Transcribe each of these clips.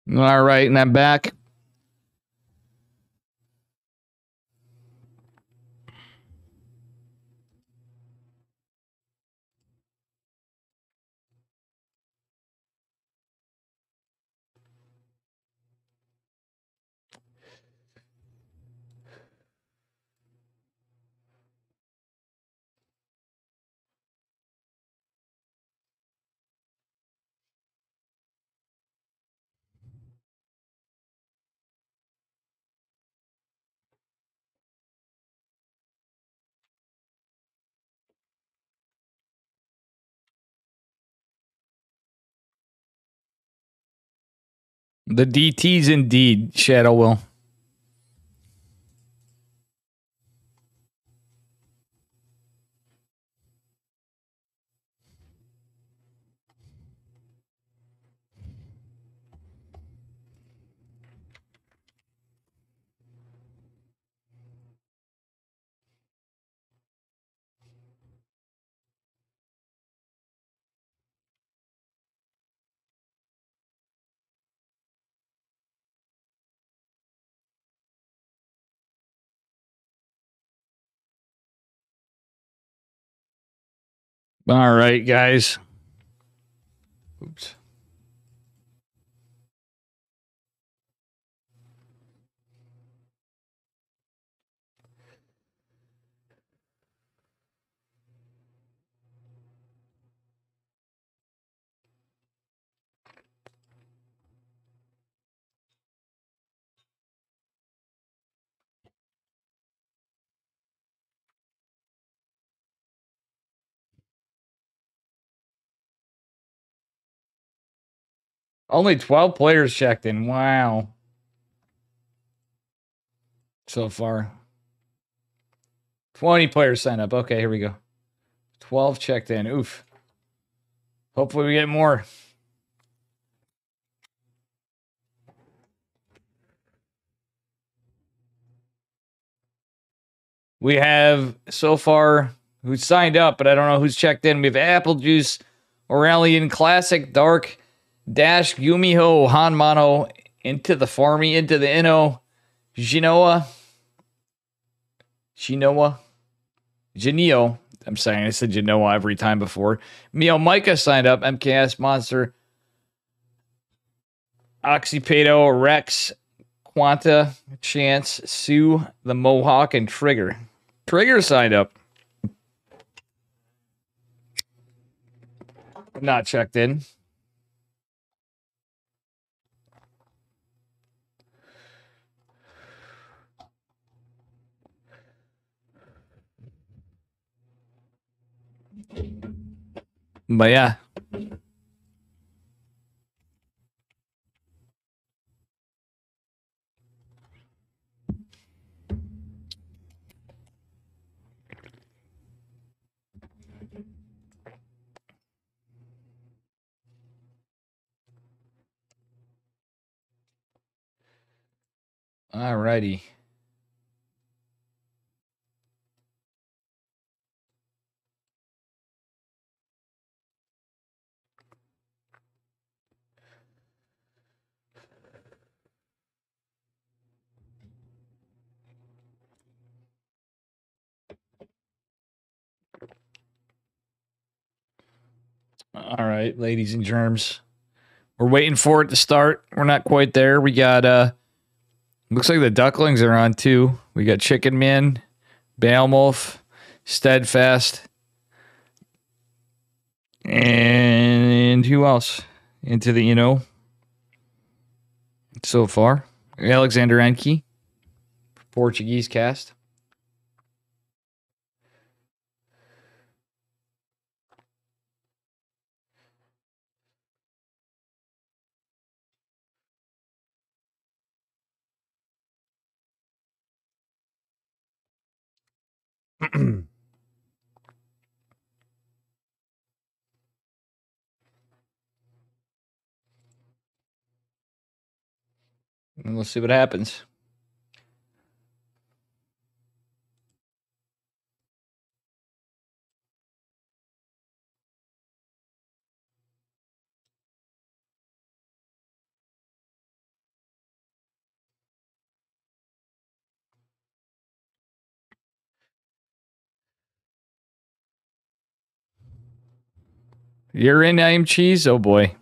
All right, and I'm back. The DTs indeed, Shadow Will. All right, guys. Oops. Only 12 players checked in. Wow. So far. 20 players signed up. Okay, here we go. 12 checked in. Oof. Hopefully we get more. We have so far who's signed up, but I don't know who's checked in. We have Apple Juice, Aurelian, Classic, Dark, Dash, Yumiho, Hanmano, Into the Farmy, Into the Inno, Genoa, Genio. I'm saying I said Genoa every time before. Mio Micah signed up. MKS Monster, Oxypedo, Rex, Quanta, Chance, Sue, the Mohawk, and Trigger. Trigger signed up. Not checked in. But yeah. Alrighty. All right, ladies and germs. We're waiting for it to start. We're not quite there. We got looks like the ducklings are on too. We got Chicken Man, Balmolf, Steadfast, and who else? Into the so far. Alexander Enke, Portuguese cast. And we'll see what happens. You're in, I am cheese? Oh boy.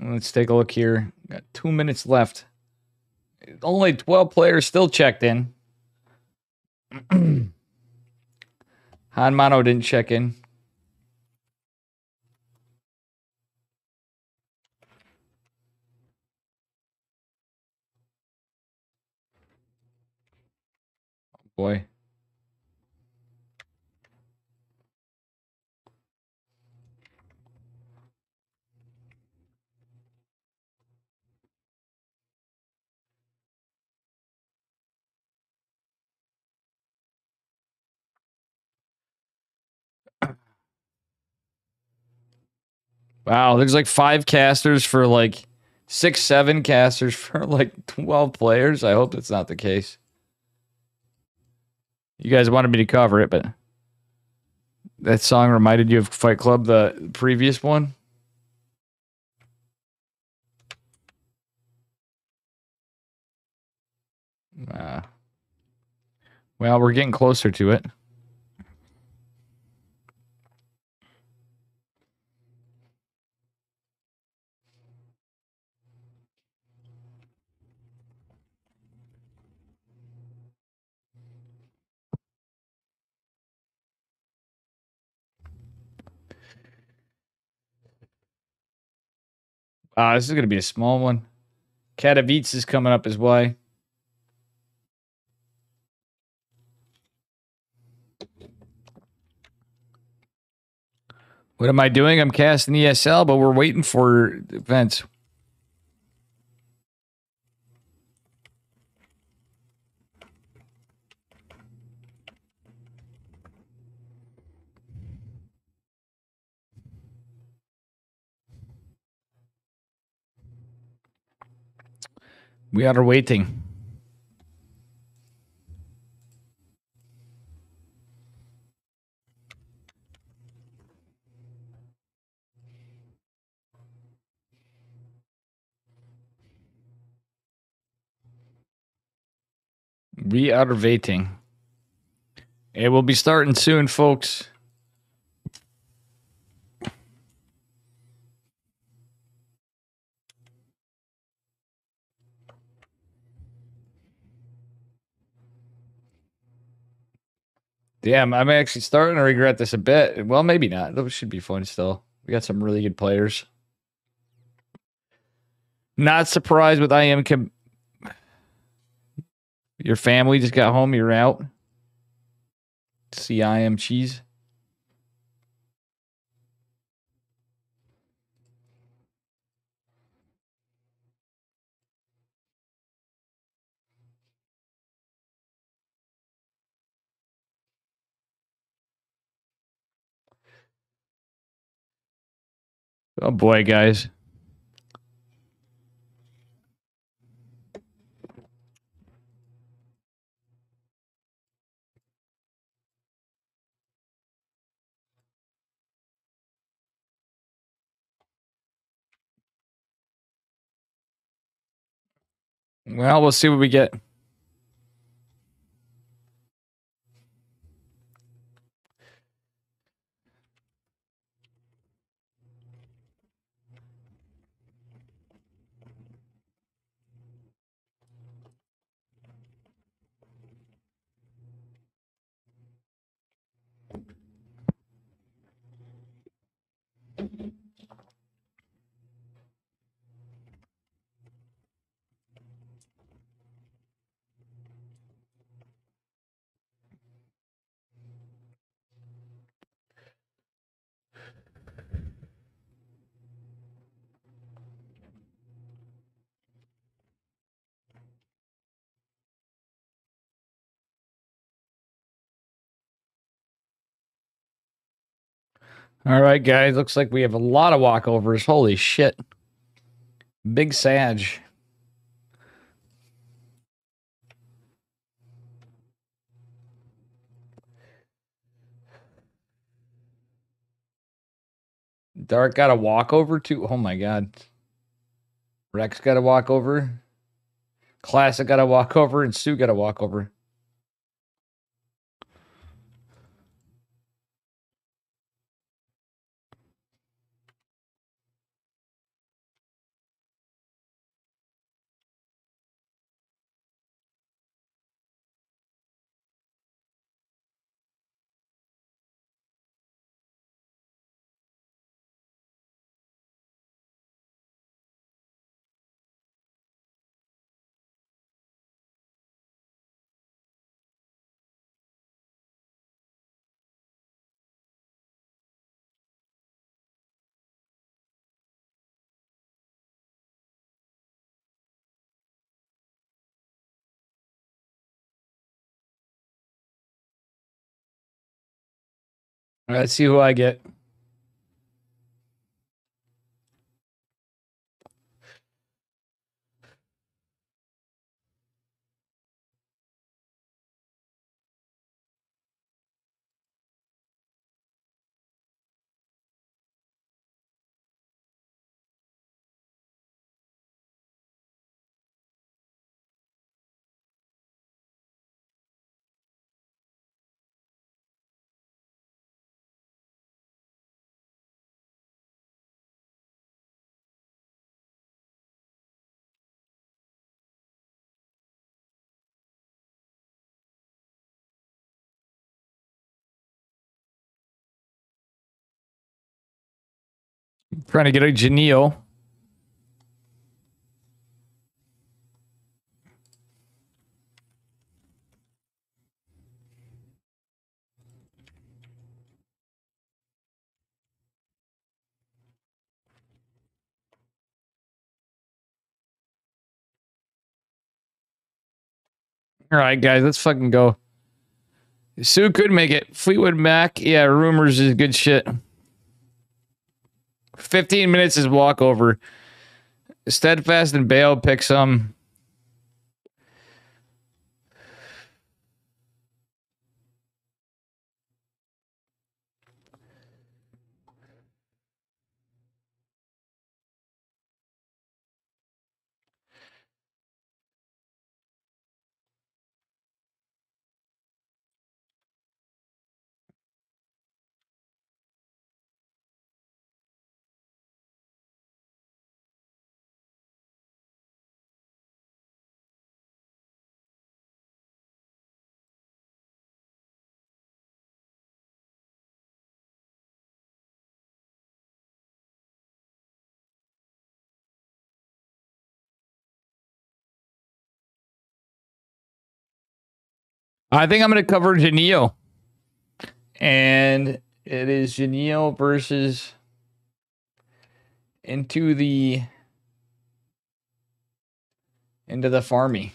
Let's take a look here. Got 2 minutes left. Only 12 players still checked in. Han Mano didn't check in. Oh boy. Wow, there's like 5 casters for like 6, 7 casters for like 12 players. I hope that's not the case. You guys wanted me to cover it, but that song reminded you of Fight Club, the previous one. Well, we're getting closer to it. This is going to be a small one. Katowice is coming up as well. What am I doing? I'm casting ESL, but we're waiting for events. We are waiting. We are waiting. It will be starting soon, folks. Damn, I'm actually starting to regret this a bit. Well, maybe not. It should be fun still. We got some really good players. Not surprised with I am. Your family just got home. You're out. See, I am cheese. Oh boy, guys. Well, we'll see what we get. All right, guys. Looks like we have a lot of walkovers. Holy shit. Big Sag. Dark got a walkover too. Oh my god. Rex got a walkover. Classic got a walkover, and Sue got a walkover. All right, let's see who I get. Trying to get a Janelle. All right, guys, let's fucking go. Sue could make it. Fleetwood Mac, yeah, rumors is good shit. 15 minutes is walkover. Steadfast and Bale pick some. I think I'm going to cover Janelle. And it is Janelle versus into the Farmy.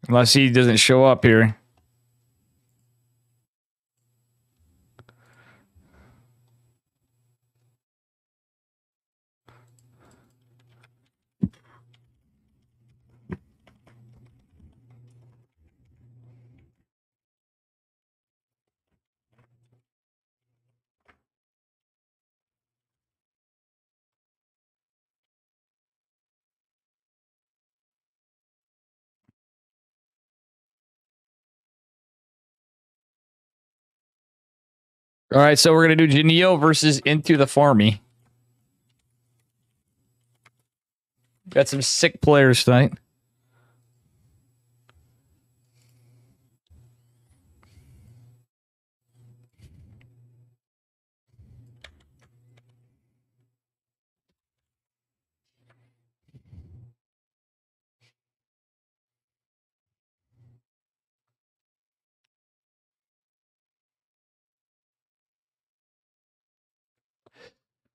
Unless he doesn't show up here. All right, so we're going to do Janelle versus Into the Farmy. Got some sick players tonight.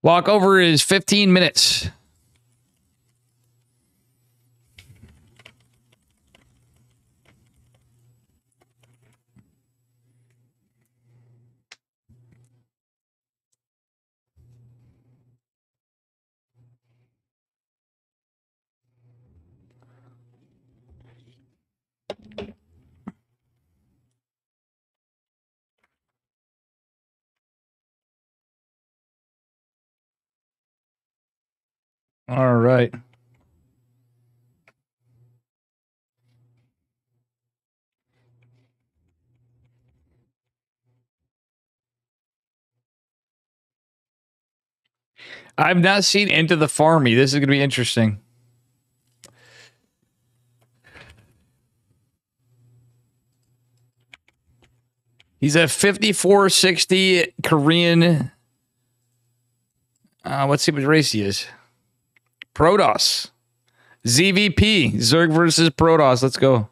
Walkover is 15 minutes. All right. I've not seen Into the Farmy. This is going to be interesting. He's a 5460 Korean. Let's see what race he is. Protoss. ZVP. Zerg versus Protoss. Let's go.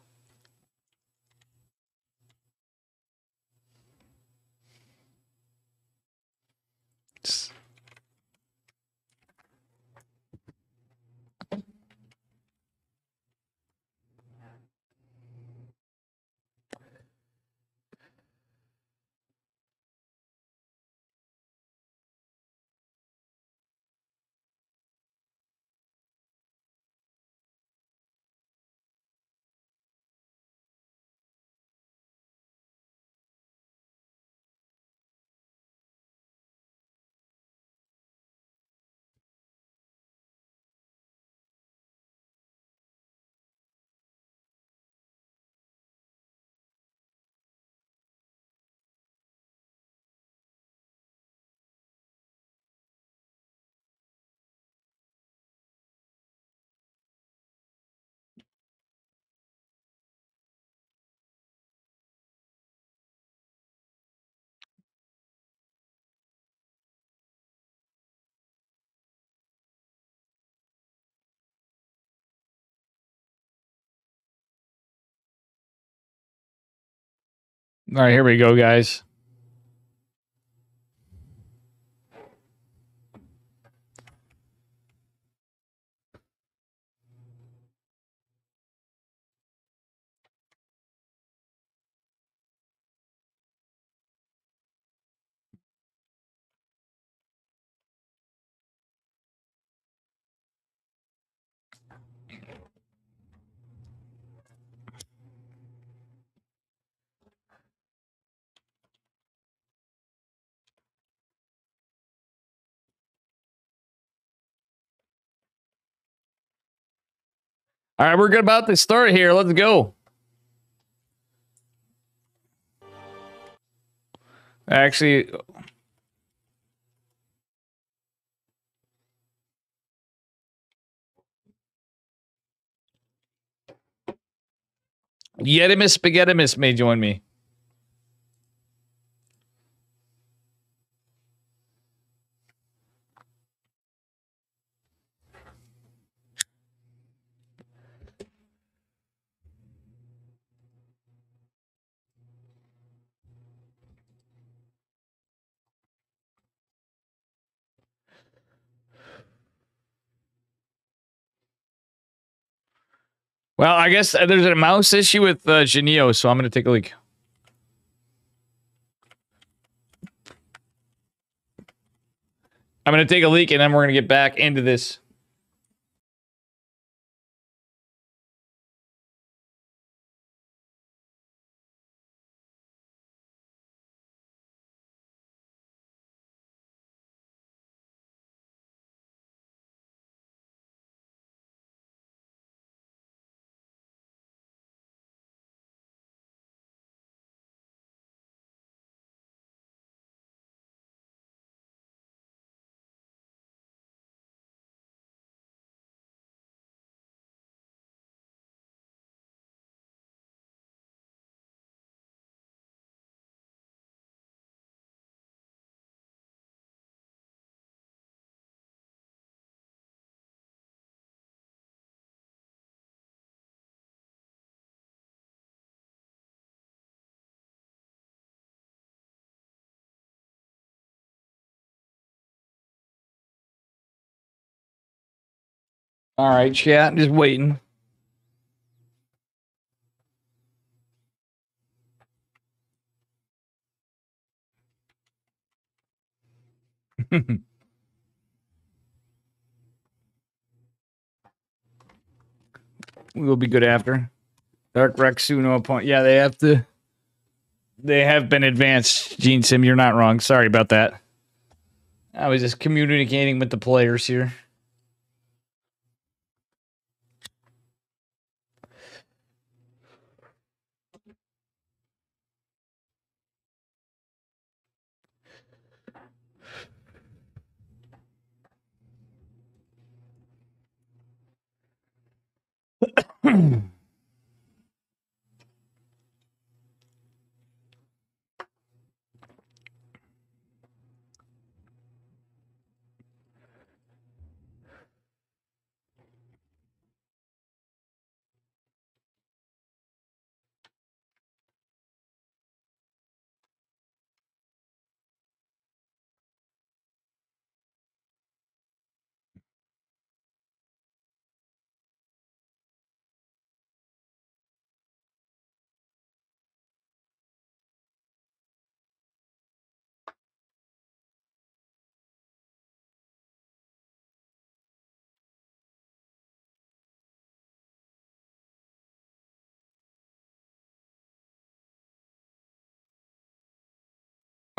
All right, here we go, guys. All right, we're good about to start here. Let's go. Actually, Yetimus Spaghettimus may join me. Well, I guess there's a mouse issue with Genio, so I'm going to take a leak. I'm going to take a leak, and then we're going to get back into this. All right, chat, just waiting. We'll be good after. Dark Rexuno point. Yeah, they have to. They have been advanced, Gene Sim. You're not wrong. Sorry about that. I was just communicating with the players here.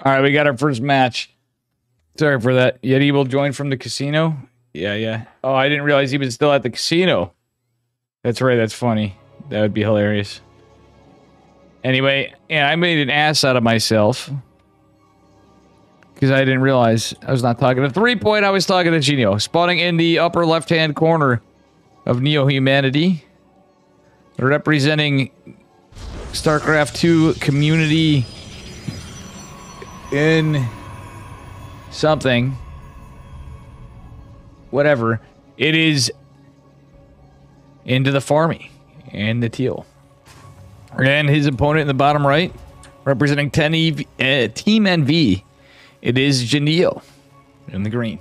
All right, we got our first match. Sorry for that. Yeti will join from the casino. Yeah. Oh, I didn't realize he was still at the casino. That's right. That's funny. That would be hilarious. Anyway, yeah, I made an ass out of myself. Because I didn't realize I was not talking to 3-point. I was talking to Genio. Spawning in the upper left-hand corner of Neo Humanity. Representing StarCraft 2 community in something. Whatever. It is Into the Farmy and the teal. And his opponent in the bottom right, representing Team NV. It is Janio in the green.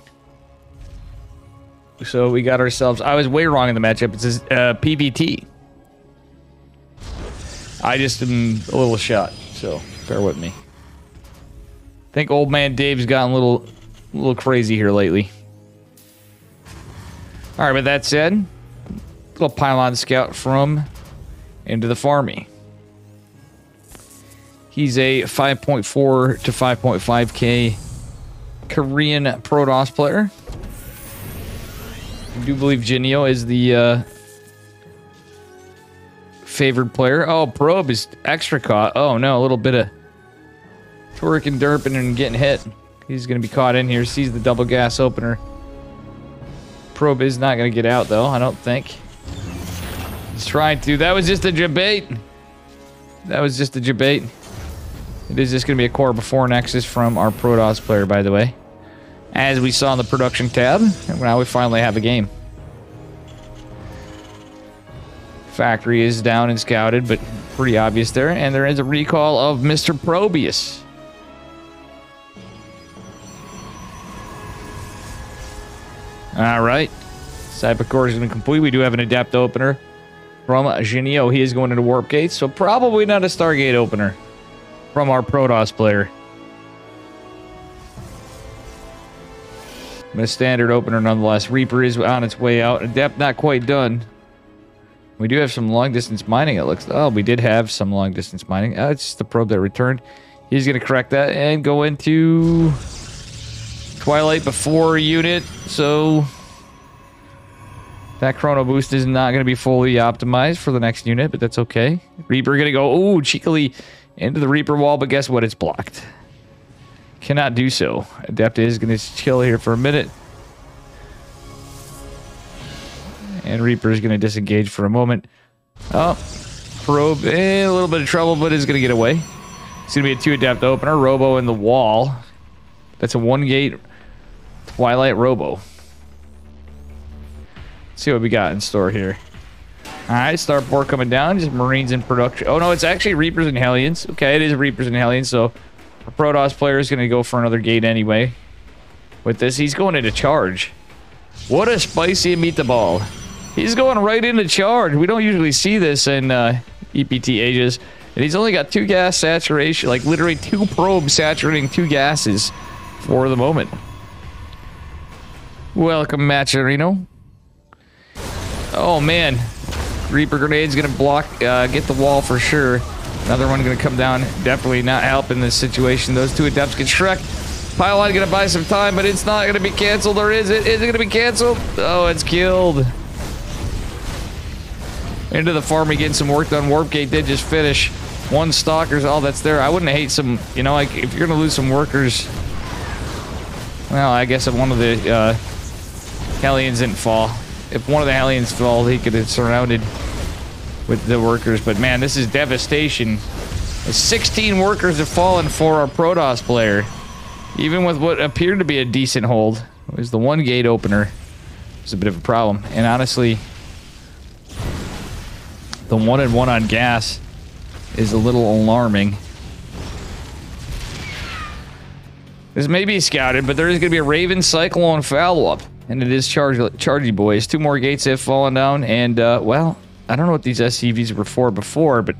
So we got ourselves... I was way wrong in the matchup. It says PVT. I just am a little shot, so bear with me. I think old man Dave's gotten a little crazy here lately. All right, with that said, little pylon scout from Into the Farmy. He's a 5.4 to 5.5k Korean Protoss player. I do believe Jinio is the favored player. Oh, Probe is extra caught. Oh no, a little bit of twerking, derping, and getting hit. He's going to be caught in here. Sees the double gas opener. Probe is not going to get out, though, I don't think. He's trying to. That was just a debate. That was just a debate. It is just going to be a core before Nexus from our Protoss player, by the way. As we saw in the production tab. And now we finally have a game. Factory is down and scouted, but pretty obvious there. And there is a recall of Mr. Probius. Alright. Cyber core is going to complete. We do have an Adept opener from Genio. He is going into Warp Gate, so probably not a Stargate opener from our Protoss player. But a standard opener nonetheless. Reaper is on its way out. Adept not quite done. We do have some long distance mining, it looks. Oh, we did have some long distance mining. It's just the probe that returned. He's going to correct that and go into Twilight before unit. So that chrono boost is not going to be fully optimized for the next unit, but that's okay. Reaper going to go, ooh, cheekily into the Reaper wall, but guess what? It's blocked. Cannot do so. Adept is going to chill here for a minute. And Reaper is going to disengage for a moment. Oh, Probe in a little bit of trouble, but is going to get away. It's going to be a 2 Adept opener. Robo in the wall. That's a 1-gate Twilight Robo. Let's see what we got in store here. Alright, Starport coming down. Just Marines in production. Oh no, it's actually Reapers and Hellions. Okay, it is Reapers and Hellions, so our Protoss player is going to go for another gate anyway. With this, he's going into charge. What a spicy meatball. He's going right into charge. We don't usually see this in EPT ages. And he's only got 2 gas saturation, like literally 2 probes saturating 2 gases for the moment. Welcome, Macharino. Oh, man. Reaper Grenade's going to block, get the wall for sure. Another one going to come down. Definitely not helping this situation. Those 2 Adepts get Shrek. Pylon going to buy some time, but it's not going to be canceled, or is it? Is it going to be canceled? Oh, it's killed. Into the Farmy getting some work done. Warp Gate did just finish. 1 Stalker's all that's there. I wouldn't hate some, you know, like, if you're going to lose some workers. Well, I guess if one of the Hellions didn't fall. If one of the Hellions fell, he could have surrounded with the workers. But man, this is devastation. 16 workers have fallen for our Protoss player. Even with what appeared to be a decent hold. It was the one gate opener. It's a bit of a problem. And honestly, the 1-and-1 on gas is a little alarming. This may be scouted, but there is going to be a Raven Cyclone follow-up. And it is Chargy Boys. 2 more gates have fallen down. And, well, I don't know what these SCVs were for before, but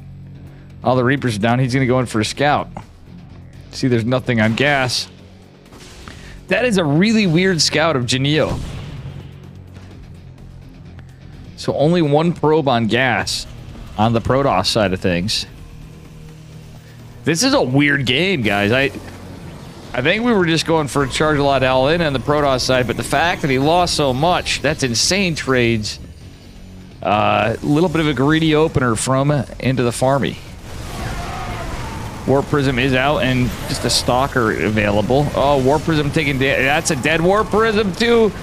all the Reapers are down. He's going to go in for a scout. See, there's nothing on gas. That is a really weird scout of Genio. So only 1 probe on gas on the Protoss side of things. This is a weird game, guys. I think we were just going for a charge a lot all in on the Protoss side, but the fact that he lost so much, that's insane trades. A little bit of a greedy opener from into the farmy. War Prism is out and just a Stalker available. Oh, War Prism taking that's a dead War Prism too.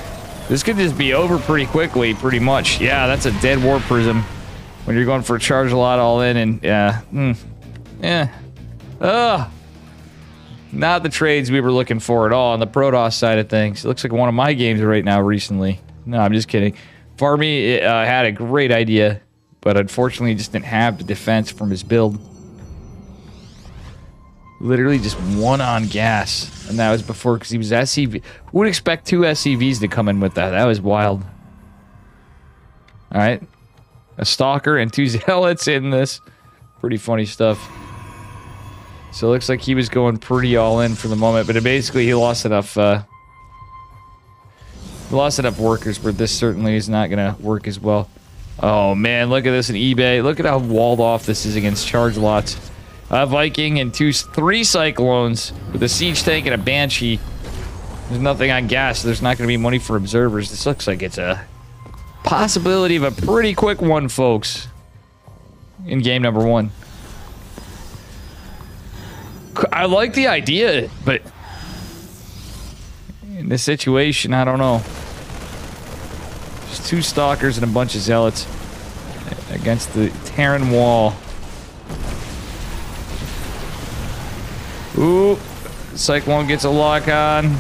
This could just be over pretty quickly, pretty much. Yeah, that's a dead War Prism when you're going for a charge a lot all in and not the trades we were looking for at all on the Protoss side of things. It looks like one of my games right now recently. No, I'm just kidding. Farmy had a great idea, but unfortunately just didn't have the defense from his build. Literally just 1 on gas. And that was before, because he was SCV. Who would expect 2 SCVs to come in with that? That was wild. Alright. A Stalker and 2 Zealots in this. Pretty funny stuff. So it looks like he was going pretty all in for the moment. But basically he lost enough workers, but this certainly is not going to work as well. Oh man, look at this in eBay. Look at how walled off this is against charge lots. A Viking and 3 Cyclones with a Siege Tank and a Banshee. There's nothing on gas, so there's not going to be money for observers. This looks like it's a possibility of a pretty quick one, folks. In game number 1. I like the idea, but in this situation, I don't know. There's 2 Stalkers and a bunch of Zealots against the Terran wall. Ooh, Cyclone gets a lock on.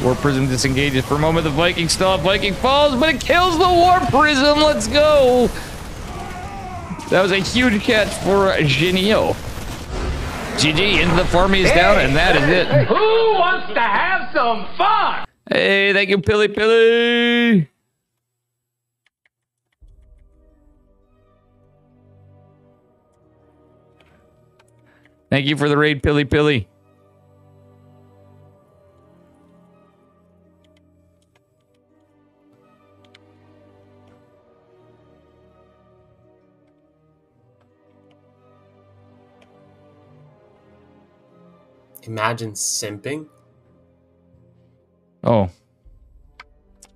War Prism disengages for a moment. The Viking still up. Viking falls, but it kills the War Prism. Let's go. That was a huge catch for Genio. GG, into the farmy is down, and that is it. Who wants to have some fun? Hey, thank you, Pilly Pilly. Thank you for the raid, Pilly Pilly. Imagine simping. Oh.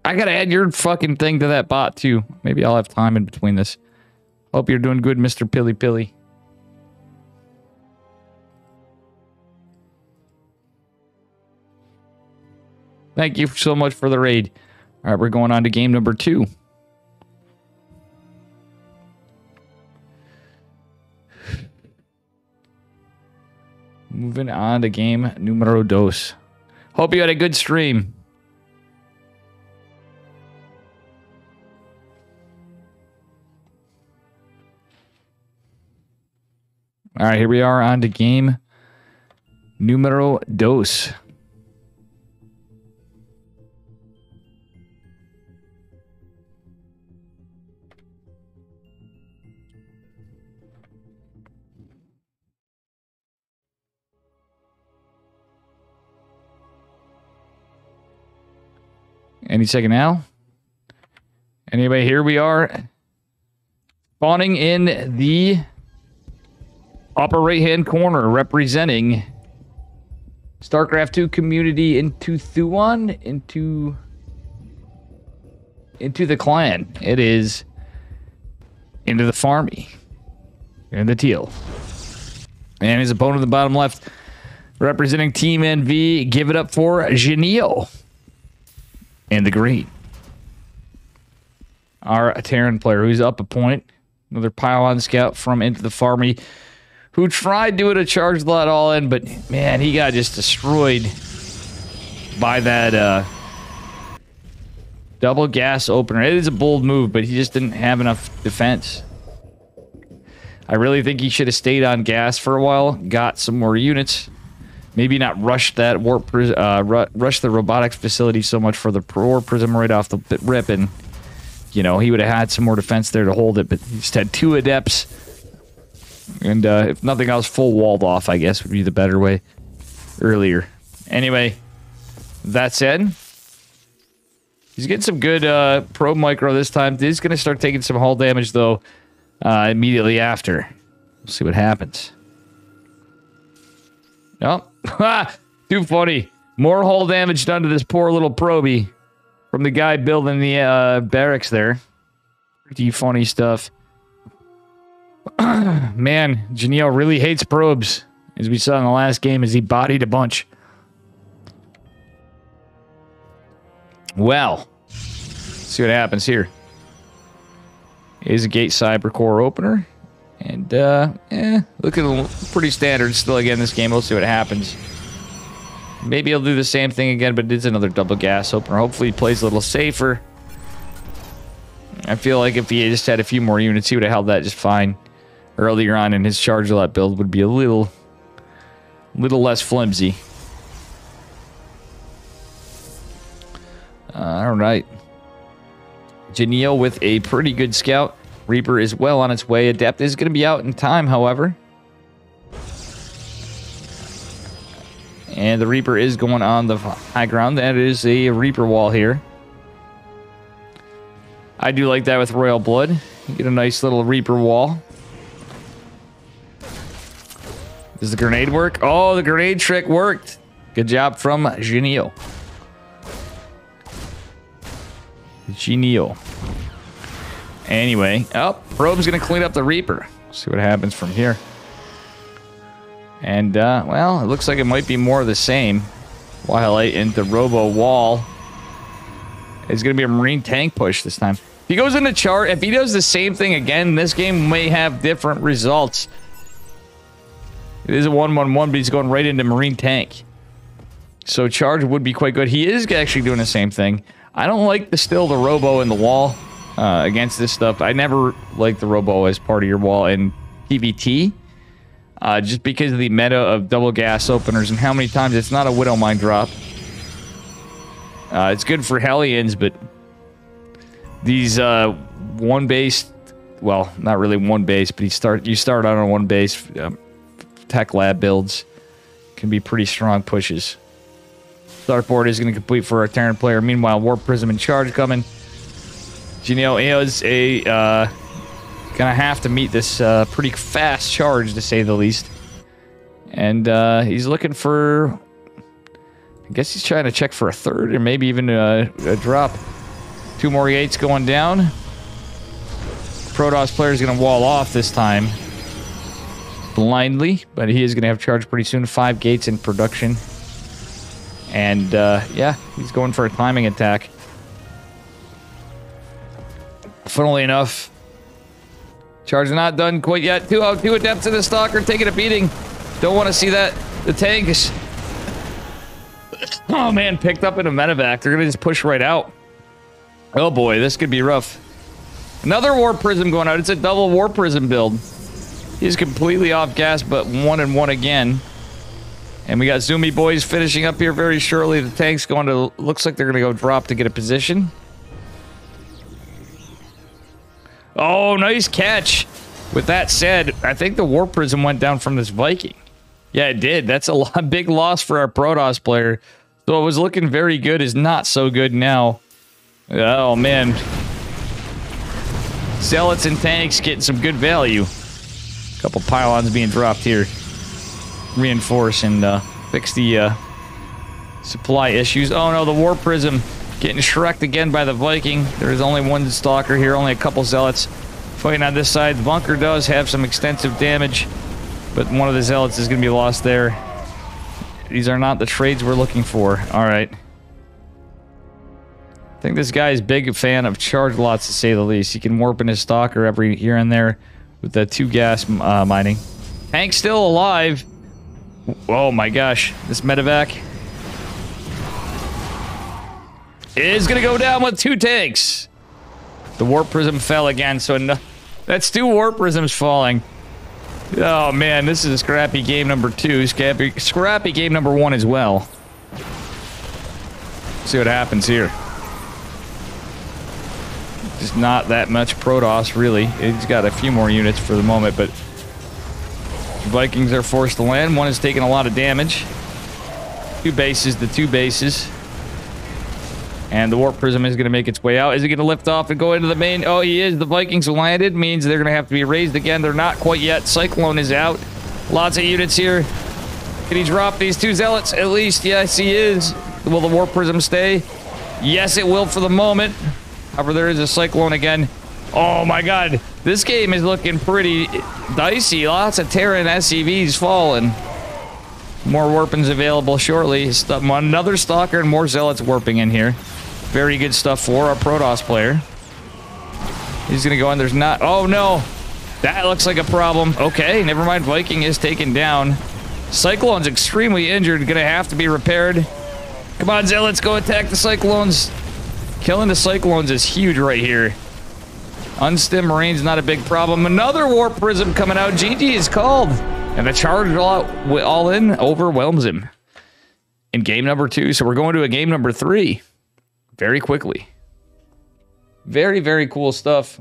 I gotta add your fucking thing to that bot, too. Maybe I'll have time in between this. Hope you're doing good, Mr. Pilly Pilly. Thank you so much for the raid. All right, we're going on to game number 2. Moving on to game numero 2. Hope you had a good stream. All right, here we are on to game numero 2. Any second now. Anyway, here we are. Spawning in the upper right-hand corner, representing StarCraft 2 community into Thuan, into the clan. It is into the farmy. And the teal. And his opponent in the bottom left, representing Team NV, give it up for Genio. And the green. our Terran player who's up a point. Another pylon scout from Into the Farmy who tried doing a charge lot all in, but man, he got just destroyed by that double gas opener. It is a bold move, but he just didn't have enough defense. I really think he should have stayed on gas for a while, got some more units. Maybe not rush that rush the robotics facility so much for the war prism right off the rip, and you know, he would have had some more defense there to hold it, but he just had 2 adepts. And if nothing else, full walled off, I guess, would be the better way earlier. Anyway, that said, he's getting some good probe micro this time. He's going to start taking some hull damage, though, immediately after. We'll see what happens. Oh, too funny. More hull damage done to this poor little probie from the guy building the barracks there. Pretty funny stuff. Man, Janelle really hates probes, as we saw in the last game, as he bodied a bunch. Well, let's see what happens here. Here's a gate cyber core opener. And, looking pretty standard still again this game. We'll see what happens. Maybe he'll do the same thing again, but it's another double gas opener. Hopefully he plays a little safer. I feel like if he just had a few more units, he would have held that just fine earlier on, and his charge lot build would be a little less flimsy. All right. Janelle with a pretty good scout. Reaper is well on its way. Adept is going to be out in time, however. And the Reaper is going on the high ground. That is a Reaper wall here. I do like that with Royal Blood. You get a nice little Reaper wall. Does the grenade work? Oh, the grenade trick worked. Good job from Genio. Anyway, Probe's going to clean up the Reaper. See what happens from here. And, well, it looks like it might be more of the same. Twilight into Robo Wall. It's going to be a Marine tank push this time. If he goes into charge, if he does the same thing again, this game may have different results. It is a 1-1-1, but he's going right into Marine tank. So charge would be quite good. He is actually doing the same thing. I don't like the Robo in the wall against this stuff. I never liked the Robo as part of your wall in PvT. Just because of the meta of double gas openers and how many times it's not a Widow Mine drop. It's good for Hellions, but these one base, well, not really one base, but you start out on one base tech lab builds can be pretty strong pushes. Dartboard is going to complete for our Terran player. Meanwhile, Warp Prism and Charge coming. Janelle is gonna have to meet this pretty fast charge, to say the least. And he's looking for, I guess he's trying to check for a third, or maybe even a drop. 2 more gates going down. Protoss player is gonna wall off this time blindly, but he is gonna have charge pretty soon. 5 gates in production. And yeah, he's going for a timing attack. Funnily enough, charge not done quite yet. 2 adepts in the stalker taking a beating. Don't want to see that. The tank is, oh man, picked up in a medevac. They're gonna just push right out. Oh boy, this could be rough. Another Warp Prism going out. It's a double Warp Prism build. He's completely off gas, but 1-1 again. And we got Zoomy boys finishing up here very shortly. The tank's going to, looks like they're going to go drop to get a position. Oh, nice catch. With that said, I think the Warp Prism went down from this Viking. Yeah, it did. That's a big loss for our Protoss player. So what was looking very good is not so good now. Oh, man. Zealots and tanks getting some good value. A couple pylons being dropped here. Reinforce and fix the supply issues. Oh no, the Warp Prism getting shreked again by the Viking. There's only one stalker here, only a couple zealots fighting on this side. The bunker does have some extensive damage, but one of the zealots is going to be lost there. These are not the trades we're looking for. All right. I think this guy is big fan of charge lots, to say the least. He can warp in his stalker every here and there with the 2 gas mining. Tank's still alive. Oh my gosh, this medevac is gonna go down with 2 tanks. The warp prism fell again, so that's 2 warp prisms falling. Oh man, this is a scrappy game number 2. Scrappy game number 1 as well. See what happens here. Just not that much Protoss, really. He's got a few more units for the moment, but the Vikings are forced to land. One is taking a lot of damage. 2 bases, the 2 bases. And the warp prism is going to make its way out. Is it going to lift off and go into the main? Oh, he is. The Vikings landed. Means they're going to have to be raised again. They're not quite yet. Cyclone is out. Lots of units here. Can he drop these 2 zealots? At least, yes, he is. Will the warp prism stay? Yes, it will for the moment. However, there is a cyclone again. Oh my god. This game is looking pretty dicey. Lots of Terran SCVs falling. More warpings available shortly. Another stalker and more zealots warping in here. Very good stuff for our Protoss player. He's gonna go in. There's not... Oh no! That looks like a problem. Okay, never mind. Viking is taken down. Cyclone's extremely injured. Gonna have to be repaired. Come on, zealots, go attack the Cyclones. Killing the Cyclones is huge right here. Unstim Marine's not a big problem. Another warp prism coming out. GG is called. And the charge all in overwhelms him. In game number 2. So we're going to a game number 3. Very quickly. Very, very cool stuff.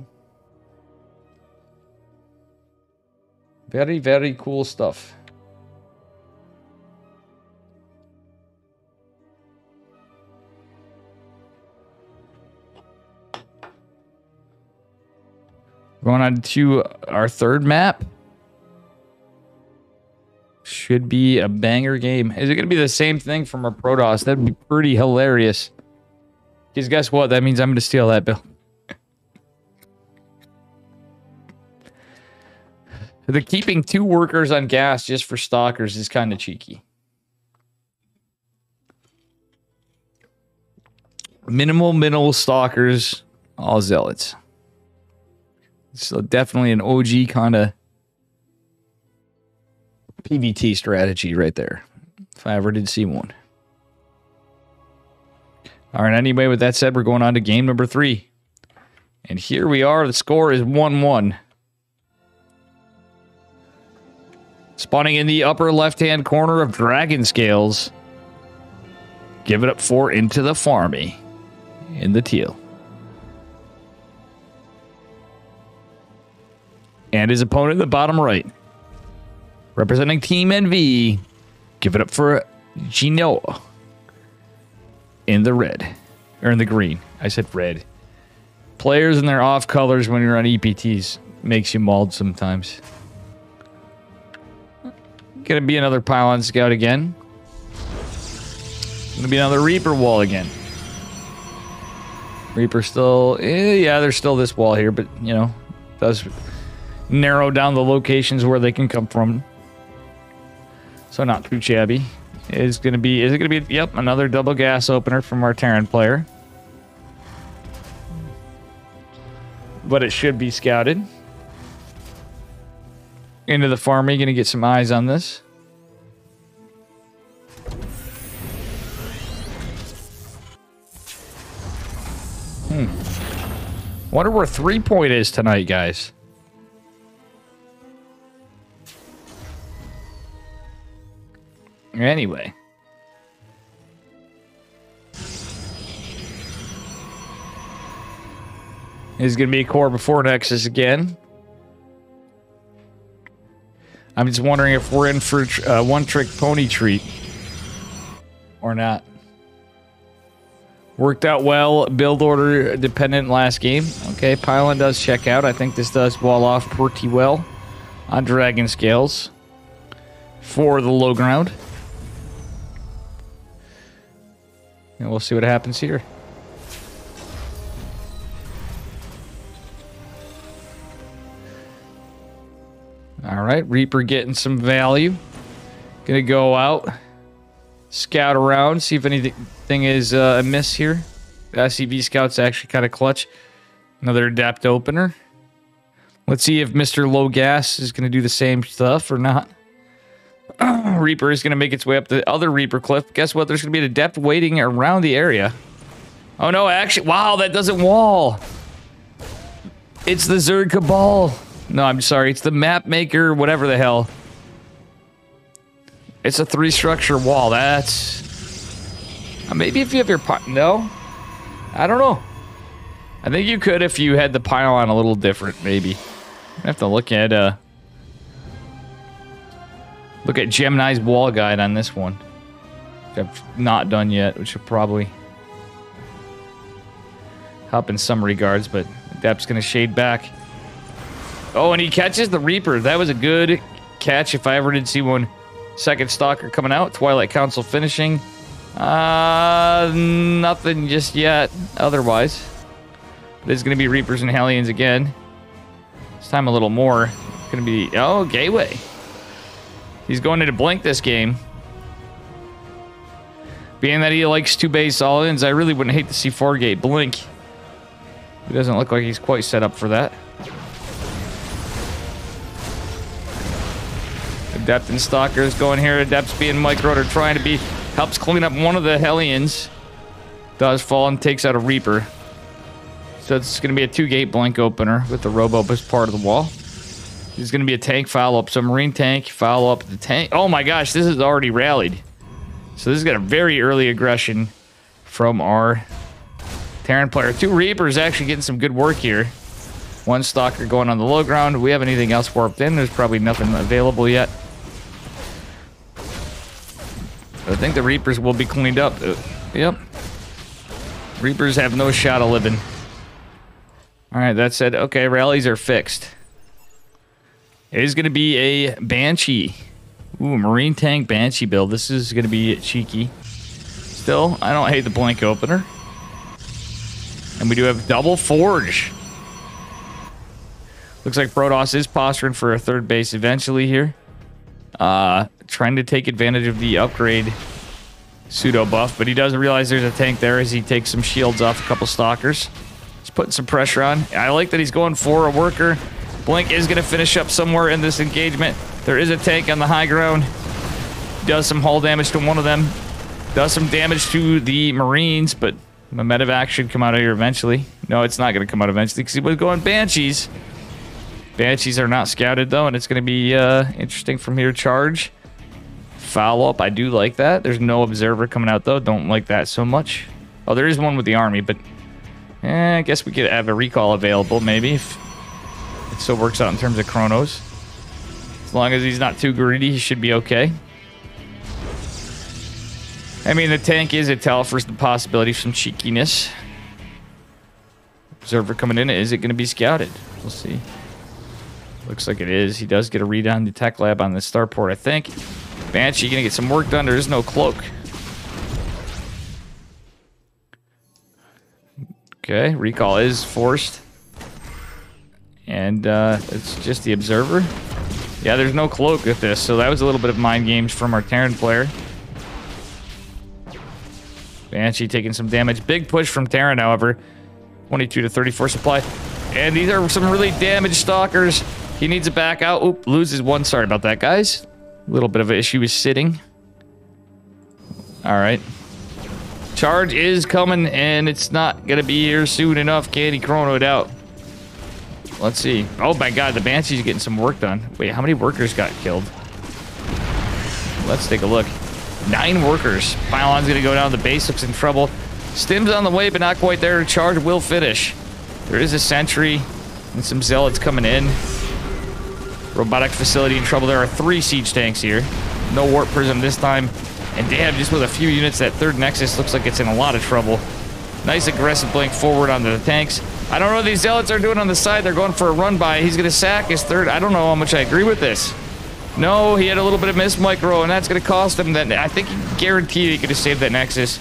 Very, very cool stuff. Going on to our 3rd map. Should be a banger game. Is it going to be the same thing from our Protoss? That'd be pretty hilarious. Because guess what? That means I'm going to steal that build. The keeping 2 workers on gas just for stalkers is kind of cheeky. Minimal stalkers, all zealots. So definitely an OG kind of PVT strategy right there, if I ever did see one. All right, anyway, with that said, we're going on to game number 3. And here we are. The score is 1-1. Spawning in the upper left-hand corner of Dragon Scales. Give it up for Into the Farmy in the teal. And his opponent in the bottom right. Representing Team NV. Give it up for Gino in the red. Or in the green. I said red. Players in their off colors when you're on EPTs makes you mauled sometimes. Gonna be another pylon scout again. Gonna be another Reaper wall again. Reaper still... yeah, there's still this wall here, but, you know, does narrow down the locations where they can come from. So not too shabby. Is it gonna be... Yep, another double gas opener from our Terran player. But it should be scouted. Into the Farmy, gonna get some eyes on this. Wonder where 3-point is tonight, guys. Anyway. This is going to be a core before Nexus again. I'm just wondering if we're in for a one-trick pony treat. Or not. Worked out well, build order dependent last game. Okay, Pylon does check out. I think this does wall off pretty well on Dragon Scales for the low ground. And we'll see what happens here. All right, Reaper getting some value. Gonna go out, scout around, see if anything is amiss here. The SCV Scout's actually kind of clutch. Another Adept opener. Let's see if Mr. Low Gas is going to do the same stuff or not. Reaper is going to make its way up the other Reaper cliff. Guess what? There's going to be an Adept waiting around the area. Oh no, actually, wow, that doesn't wall. It's the Zerg Cabal. No, I'm sorry. It's the Map Maker, whatever the hell. It's a 3-structure wall. That's... maybe if you have your... No? I don't know. I think you could if you had the pylon a little different, maybe. I have to look at Gemini's wall guide on this one. Which I've not done yet, which will probably help in some regards, but Adept's gonna shade back. Oh, and he catches the Reaper. That was a good catch if I ever did see one. Second Stalker coming out. Twilight Council finishing. Nothing just yet otherwise. There's going to be Reapers and Hellions again. This time a little more. It's going to be... oh, Gateway. He's going to blink this game. Being that he likes 2 base all-ins, I really wouldn't hate to see 4-gate blink. He doesn't look like he's quite set up for that. Adept and Stalkers going here. Adept's being microed or trying to be... helps clean up one of the Hellions. Does fall and takes out a Reaper. So it's going to be a 2-gate blink opener with the Robo as part of the wall. There's going to be a tank follow-up. So Marine tank, follow-up the tank. Oh my gosh, this is already rallied. So this has got a very early aggression from our Terran player. 2 Reapers actually getting some good work here. 1 Stalker going on the low ground. Do we have anything else warped in? There's probably nothing available yet. I think the Reapers will be cleaned up. Yep. Reapers have no shot of living. Alright, that said, okay, rallies are fixed. It is going to be a Banshee. Ooh, Marine tank Banshee build. This is going to be cheeky. Still, I don't hate the blink opener. And we do have double Forge. Looks like Protoss is posturing for a 3rd base eventually here. Trying to take advantage of the upgrade pseudo buff, but he doesn't realize there's a tank there as he takes some shields off a couple Stalkers. He's putting some pressure on. I like that he's going for a worker. Blink is going to finish up somewhere in this engagement. There is a tank on the high ground. Does some hull damage to one of them. Does some damage to the Marines, but the medevac should come out of here eventually. No, it's not going to come out eventually because he was going Banshees. Banshees are not scouted though, and it's going to be interesting from here. Charge. Follow-up, I do like that. There's no observer coming out though. Don't like that so much. Oh, there is one with the army, but I guess we could have a recall available maybe if it still works out in terms of chronos. As long as he's not too greedy, he should be okay. I mean, the tank is a tell for the possibility of some cheekiness. Observer coming in. Is it going to be scouted? We'll see. Looks like it is. He does get a read on the tech lab on the starport, I think. Banshee gonna get some work done. There is no cloak. Okay, recall is forced. And it's just the observer. Yeah, there's no cloak with this, so that was a little bit of mind games from our Terran player. Banshee taking some damage. Big push from Terran, however. 22 to 34 supply. And these are some really damaged Stalkers. He needs a back out. Oop, loses 1. Sorry about that, guys. A little bit of an issue with sitting. Alright. Charge is coming, and it's not going to be here soon enough. Can he chrono it out? Let's see. Oh my god, the Banshee's getting some work done. Wait, how many workers got killed? Let's take a look. 9 workers. Pylon's going to go down. The base looks in trouble. Stim's on the way, but not quite there. Charge will finish. There is a sentry and some zealots coming in. Robotic facility in trouble. There are 3 siege tanks here. No warp prism this time. And damn, just with a few units, that 3rd Nexus looks like it's in a lot of trouble. Nice aggressive blink forward onto the tanks. I don't know what these zealots are doing on the side. They're going for a run by. He's going to sack his 3rd. I don't know how much I agree with this. No, he had a little bit of miss micro, and that's going to cost him that. I think he guaranteed he could have saved that Nexus.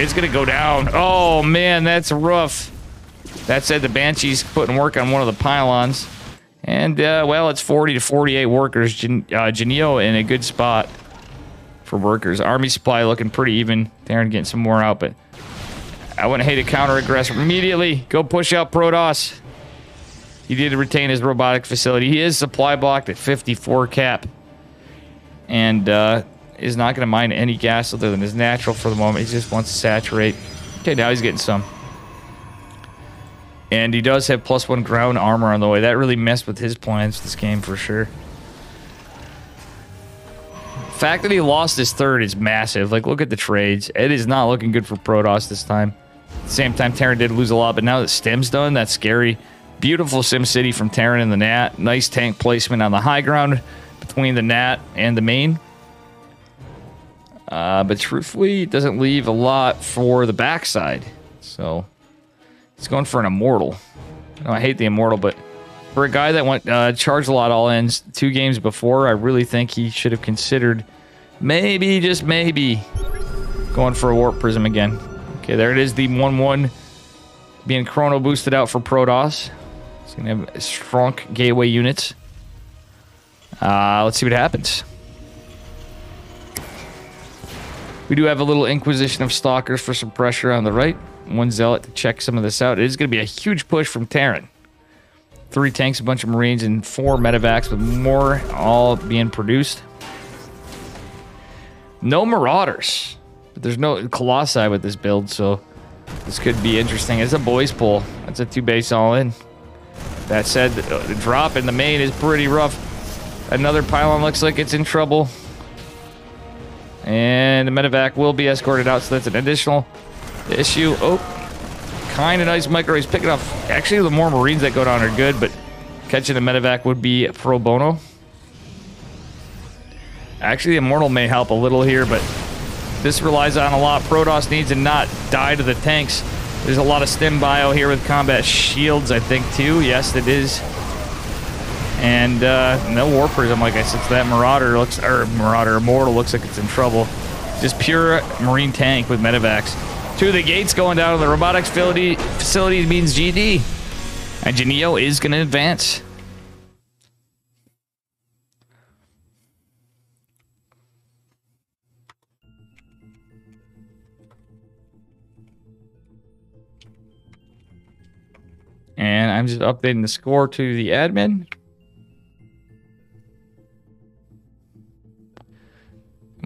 It's going to go down. Oh, man, that's rough. That said, the Banshee's putting work on one of the pylons. And, well, it's 40 to 48 workers. Genio in a good spot for workers. Army supply looking pretty even. Terran getting some more out, but I wouldn't hate a counter-aggressor immediately. Go push out Protoss. He did retain his robotic facility. He is supply blocked at 54 cap. And is not going to mine any gas other than his natural for the moment. He just wants to saturate. Okay, now he's getting some. And he does have +1 ground armor on the way. That really messed with his plans this game for sure. The fact that he lost his third is massive. Like, look at the trades. It is not looking good for Protoss this time. At the same time, Terran did lose a lot, but now that Stem's done, that's scary. Beautiful Sim City from Terran and the Nat. Nice tank placement on the high ground between the Nat and the main. But truthfully, it doesn't leave a lot for the backside. So, he's going for an Immortal. I hate the Immortal, but for a guy that went charged a lot all ends 2 games before, I really think he should have considered maybe, just maybe, going for a Warp Prism again. Okay, there it is, the 1-1 being chrono boosted out for Protoss. It's going to have shrunk gateway units. Let's see what happens. We do have a little Inquisition of Stalkers for some pressure on the right. 1 Zealot to check some of this out. It is going to be a huge push from Terran. 3 tanks, a bunch of Marines, and 4 medevacs with more all being produced. No Marauders. But there's no Colossi with this build, so this could be interesting. It's a boys pull. That's a 2 base all in. That said, the drop in the main is pretty rough. Another pylon looks like it's in trouble. And the medevac will be escorted out, so that's an additional issue. Oh, kind of nice micro. He's picking off. Actually, the more Marines that go down are good, but catching the medevac would be pro bono. Actually, the Immortal may help a little here, but this relies on a lot. Protoss needs to not die to the tanks. There's a lot of stim bio here with combat shields, I think, too. Yes, it is. And no Warp Prism, like I said, so that Marauder looks, or Marauder Immortal looks like it's in trouble. Just pure Marine tank with medevacs. 2 of the gates going down to the robotics facility means GD. And Genio is going to advance. And I'm just updating the score to the admin.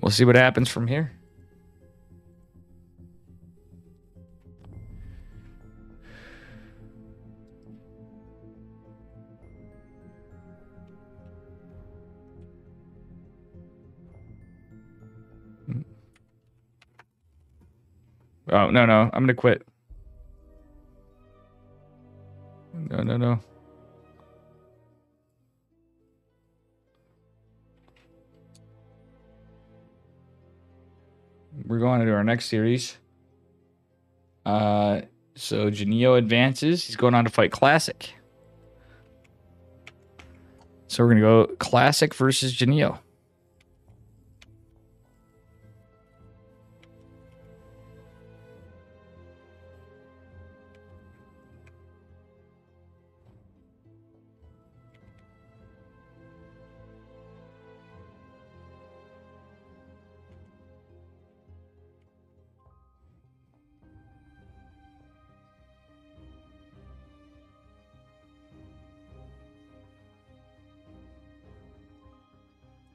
We'll see what happens from here. Oh, no, no. I'm going to quit. No, no, no. We're going into our next series. So Genio advances. He's going on to fight Classic. So we're going to go Classic versus Genio.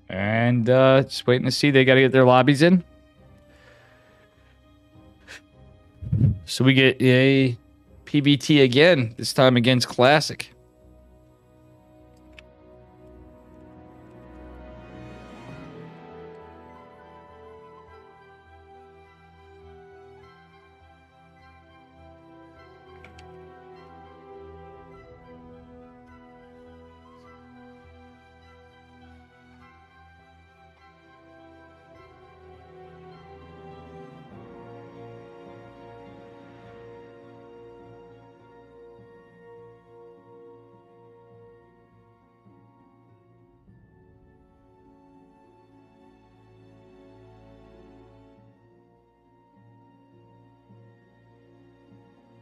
And just waiting to see. They got to get their lobbies in. So we get a PBT again, this time against Classic.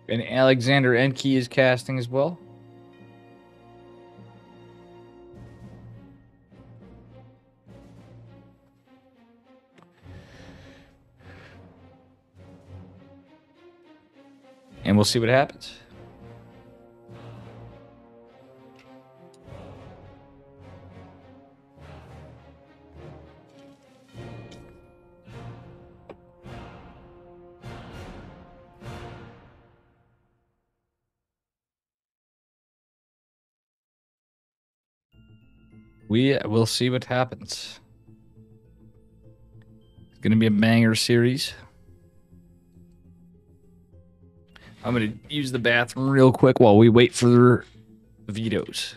And Alexander Enke is casting as well. And we'll see what happens. We'll see what happens. It's going to be a banger series. I'm going to use the bathroom real quick while we wait for the vetoes.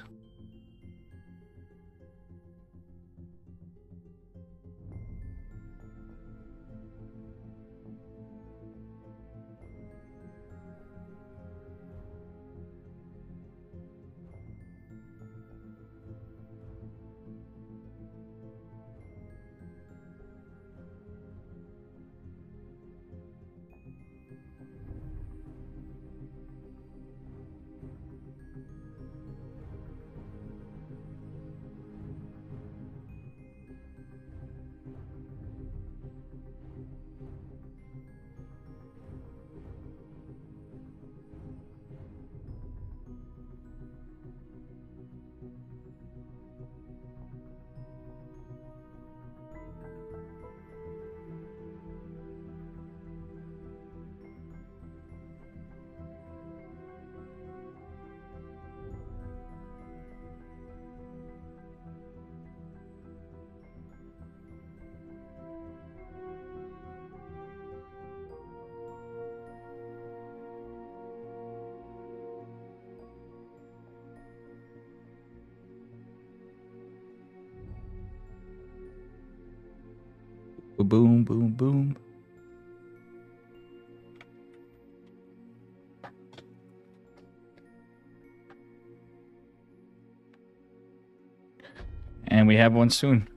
Boom, boom, boom. And we have one soon.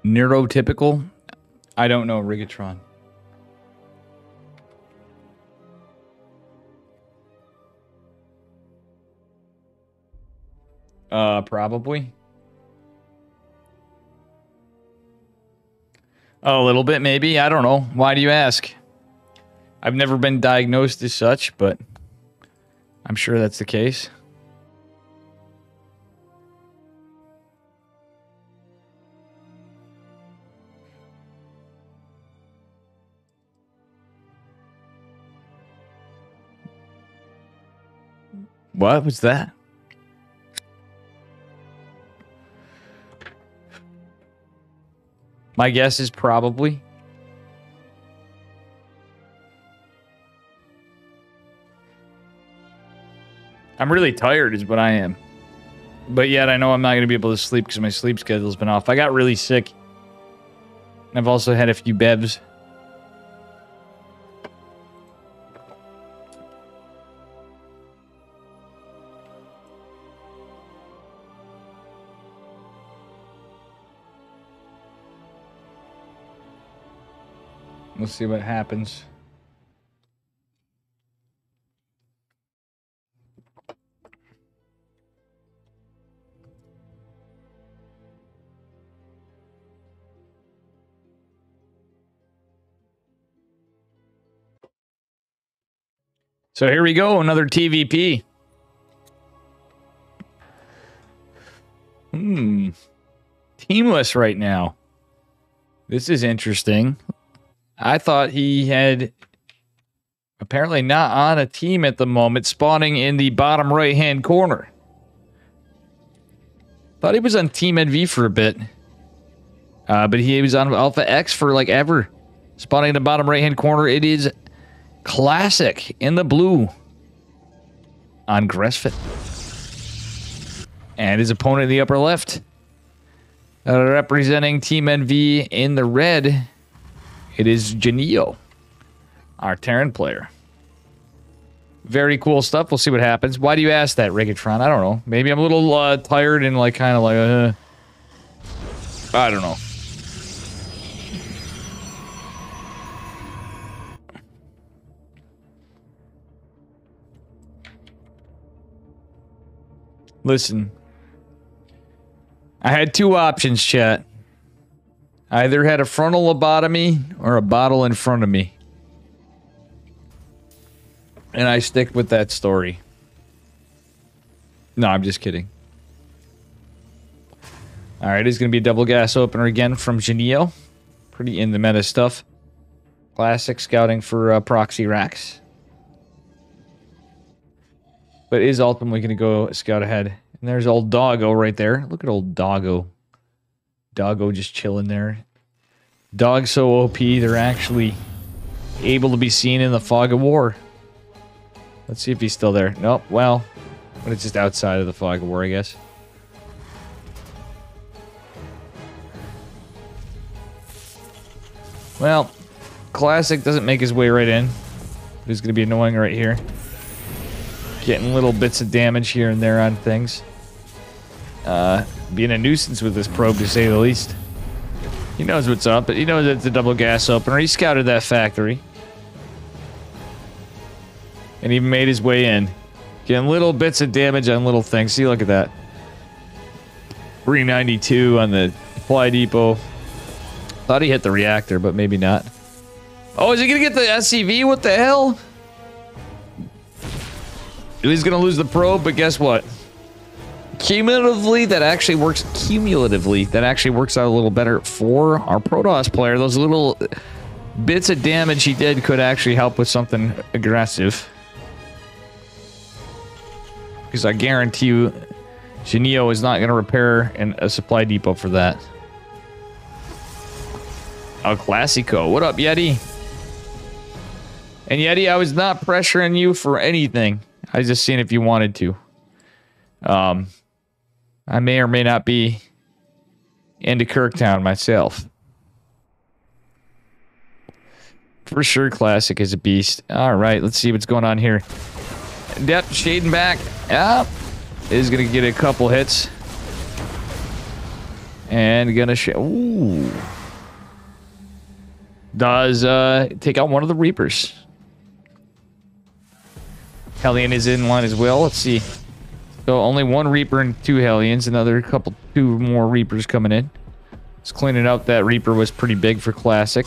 Neurotypical? I don't know, Rigatron. Probably. A little bit, maybe. I don't know. Why do you ask? I've never been diagnosed as such, but I'm sure that's the case. What was that? My guess is probably. I'm really tired is what I am. But yet I know I'm not going to be able to sleep because my sleep schedule's been off. I got really sick. I've also had a few bevs. We'll see what happens. So here we go, another TVP. Teamless right now. This is interesting. I thought he had apparently not on a team at the moment, spawning in the bottom right-hand corner. Thought he was on Team NV for a bit. But he was on Alpha X for like ever. Spawning in the bottom right-hand corner. It is Classic in the blue on Gresfit. And his opponent in the upper left. Representing Team NV in the red. It is Janio, our Terran player. Very cool stuff. We'll see what happens. Why do you ask that, Rigatron? I don't know. Maybe I'm a little tired and like kind of like... I don't know. Listen. I had two options, chat. I either had a frontal lobotomy or a bottle in front of me. And I stick with that story. No, I'm just kidding. Alright, it's going to be a double gas opener again from Genio. Pretty in the meta stuff. Classic scouting for proxy racks. But is ultimately going to go scout ahead. And there's old Doggo right there. Look at old Doggo. Doggo just chilling there. Dog's so OP, they're actually able to be seen in the fog of war. Let's see if he's still there. Nope, well, but it's just outside of the fog of war, I guess. Well, Classic doesn't make his way right in. He's going to be annoying right here. Getting little bits of damage here and there on things. Being a nuisance with this probe, to say the least. He knows what's up, but he knows it's a double gas opener. He scouted that factory. And he made his way in. Getting little bits of damage on little things. See, look at that. 392 on the supply depot. Thought he hit the reactor, but maybe not. Oh, is he gonna get the SCV? What the hell? He's gonna lose the probe, but guess what? Cumulatively, that actually works. Cumulatively, that actually works out a little better for our Protoss player. Those little bits of damage he did could actually help with something aggressive. Because I guarantee you, Genio is not going to repair a supply depot for that. El Clasico. What up, Yeti? And Yeti, I was not pressuring you for anything. I was just seeing if you wanted to. I may or may not be into Kirktown myself. For sure, Classic is a beast. All right, let's see what's going on here. Depth shading back. Yeah, is gonna get a couple hits, and gonna ooh. Does take out one of the Reapers. Hellion is in line as well. Let's see. So only one Reaper and two Hellions. Another two more Reapers coming in. Let's clean it out. That Reaper was pretty big for Classic.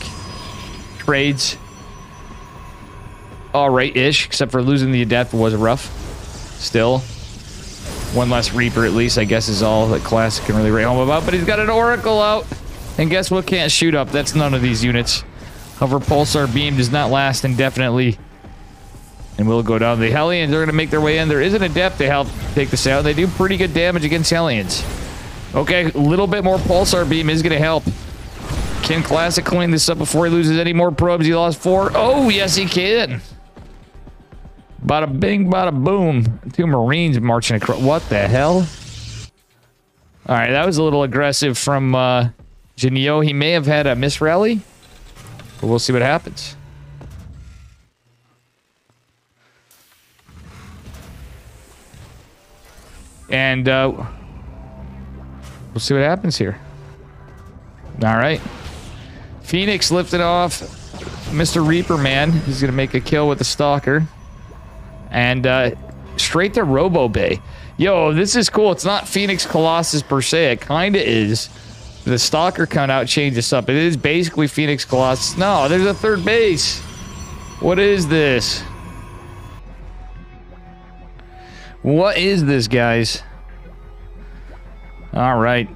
Trades. Alright-ish, except for losing the Adept was rough. Still. One less Reaper, at least, I guess, is all that Classic can really write home about. But he's got an Oracle out. And guess what can't shoot up? That's none of these units. However, Pulsar Beam does not last indefinitely. And will go down. The Hellions are going to make their way in. There is an Adept to help take this out. They do pretty good damage against Hellions. Okay, a little bit more Pulsar Beam is going to help. Can Classic clean this up before he loses any more probes? He lost 4. Oh, yes, he can. Bada bing, bada boom. 2 Marines marching across. What the hell? All right, that was a little aggressive from Genio. He may have had a misrally, but we'll see what happens. And we'll see what happens here. All right. Phoenix lifted off Mr. Reaper Man. He's going to make a kill with the Stalker. And straight to Robo Bay. Yo, this is cool. It's not Phoenix Colossus per se. It kind of is. The Stalker count out changes up. It is basically Phoenix Colossus. No, there's a third base. What is this? What is this, guys? All right.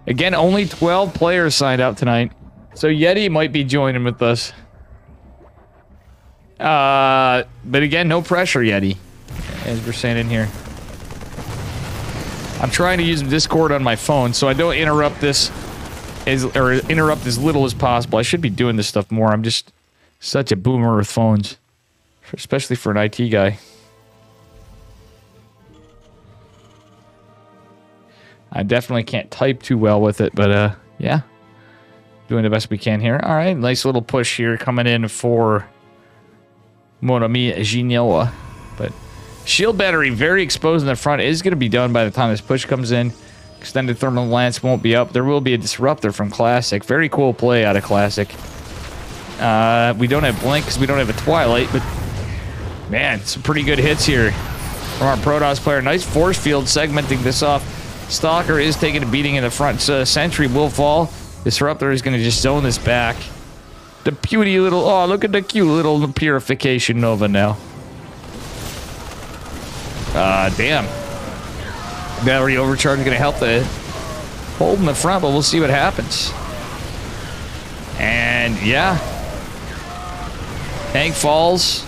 Again, only 12 players signed up tonight. So Yeti might be joining with us. But again, no pressure, Yeti. As we're saying in here. I'm trying to use Discord on my phone so I don't interrupt this interrupt as little as possible. I should be doing this stuff more. I'm just such a boomer with phones. Especially for an IT guy. I definitely can't type too well with it, but yeah. Doing the best we can here. All right, nice little push here coming in for Mon ami Genioa. But Shield battery, very exposed in the front, is going to be done by the time this push comes in. Extended thermal lance won't be up. There will be a disruptor from Classic. Very cool play out of Classic. We don't have Blink because we don't have a Twilight, but man, some pretty good hits here from our Protoss player. Nice force field segmenting this off. Stalker is taking a beating in the front. So Sentry will fall. Disruptor is going to just zone this back. The cutie little... Oh, look at the cute little Purification Nova now. Damn. Battery overcharge is going to help the hold in the front, but we'll see what happens. And, yeah. Tank falls.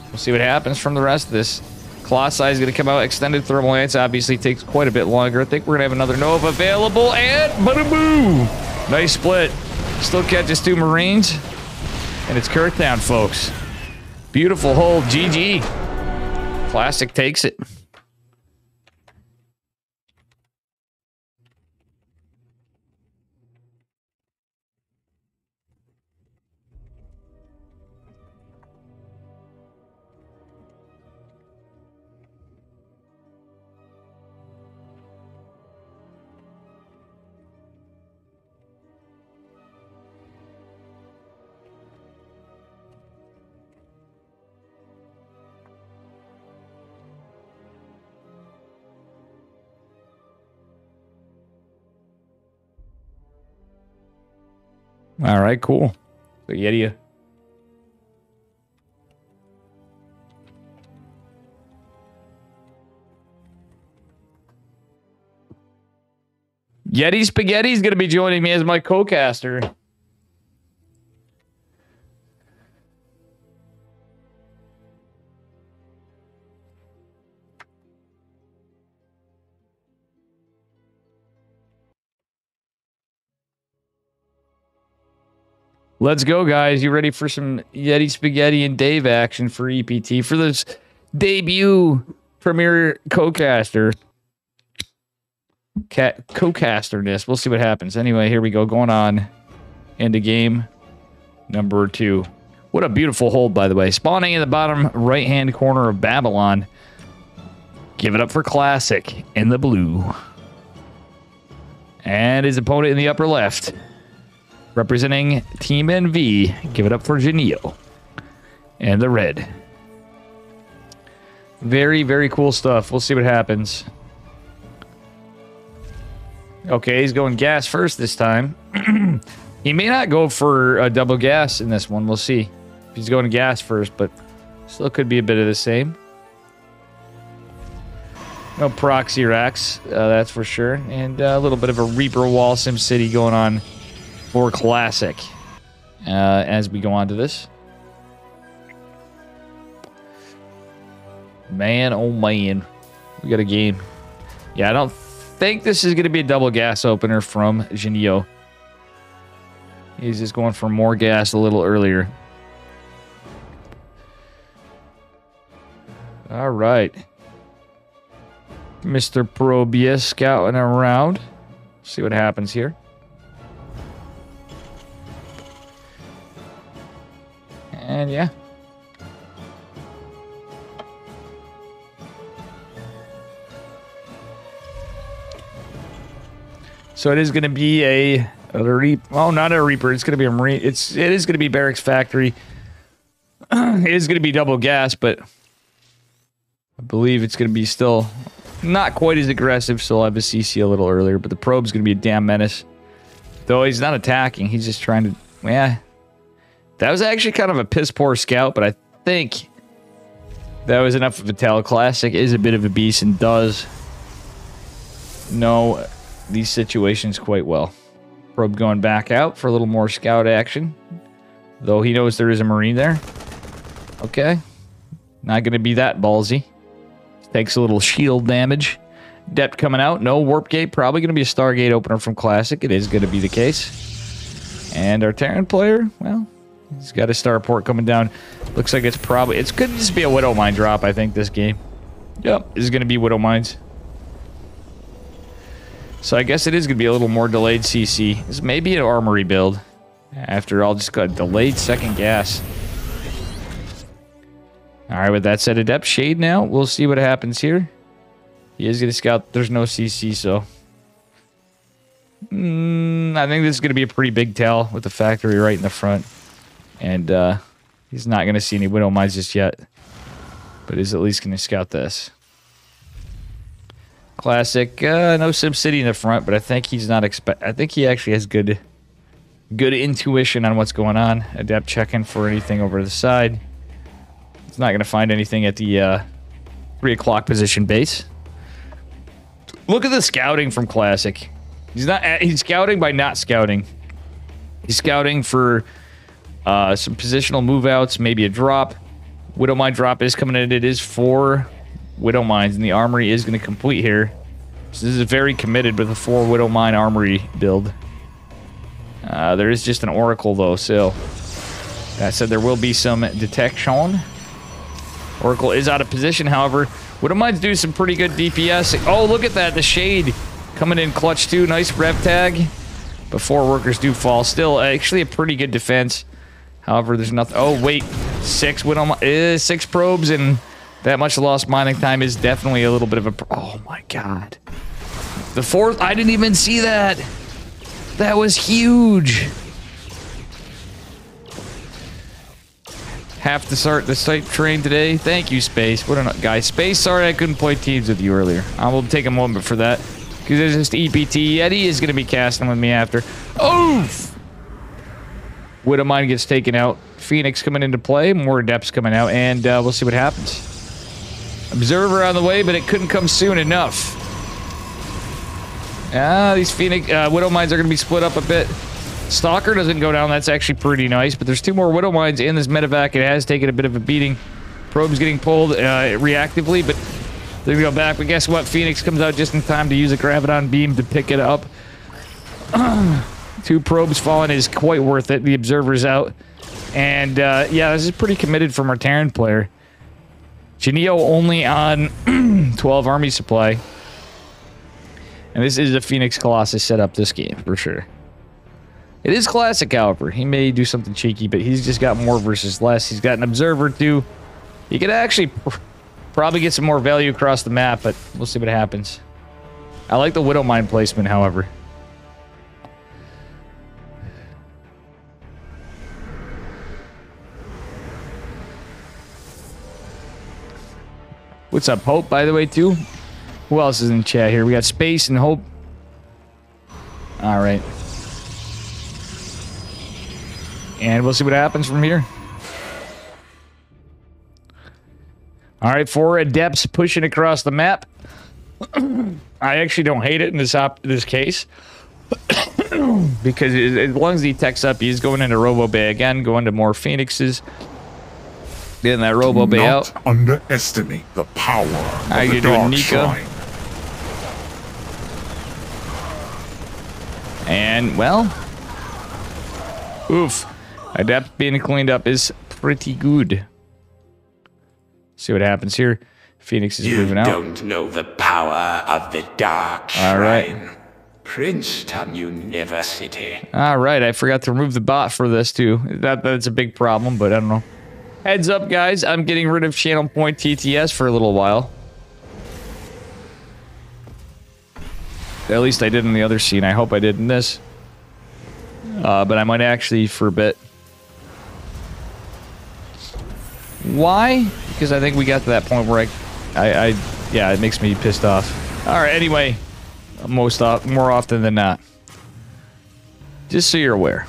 We'll see what happens from the rest of this. Colossi is going to come out. Extended thermal lance obviously takes quite a bit longer. I think we're going to have another Nova available. And bada-boo! Nice split. Still catches 2 Marines. And it's Kurtown, folks. Beautiful hold. GG. Classic takes it. All right, cool. So Yeti. Yeti Spaghetti's going to be joining me as my co-caster. Let's go, guys. You ready for some Yeti Spaghetti and Dave action for EPT for this debut premier co-caster? Co-casterness. We'll see what happens. Anyway, here we go. Going on into game number 2. What a beautiful hold, by the way. Spawning in the bottom right-hand corner of Babylon. Give it up for Classic in the blue. And his opponent in the upper left. Representing Team NV, give it up for Genio. And the red. Very, very cool stuff. We'll see what happens. Okay, he's going gas first this time. He may not go for a double gas in this one. We'll see. He's going gas first, but still could be a bit of the same. No proxy racks, that's for sure. And a little bit of a Reaper Wall Sim City going on for Classic as we go on to this. Man, oh man. We got a game. Yeah, I don't think this is going to be a double gas opener from Genio. He's just going for more gas a little earlier. All right. Mr. Probia scouting around. See what happens here. And yeah. So it is going to be a Reaper. Oh, not a Reaper. It's going to be a Marine. It is going to be Barracks Factory. It is going to be double gas, but I believe it's going to be still not quite as aggressive. So I'll have a CC a little earlier, but the probe's going to be a damn menace. Though he's not attacking. He's just trying to... Yeah. That was actually kind of a piss poor scout, but I think that was enough of a tell. Classic is a bit of a beast and does know these situations quite well. Probe going back out for a little more scout action. Though he knows there is a Marine there. Okay. Not going to be that ballsy. Takes a little shield damage. Depth coming out. No warp gate. Probably going to be a Stargate opener from Classic. It is going to be the case. And our Terran player, well, he's got a starport coming down. Looks like it's probably... It's going to just be a Widow Mine drop, I think, this game. Yep, this is going to be Widow Mines. So I guess it is going to be a little more delayed CC. This may be an armory build. After all, just got delayed second gas. All right, with that said, Adept Shade now. We'll see what happens here. He is going to scout. There's no CC, so... I think this is going to be a pretty big tell with the factory right in the front. And he's not going to see any Widow Mines just yet. But is at least going to scout this. Classic. No SimCity in the front, but I think he's not I think he actually has good intuition on what's going on. Adept checking for anything over the side. He's not going to find anything at the 3 o'clock position base. Look at the scouting from Classic. He's scouting by not scouting. He's scouting for some positional move outs, maybe a drop. Widow Mine drop is coming in. It is 4 Widow Mines, and the Armory is going to complete here. So this is very committed with a 4 Widow Mine Armory build. There is just an Oracle, though, so... That said, there will be some detection. Oracle is out of position, however. Widow Mines do some pretty good DPS. Oh, look at that. The Shade coming in clutch, too. Nice rev tag before workers do fall. Still, actually a pretty good defense. However, there's nothing... Oh, wait. 6 probes, and that much lost mining time is definitely a little bit of a... Oh, my God. The 4th... I didn't even see that. That was huge. Have to start the site train today. Thank you, Space. What a guy. Space, sorry I couldn't play teams with you earlier. I will take a moment for that. Because there's just EPT. Eddie is going to be casting with me after. Oof! Widow Mine gets taken out. Phoenix coming into play. More Adepts coming out. And we'll see what happens. Observer on the way, but it couldn't come soon enough. These Phoenix Widow Mines are going to be split up a bit. Stalker doesn't go down. That's actually pretty nice. But there's 2 more Widow Mines in this medevac. It has taken a bit of a beating. Probe's getting pulled reactively, but they're going to go back. But guess what? Phoenix comes out just in time to use a Graviton Beam to pick it up. 2 probes falling is quite worth it. The Observer's out. And, yeah, this is pretty committed from our Terran player. Genio only on 12 army supply. And this is a Phoenix Colossus setup this game, for sure. It is Classic, however. He may do something cheeky, but he's just got more versus less. He's got an Observer, too. He could actually probably get some more value across the map, but we'll see what happens. I like the Widow Mine placement, however. What's up, Hope, by the way, too? Who else is in chat here? We got Space and Hope. All right. And we'll see what happens from here. All right, 4 Adepts pushing across the map. I actually don't hate it in this case. Because as long as he techs up, he's going into Robo Bay again, going to more Phoenixes. Getting that Robo Bay out. Not underestimate the power of How you the doing, Dark Nika? Shrine. And, well... Oof. Adept being cleaned up is pretty good. See what happens here. Phoenix is moving out. You don't know the power of the Dark Shrine. All right. Princeton University. All right, I forgot to remove the bot for this too. That's a big problem, but I don't know. Heads up, guys. I'm getting rid of channel point TTS for a little while. At least I did in the other scene. I hope I did in this. But I might actually for a bit. Why? Because I think we got to that point where yeah, it makes me pissed off. All right, anyway, more often than not. Just so you're aware.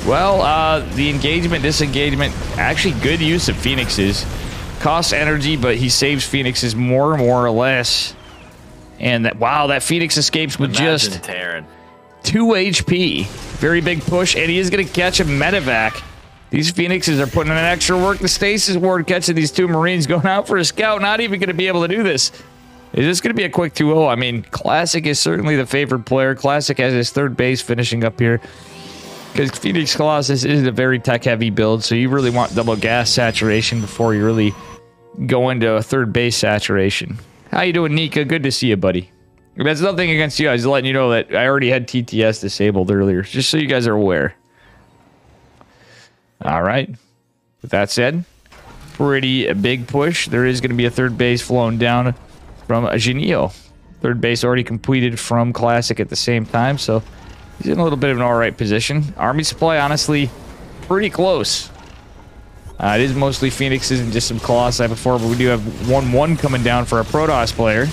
Well, the engagement, disengagement, actually good use of Phoenixes. Costs energy, but he saves Phoenixes more or less. And that, wow, that Phoenix escapes with just Terran. 2 HP. Very big push, and he is going to catch a medevac. These Phoenixes are putting in an extra work. The Stasis Ward catching these 2 Marines, going out for a scout, not even going to be able to do this. Is this going to be a quick 2-0? I mean, Classic is certainly the favored player. Classic has his 3rd base finishing up here. Because Phoenix Colossus is a very tech-heavy build, so you really want double gas saturation before you really go into a 3rd base saturation. How you doing, Nika? Good to see you, buddy. That's nothing against you. I was letting you know that I already had TTS disabled earlier, just so you guys are aware. All right. With that said, pretty big push. There is going to be a third base flown down from Genio. Third base already completed from Classic at the same time, so he's in a little bit of an alright position. Army supply, honestly, pretty close. It is mostly Phoenixes and just some Colossi before, but we do have 1-1 coming down for a Protoss player.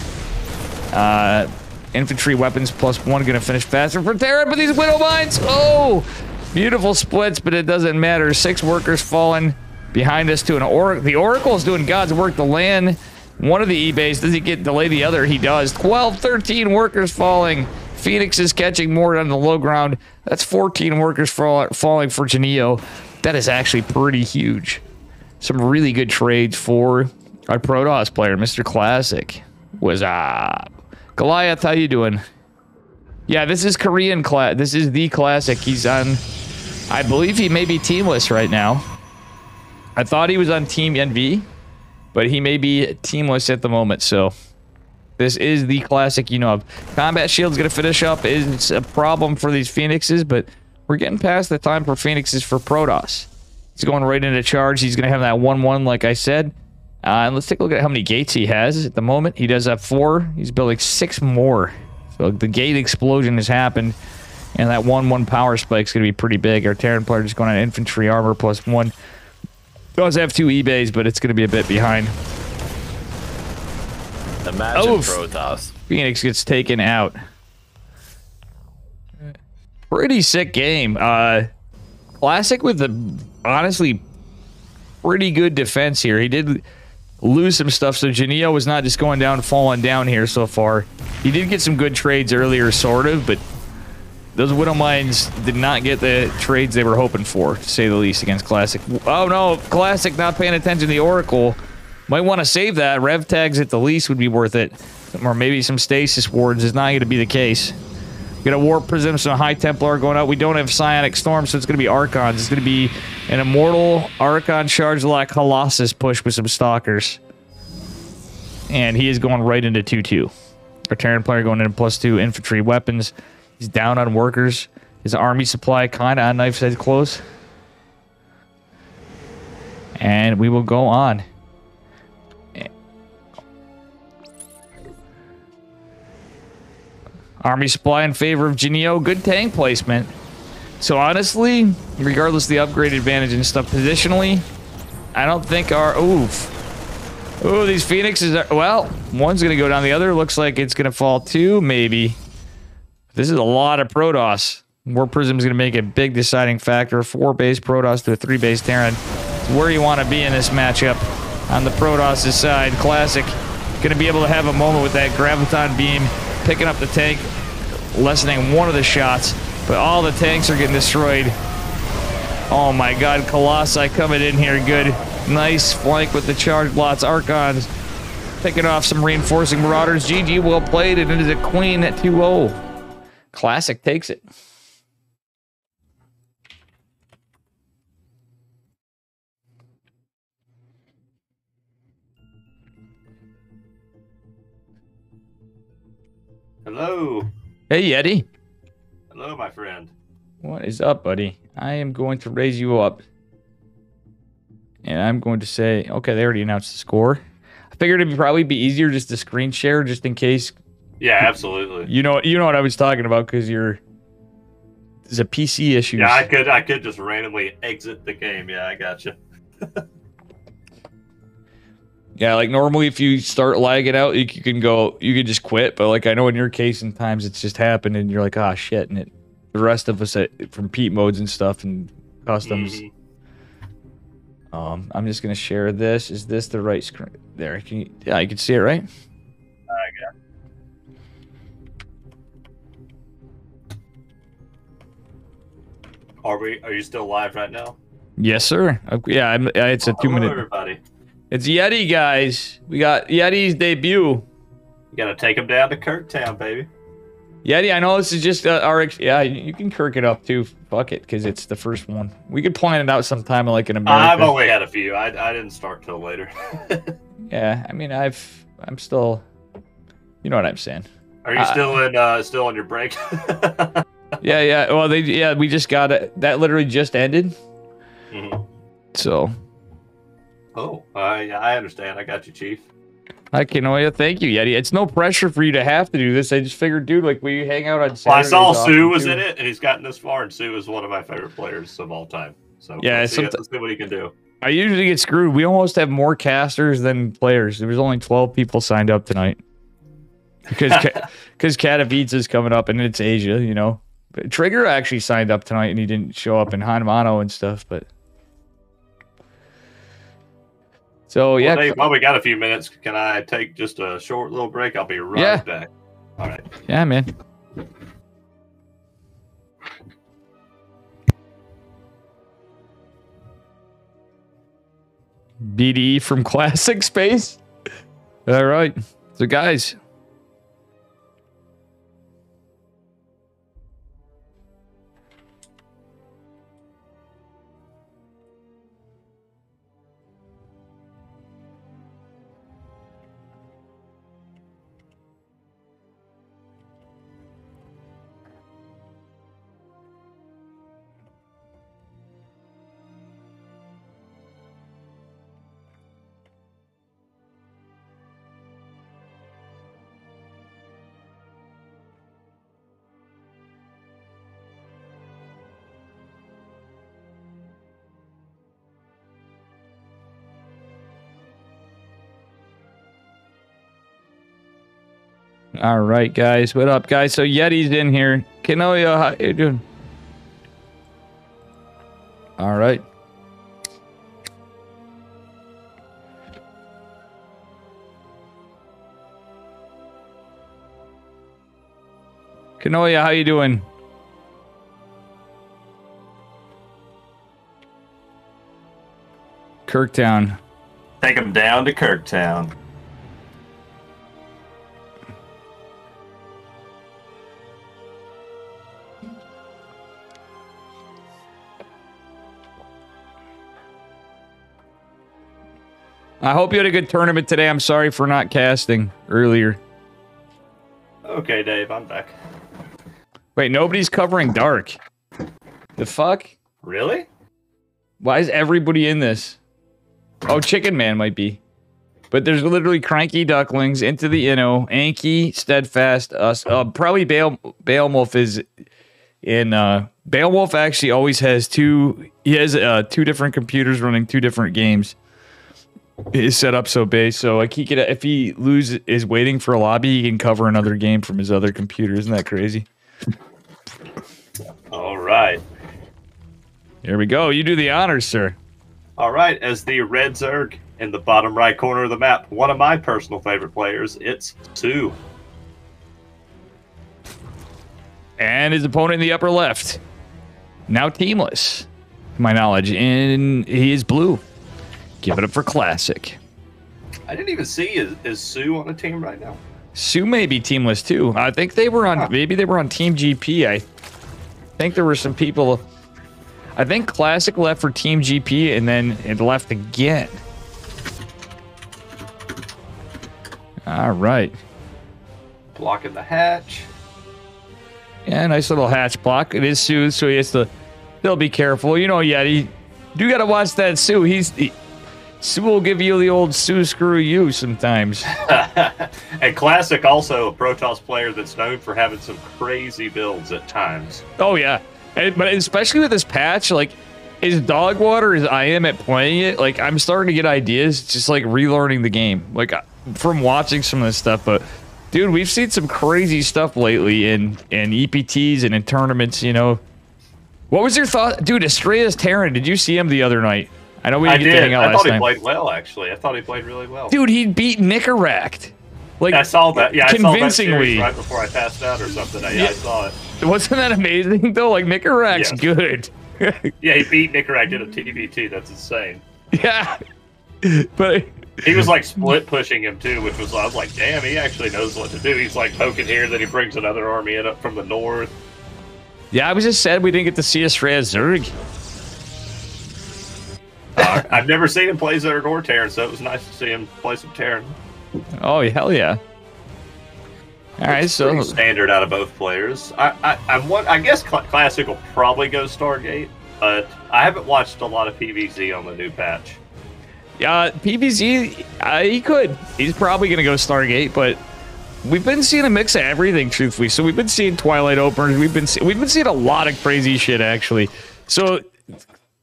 Infantry weapons +1 going to finish faster for Terran, but these Widow Mines, oh! Beautiful splits, but it doesn't matter. 6 workers falling behind us to an Oracle. The Oracle is doing God's work to land one of the E-Bays. Does he get delay the other? He does. 12, 13 workers falling. Phoenix is catching more on the low ground. That's 14 workers falling for Genio. That is actually pretty huge. Some really good trades for our Protoss player, Mr. Classic. What's up? Goliath, how you doing? Yeah, this is Korean class. This is the Classic. He's on, I believe he may be teamless right now. I thought he was on Team NV, but he may be teamless at the moment, so this is the Classic, you know. Combat Shield's going to finish up. It's a problem for these Phoenixes, but we're getting past the time for Phoenixes for Protoss. He's going right into charge. He's going to have that 1-1, like I said. And let's take a look at how many gates he has at the moment. He does have 4. He's building 6 more. So the gate explosion has happened, and that 1-1 power spike is going to be pretty big. Our Terran player is going on infantry armor +1. Does have 2 E-Bays, but it's going to be a bit behind. Imagine Protoss. Phoenix gets taken out. Pretty sick game. Classic with the, honestly, pretty good defense here. He did lose some stuff, so Genio was not just going down, falling down here so far. He did get some good trades earlier, sort of, but those Widow Mines did not get the trades they were hoping for, to say the least, against Classic. Oh no, Classic not paying attention to the Oracle. Might want to save that. Rev tags at the least would be worth it. Or maybe some stasis wards is not going to be the case. We got a Warp Prism, some High Templar going out. We don't have Psionic Storm, so it's going to be Archons. It's going to be an Immortal Archon Charge like Colossus push with some Stalkers. And he is going right into 2-2. Our Terran player going into +2 infantry weapons. He's down on workers. His army supply kind of on knife's edge close. And we will go on. Army supply in favor of Genio. Good tank placement. So honestly, regardless of the upgrade advantage and stuff, positionally, I don't think our... Oof. Oh, these Phoenixes are... Well, one's going to go down. The other looks like it's going to fall too, maybe. This is a lot of Protoss. War Prism's going to make a big deciding factor. 4-base Protoss to a 3-base Terran. It's where you want to be in this matchup. On the Protoss' side, Classic going to be able to have a moment with that Graviton Beam, picking up the tank, lessening one of the shots, but all the tanks are getting destroyed. Oh my god, Colossi coming in here good. Nice flank with the charge blots. Archons picking off some reinforcing Marauders. GG, well played, and it is a Queen at 2-0. Classic takes it. Hello. Hey, Yeti. Hello, my friend. What is up, buddy? I am going to raise you up. And I'm going to say, okay, they already announced the score. I figured it'd probably be easier just to screen share, just in case. Yeah, absolutely. You know what I was talking about, because there's a PC issue. Yeah, I could just randomly exit the game. Yeah, I gotcha. Yeah, like normally if you start lagging out, you can just quit. But like I know in your case, sometimes it's just happened and you're like, ah, shit. And the rest of us from Pete modes and stuff and customs. I'm just gonna share this. Is this the right screen? There, you can see it, right? I got it. Are you still live right now? Yes, sir. Yeah, it's a 2-minute. Hello, everybody. It's Yeti, guys. We got Yeti's debut. You gotta take him down to Kirktown, baby. Yeti, I know this is just our... Yeah, you can Kirk it up too. Fuck it, because it's the first one. We could plan it out sometime like in America. I've only had a few. I didn't start till later. Yeah, I mean, I'm still... You know what I'm saying. Are you still on your break? Yeah. Well, we just got it. That literally just ended. Mm-hmm. So. Oh, yeah, I understand. I got you, Chief. I can thank you, Yeti. It's no pressure for you to have to do this. I just figured, dude, like we hang out on Well, I Saturdays. saw Sue often, was too. in it, and he's gotten this far, and Sue is one of my favorite players of all time. So Yeah, let's see what he can do. I usually get screwed. We almost have more casters than players. There was only 12 people signed up tonight. Because Katowice is coming up, and it's Asia, you know. But Trigger actually signed up tonight, and he didn't show up in Hanmano and stuff, but... So, yeah. Well, Dave, while we got a few minutes, can I take just a short little break? I'll be right back. All right. Yeah, man. BDE from Classic Space? All right. So, guys... All right, guys. What up, guys? So Yeti's in here. Kanoya, how you doing? All right. Kanoya, how you doing? Kirktown. Take him down to Kirktown. I hope you had a good tournament today. I'm sorry for not casting earlier. Okay, Dave, I'm back. Wait, nobody's covering Dark. The fuck? Really? Why is everybody in this? Oh, Chicken Man might be. But there's literally Cranky Ducklings, Into the Inno, Anki, Steadfast, us. Probably Beowulf is in... Beowulf actually always has two... He has two different computers running two different games. Is set up so base, so like he could, if he is waiting for a lobby, he can cover another game from his other computer. Isn't that crazy? All right. Here we go. You do the honors, sir. All right. As the red Zerg in the bottom right corner of the map, one of my personal favorite players, it's Sue. And his opponent in the upper left, now teamless, to my knowledge, and he is blue. Give it up for Classic. I didn't even see, is Sue on a team right now? Sue may be teamless too. I think they were on, maybe they were on Team GP. I think there were some people, I think Classic left for Team GP and then it left again. All right. Blocking the hatch. Yeah, nice little hatch block. It is Sue, so he has to still be careful. You know, Yeti, you got to watch that Sue. Sue will give you the old Sue screw you sometimes. And Classic also a Protoss player that's known for having some crazy builds at times. Oh, yeah. But especially with this patch, like, as dog water as I am at playing it, like, I'm starting to get ideas, just like relearning the game. Like, from watching some of this stuff. But, dude, we've seen some crazy stuff lately in EPTs and in tournaments, you know. What was your thought? Dude, Estrella's Terran, did you see him the other night? I know we didn't get to hang out last time. I thought he played well, actually. I thought he played really well. Dude, he beat Nicaract. Like, I saw that. Yeah, convincingly. I saw that series right before I passed out or something. Yeah, I saw it. Wasn't that amazing, though? Like, Nicaract's good. Yeah, he beat Nicaract in a TBT. That's insane. Yeah. But... He was, like, split pushing him, too, which was, I was like, damn, he actually knows what to do. He's, like, poking here, then he brings another army in up from the north. Yeah, I was just sad we didn't get to see Estrella Zerg. I've never seen him play Zerg or Terran, so it was nice to see him play some Terran. Oh, hell yeah. All right, so... Pretty standard out of both players. I guess Classic will probably go Stargate. but I haven't watched a lot of PvZ on the new patch. Yeah, PvZ, he could. He's probably going to go Stargate, but we've been seeing a mix of everything, truthfully. So we've been seeing Twilight openers. We've been seeing a lot of crazy shit, actually. So,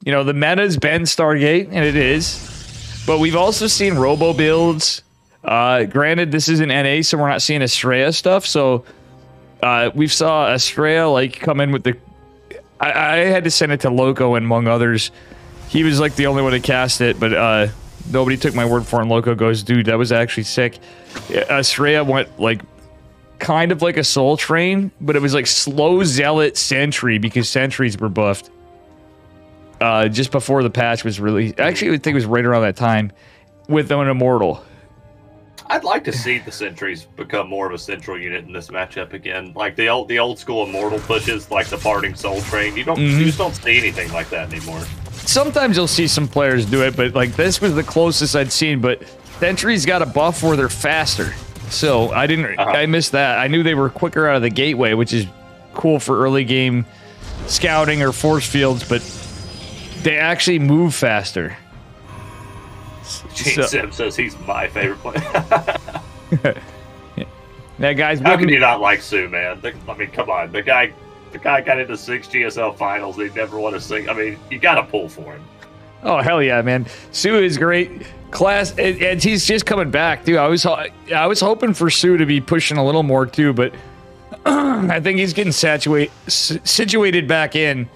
you know, the meta's been Stargate, and it is. But we've also seen Robo builds. Granted, this isn't NA, so we're not seeing Estrella stuff. So we've saw Estrella, like, come in with the... I had to send it to Loco, and among others. He was, like, the only one to cast it, but... nobody took my word for it, and Loco goes, dude, that was actually sick. Estrella went, like, kind of like a Soul Train, but it was, like, Slow Zealot Sentry, because Sentries were buffed. Just before the patch was released. Actually, I think it was right around that time, with an Immortal. I'd like to see the Sentries become more of a central unit in this matchup again. Like, the old school Immortal pushes, like the Parting Soul Train. You just don't see anything like that anymore. Sometimes you'll see some players do it, but like this was the closest I'd seen. But Sentry's got a buff where they're faster, so I missed that. I knew they were quicker out of the gateway, which is cool for early game scouting or force fields, but they actually move faster. Gene Sim says he's my favorite player. Now, guys, how can you not like Sue, man? I mean, come on, the guy got into 6 GSL finals. He never won a sing. I mean, you got to pull for him. Oh, hell yeah, man. Sue is great. Class, and he's just coming back, too. I was hoping for Sue to be pushing a little more, too, but I think he's getting situated back in.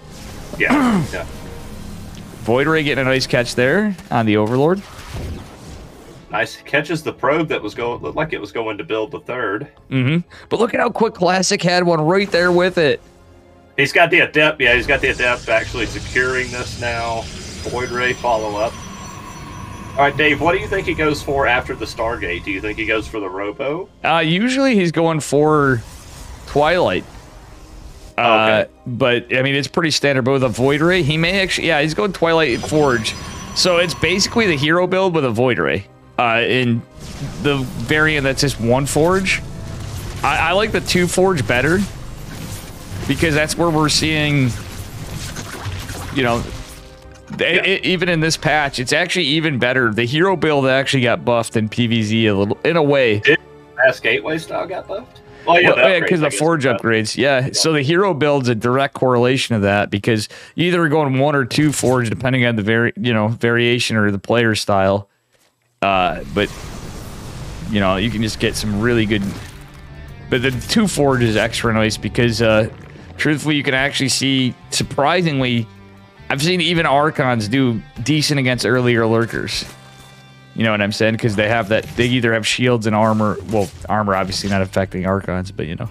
Yeah, yeah. Void Ray getting a nice catch there on the Overlord. Nice catches the probe that looked like it was going to build the third. But look at how quick Classic had one right there with it. He's got the Adept. Yeah, he's got the Adept actually securing this now. Void Ray follow up. All right, Dave, what do you think he goes for after the Stargate? Do you think he goes for the Robo? Usually he's going for Twilight. Okay. But, I mean, it's pretty standard. But with a Void Ray, he may actually... Yeah, he's going Twilight and Forge. So it's basically the hero build with a Void Ray. In the variant that's just one Forge. I like the 2 Forge better. Because that's where we're seeing... You know... even in this patch, it's actually even better. The hero build actually got buffed in PvZ a little... In a way. Did Mass Gateway style got buffed? Oh, yeah, because the Forge upgrades. Yeah, so the hero build's a direct correlation of that because you either are going 1 or 2 Forge depending on the variation or the player style. But you know, you can just get some really good. But the 2 Forge is extra nice because truthfully, you can actually see surprisingly. I've seen even Archons do decent against earlier lurkers. You know what I'm saying? Because they have that. They either have shields and armor. Well, armor obviously not affecting Archons, but you know.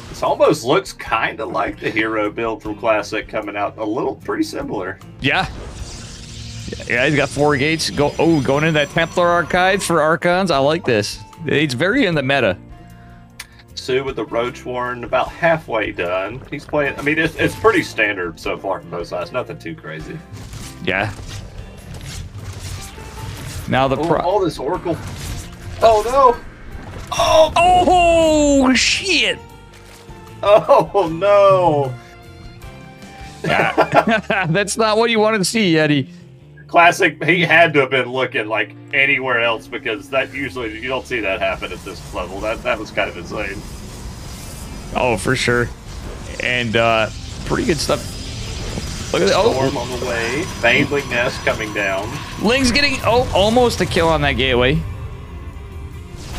This almost looks kind of like the hero build from Classic coming out. A little pretty similar. Yeah. Yeah, he's got 4 gates. Going into that Templar Archive for Archons. I like this. It's very in the meta. Sue with the Roach Warren about halfway done. He's playing. I mean, it's pretty standard so far from both sides. Nothing too crazy. Yeah. Now all this Oracle. Oh no! Oh shit! Oh no! Yeah. That's not what you wanted to see, Eddie. Classic. He had to have been looking like anywhere else because that usually you don't see that happen at this level. That was kind of insane. Oh, for sure. And pretty good stuff. Look at that. Storm on the way. Baneling Nest coming down. Ling's getting almost a kill on that gateway.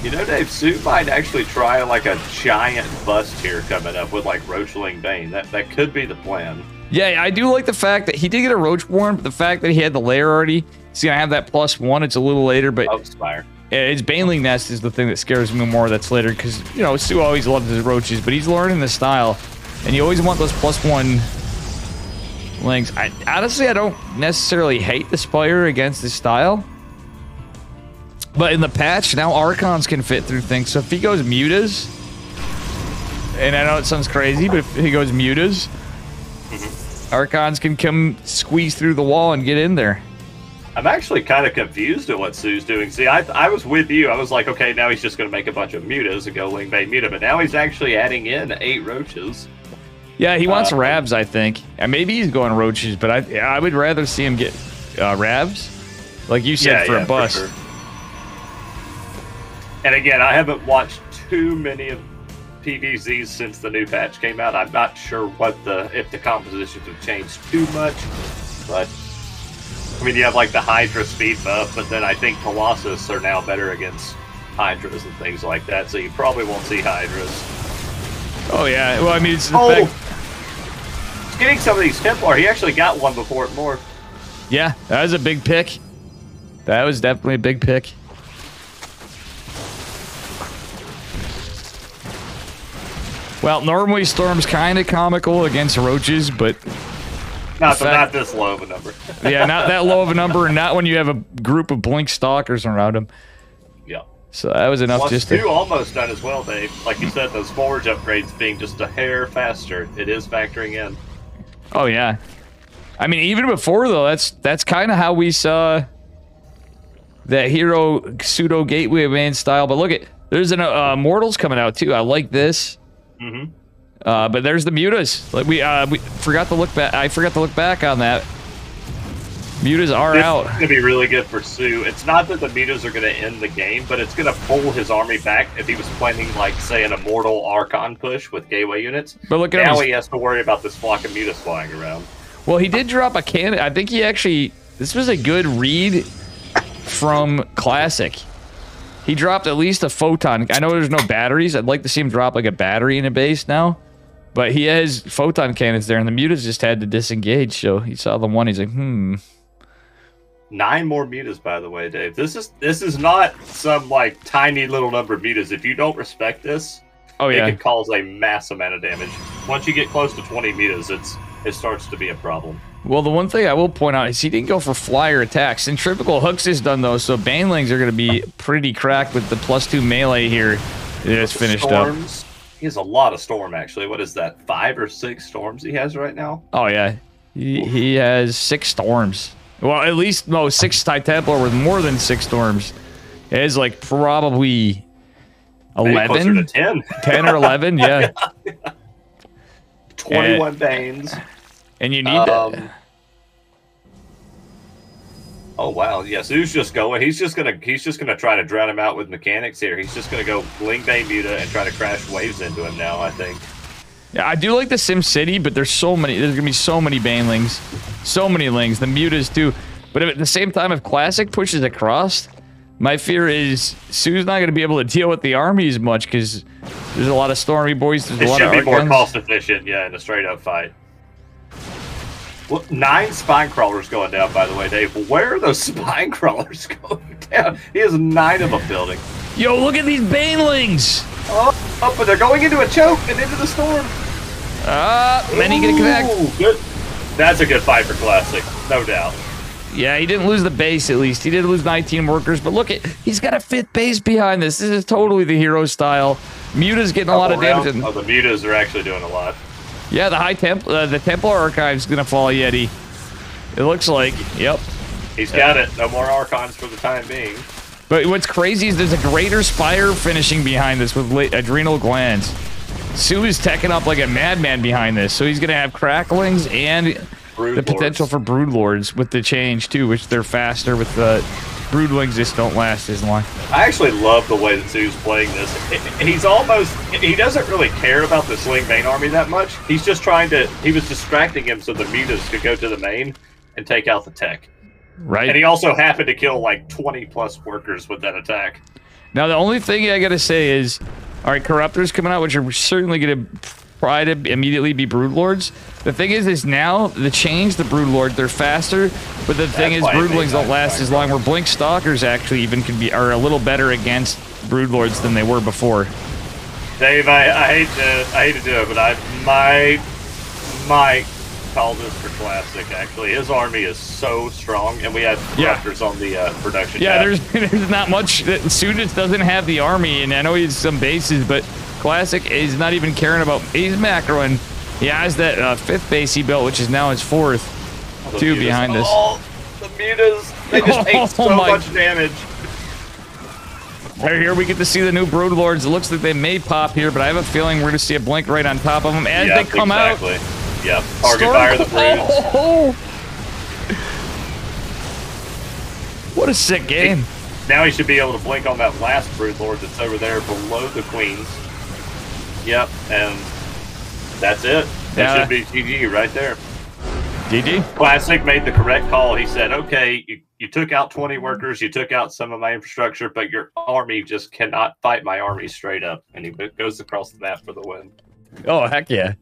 You know, Dave, Sue might actually try like a giant bust here coming up with like Roachling Bane. That could be the plan. Yeah, I do like the fact that he did get a Roach Warren, but the fact that he had the lair already, he's gonna have that +1. It's a little later, but Spire. His Baneling Nest is the thing that scares me more. That's later because you know Sue always loves his roaches, but he's learning the style, and you always want those +1 Lings. Honestly, I don't necessarily hate the Spire against his style. But in the patch, now Archons can fit through things. So if he goes Mutas, and I know it sounds crazy, but if he goes Mutas, Archons can come squeeze through the wall and get in there. I'm actually kind of confused at what Sue's doing. See, I was with you. I was like, okay, now he's just going to make a bunch of Mutas and go Ling Bane Muta. But now he's actually adding in 8 Roaches. Yeah, he wants Ravs, I think. And maybe he's going Roaches, but I would rather see him get Ravs. Like you said, for a bust. For sure. And again, I haven't watched too many of PVZs since the new patch came out. I'm not sure if the compositions have changed too much, but I mean, you have like the Hydra speed buff, but then I think Colossus are now better against Hydras and things like that, so you probably won't see Hydras. Oh yeah, well I mean it's the fact... getting some of these Templar, he actually got one before it morphed. Yeah, that was a big pick. That was definitely a big pick. Well, normally Storm's kind of comical against Roaches, but... Not this low of a number. Yeah, not that low of a number, and not when you have a group of Blink Stalkers around him. Yeah. So that was enough just to... 2 almost done as well, Dave. Like you said, those forge upgrades being just a hair faster. It is factoring in. Oh, yeah. I mean, even before, though, that's kind of how we saw that hero pseudo gateway man style. But look at... There's an Mortals coming out, too. I like this. Mm-hmm. But there's the mutas. Like we forgot to look back. I forgot to look back on that. Mutas are out. It's gonna be really good for Sue. It's not that the mutas are gonna end the game, but it's gonna pull his army back if he was planning, like, say, an Immortal Archon push with gateway units. But look at now he has to worry about this flock of mutas flying around. Well, he did drop a cannon. I think he actually. This was a good read from Classic. He dropped at least a photon. I know there's no batteries. I'd like to see him drop like a battery in a base now. But he has photon cannons there, and the mutas just had to disengage. So he saw the one. He's like, 9 more mutas, by the way, Dave. This is not some like tiny little number of mutas. If you don't respect this, it can cause a mass amount of damage. Once you get close to 20 mutas, it starts to be a problem. Well, the one thing I will point out is he didn't go for flyer attacks. Centrifugal hooks is done though, so Banelings are going to be pretty cracked with the +2 melee here. It's finished storms. He has a lot of storm, actually. What is that, 5 or 6 storms he has right now? Oh, yeah. He has 6 storms. Well, at least, no, 6 TIE Templar with more than 6 storms. It is like probably 11? Maybe closer to 10. 10 or 11, yeah. 21 Banes. And you need that. Oh wow, yeah. So he's just going. He's just gonna try to drown him out with mechanics here. He's just gonna go Bling Bane Muta and try to crash waves into him now, I think. Yeah, I do like the Sim City, but there's gonna be so many Banelings, so many Lings, the Mutas too. But at the same time, if Classic pushes across, my fear is Sue's not gonna be able to deal with the army as much because there's a lot of Stormy boys. There's a lot of It should be more Archons. cost efficient, yeah, in a straight up fight. Well, 9 spine crawlers going down, by the way, Dave. Where are those spine crawlers going down? He has 9 of them building. Yo, look at these Banelings! Oh, but they're going into a choke and into the storm. Many gonna connect. Good. That's a good fight for Classic, no doubt. Yeah, he didn't lose the base at least. He did lose 19 workers, but look at he's got a 5th base behind this. This is totally the hero style. Muta's getting a lot of damage. Oh, the Mutas are actually doing a lot. Yeah, the Templar Archive's gonna fall Yeti. It looks like. Yep. He's got it. No more Archons for the time being. But what's crazy is there's a Greater Spire finishing behind this with Adrenal Glands. Sue is teching up like a madman behind this, so he's gonna have Cracklings and the potential for Broodlords with the change too, which they're faster with the Broodlings just don't last as long. I actually love the way that Sue's playing this. He doesn't really care about the Sling main army that much. He's just he was distracting him so the Mutas could go to the main and take out the tech. Right. And he also happened to kill like 20 plus workers with that attack. Now the only thing I gotta say is, all right, Corruptors coming out, which are certainly gonna try to immediately be Broodlords. The thing is now the Broodlord, they're faster, but the thing is Broodlings don't last as long. Where Blink Stalkers actually even are a little better against Broodlords than they were before. Dave, I hate to do it, but I might call this for Classic. Actually, his army is so strong, and we have Corruptors on the production. Yeah, there's not much. Sudis doesn't have the army, and I know he has some bases, but Classic is not even caring about. He's macroing. He has that 5th base he built, which is now his 4th. 2 behind us. Oh, the Mutas! They just take so much damage. Right here we get to see the new Broodlords. It looks like they may pop here, but I have a feeling we're going to see a blink right on top of them as they come out. Yep. Target fire the Broods. Oh. What a sick game. Now he should be able to blink on that last Broodlord that's over there below the Queens. Yep, and that's it. That should be GG right there. GG. Classic made the correct call. He said, okay, you took out 20 workers, you took out some of my infrastructure, but your army just cannot fight my army straight up. And he goes across the map for the win. Oh, heck yeah.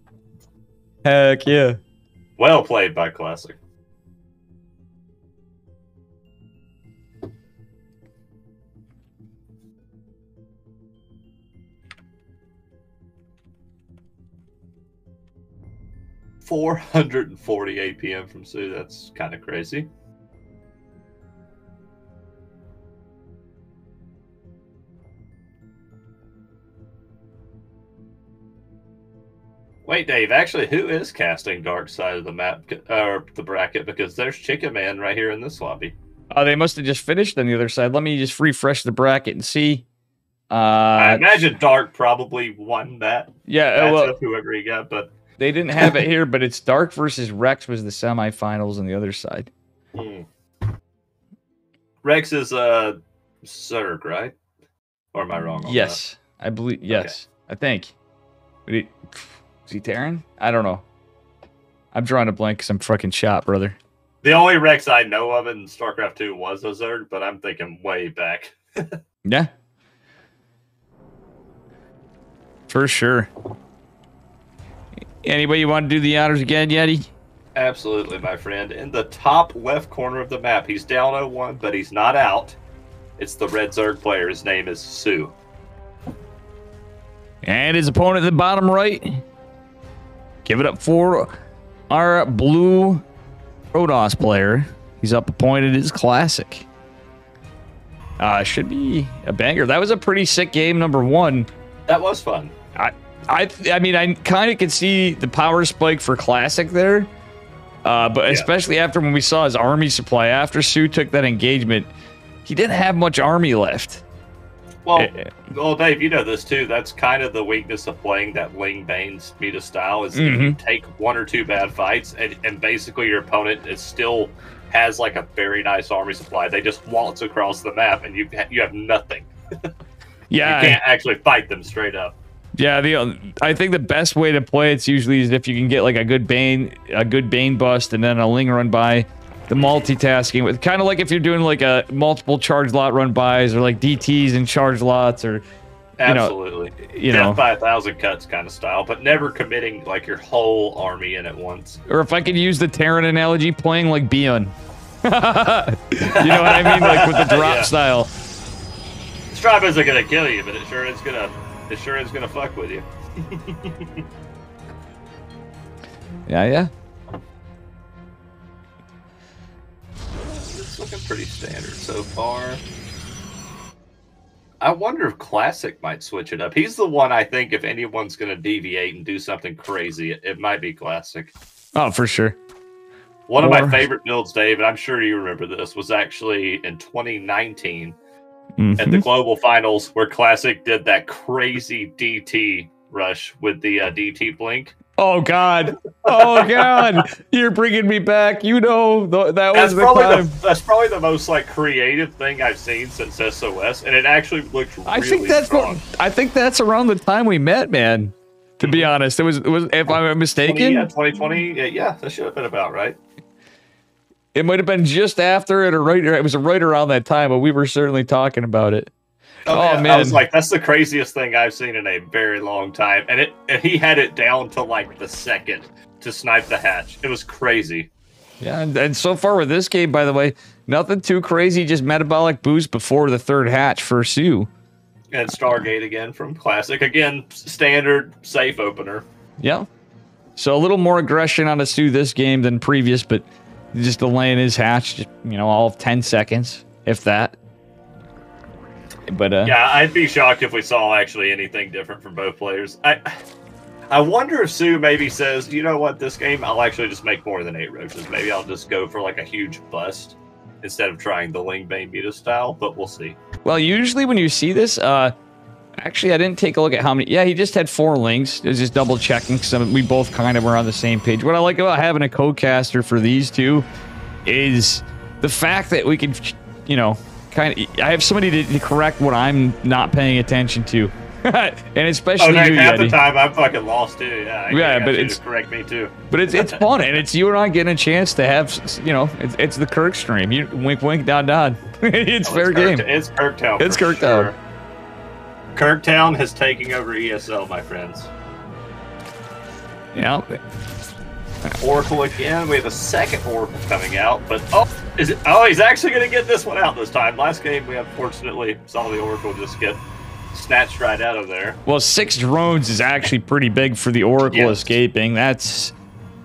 Heck yeah. Well played by Classic. $440 APM from Sue. That's kind of crazy. Wait, Dave, actually, who is casting Dark Side of the map, or the bracket? Because there's Chicken Man right here in this lobby. Oh, they must have just finished on the other side. Let me just refresh the bracket and see. I imagine Dark probably won that. Yeah, well, whoever he got, but they didn't have it here. But it's Dark versus Rex was the semifinals on the other side. Rex is Zerg, right? Or am I wrong on yes, that? I believe. Yes, okay. I think. Is he Terran? I don't know. I'm drawing a blank because I'm fucking shot, brother. The only Rex I know of in StarCraft 2 was a Zerg, but I'm thinking way back. Yeah. For sure. Anybody you want to do the honors again, Yeti? Absolutely, my friend. In the top left corner of the map, he's down 0-1, but he's not out. It's the red Zerg player. His name is Sue. And his opponent at the bottom right. Give it up for our blue Protoss player. He's up appointed as Classic. Should be a banger. That was a pretty sick game, number one. That was fun. I mean, I kind of could see the power spike for Classic there. But especially after when we saw his army supply, after Sue took that engagement, he didn't have much army left. Well, Dave, you know this too. That's kind of the weakness of playing that Ling Bane Meta style is you take one or two bad fights, and basically your opponent is still has like a very nice army supply. They just waltz across the map, and you have nothing. Yeah, you can't actually fight them straight up. Yeah, I think the best way to play it's usually is if you can get like a good Bane bust, and then a Ling run by. The multitasking with kind of like if you're doing like a multiple charge lot run bys or like DTs and charge lots or absolutely death by 1,000 cuts kind of style, but never committing like your whole army in at once. Or if I could use the Terran analogy, playing like Beyond. You know what I mean? Like with the drop style. Stripe isn't gonna kill you, but it sure is gonna fuck with you. Yeah. It's looking pretty standard so far. I wonder if Classic might switch it up. He's the one I think if anyone's going to deviate and do something crazy, it might be Classic. Oh, for sure. One of my favorite builds, Dave, and I'm sure you remember this, was actually in 2019 at the Global Finals where Classic did that crazy DT rush with the DT blink. Oh God! Oh God! You're bringing me back. You know that was the time. That's probably the most like creative thing I've seen since SOS, and it actually looked really strong. I think that's around the time we met, man. To be honest, it was if I'm mistaken. 2020. Yeah, that should have been about right. It might have been just after it, or right. It was right around that time, but we were certainly talking about it. Oh man! I was like, that's the craziest thing I've seen in a very long time, and he had it down to like the second to snipe the hatch. It was crazy. Yeah, and so far with this game, by the way, nothing too crazy. Just metabolic boost before the third hatch for Sue. And Stargate again from Classic. Again, standard safe opener. Yeah. So a little more aggression on a Sue this game than previous, but just delaying his hatch, all of 10 seconds, if that. But yeah, I'd be shocked if we saw actually anything different from both players. I wonder if Sue maybe says, you know what, this game I'll actually just make more than 8 roaches. Maybe I'll just go for like a huge bust instead of trying the Ling Bane Muta style, but we'll see. Well, usually when you see this, actually, I didn't take a look at how many. Yeah, he just had 4 links. It was just double checking. So we both kind of were on the same page. What I like about having a co-caster for these two is the fact that we can, you know, kind of. I have somebody to correct what I'm not paying attention to, and especially you, half Yeti. the time I'm fucking lost too. Yeah, but it's correct me too. But it's fun, and it's you and I getting a chance to have, you know, it's the Kirk stream. You wink, wink, nod, nod. It's fair game. It's Kirktown. It's Kirktown. Sure. Kirktown has taken over ESL, my friends. Yeah. Oracle again. We have a second Oracle coming out, but he's actually going to get this one out this time. Last game we unfortunately saw the Oracle just get snatched right out of there. Well, 6 drones is actually pretty big for the Oracle escaping. That's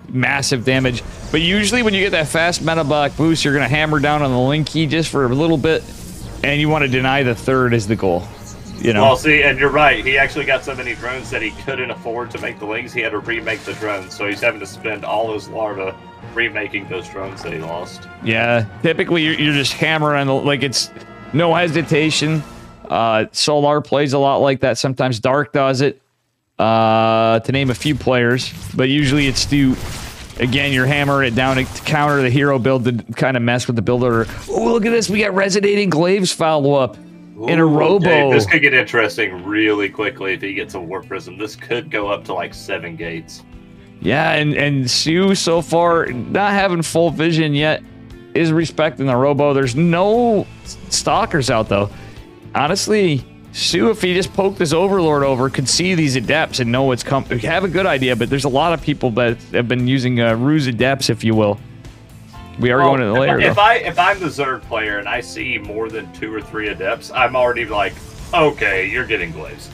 massive damage. But usually when you get that fast metabolic boost, you're going to hammer down on the link key just for a little bit, and you want to deny the third as the goal. You know? Well, see, and you're right. He actually got so many drones that he couldn't afford to make the lings. He had to remake the drones, so he's having to spend all his larva remaking those drones that he lost. Yeah, typically you're just hammering, like it's no hesitation. Solar plays a lot like that. Sometimes Dark does it, to name a few players. But usually it's again, you're hammering it down to counter the hero build to kind of mess with the builder. Oh, look at this. We got Resonating Glaives follow-up. In a robo. Dave, this could get interesting really quickly if he gets a Warp Prism. This could go up to like 7 gates. Yeah, and Sue so far not having full vision yet is respecting the robo. There's no stalkers out though. Honestly, Sue, if he just poked his Overlord over, could see these Adepts and know what's coming. Have a good idea, but there's a lot of people that have been using Ruse Adepts, if you will. We are going to the layer. If I'm the Zerg player and I see more than 2 or 3 Adepts, I'm already like, okay, you're getting glaives.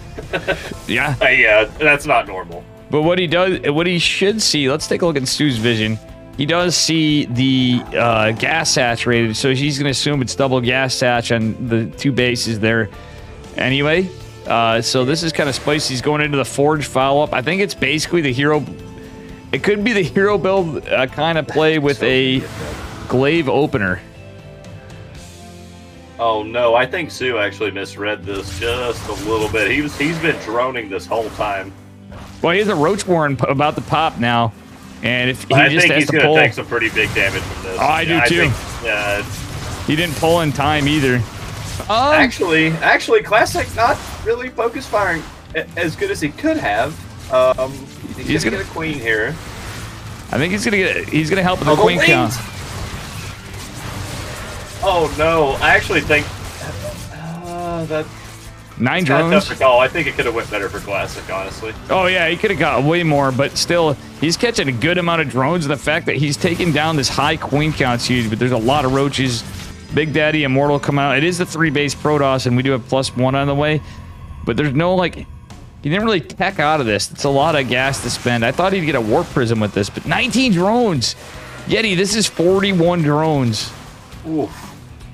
Yeah. Yeah, that's not normal. But what he should see, let's take a look at Sue's vision. He does see the gas saturated, so he's going to assume it's double gas satch on the 2 bases there. Anyway, so this is kind of spicy. He's going into the Forge follow-up. I think it's basically the hero. It could be the hero build kind of play with a glaive opener. Oh no, I think Sue actually misread this just a little bit. He's been droning this whole time. Well, he has a Roach Warren about to pop now, and if he I just think has he's to going pull, to take some pretty big damage from this. Oh, I do too. He didn't pull in time either. Actually, Classic not really focus firing as good as he could have. He's gonna get a queen here. I think he's gonna help with the queen count. Oh no! I actually think that 9 drones. Tough to call. I think it could have went better for Classic, honestly. Oh yeah, he could have got way more, but still, he's catching a good amount of drones. And the fact that he's taking down this high queen count's huge. But there's a lot of roaches. Big Daddy Immortal coming out. It is the 3-base Protoss, and we do have +1 on the way. But there's no like. He didn't really tech out of this. It's a lot of gas to spend. I thought he'd get a Warp Prism with this, but 19 drones. Yeti, this is 41 drones. Ooh.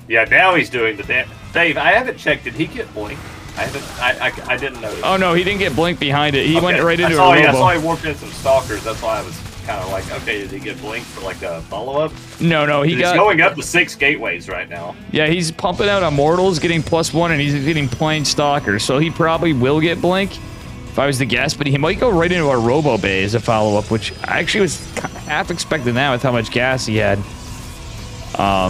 Yeah, now he's doing the damn. Dave, I haven't checked. Did he get Blink? I didn't notice. Oh no, he didn't get Blink behind it. He went right into a robo. robo. I saw he warped in some Stalkers. That's why I was kind of like, okay, did he get Blink for like a follow-up? No, he's going up to 6 gateways right now. Yeah, he's pumping out Immortals, getting +1, and he's getting plain Stalkers. So he probably will get Blink, if I was to guess. But he might go right into a robo bay as a follow-up, which I actually was half expecting that with how much gas he had. I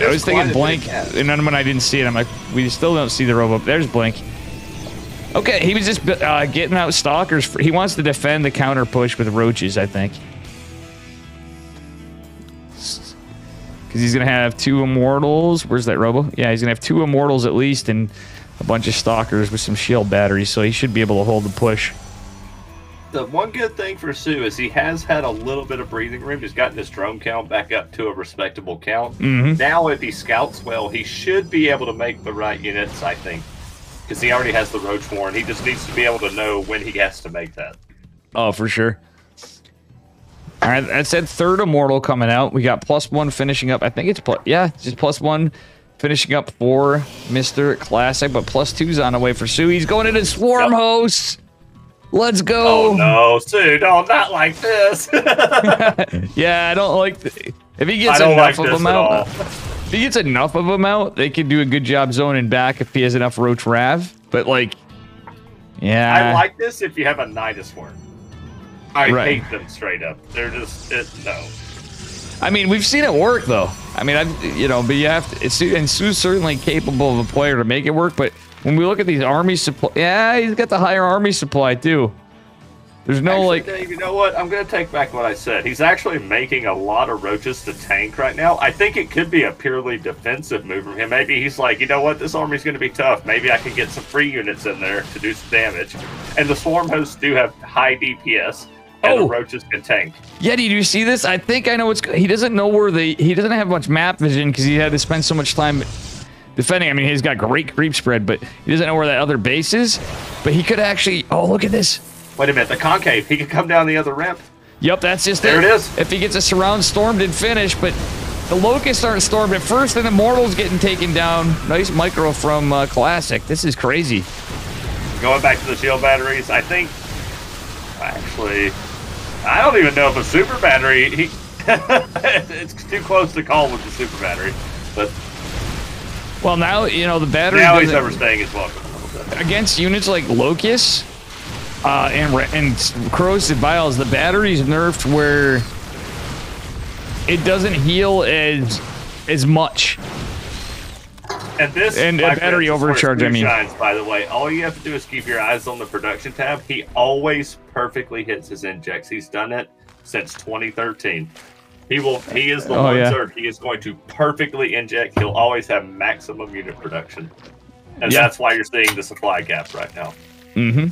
was thinking Blink, and then when I didn't see it, I'm like, we still don't see the robo. There's Blink. Okay, he was just getting out Stalkers. He wants to defend the counter push with Roaches, I think. Because he's going to have 2 Immortals. Where's that robo? Yeah, he's going to have 2 Immortals at least and a bunch of Stalkers with some shield batteries, so he should be able to hold the push. The one good thing for Sue is he has had a little bit of breathing room. He's gotten his drone count back up to a respectable count. Now, if he scouts well, he should be able to make the right units, I think. Because he already has the Roach Warren. He just needs to be able to know when he has to make that. Oh, for sure. All right, I said 3rd Immortal coming out. We got +1 finishing up. I think it's just +1 finishing up for Mr. Classic, but +2's on the way for Sue. He's going into Swarm Hosts. Let's go. Oh no, Sue, no, not like this. Yeah, I don't like if he gets enough of them out. he gets enough of them out, they could do a good job zoning back if he has enough Roach Rav. But like, yeah. I like this if you have a Nidus Worm. I Right. hate them straight up. They're just, no. I mean, we've seen it work though. I mean, but you have to, and Sue's certainly capable of a player to make it work, but when we look at these army supply, yeah, he's got the higher army supply too. There's no Actually, like, Dave, you know what? I'm going to take back what I said. He's actually making a lot of roaches to tank right now. I think it could be a purely defensive move from him. Maybe he's like, you know what? This army's going to be tough. Maybe I can get some free units in there to do some damage. And the swarm hosts do have high DPS, and the roaches can tank. Yeah, did you see this? I think I know what's. He doesn't know where he doesn't have much map vision because he had to spend so much time defending. I mean, he's got great creep spread, but he doesn't know where that other base is. But he could actually. Oh, look at this. Wait a minute, the concave. He could come down the other ramp. Yep, that's just there. It is. If he gets a surround stormed and finish, but the locusts aren't stormed at first, and the mortals getting taken down. Nice micro from Classic. This is crazy. Going back to the shield batteries, I think. Actually, I don't even know if a super battery. It's too close to call with the super battery, but. Well, now you know the battery. Now he's overstaying his welcome. Against units like locusts. And corrosive vials, the battery's nerfed where it doesn't heal as much. And this and a battery overcharge. I mean, shines, by the way, all you have to do is keep your eyes on the production tab. He always perfectly hits his injects. He's done it since 2013. He is the one serve. He is going to perfectly inject. He'll always have maximum unit production, and that's why you're seeing the supply gap right now. Mm-hmm.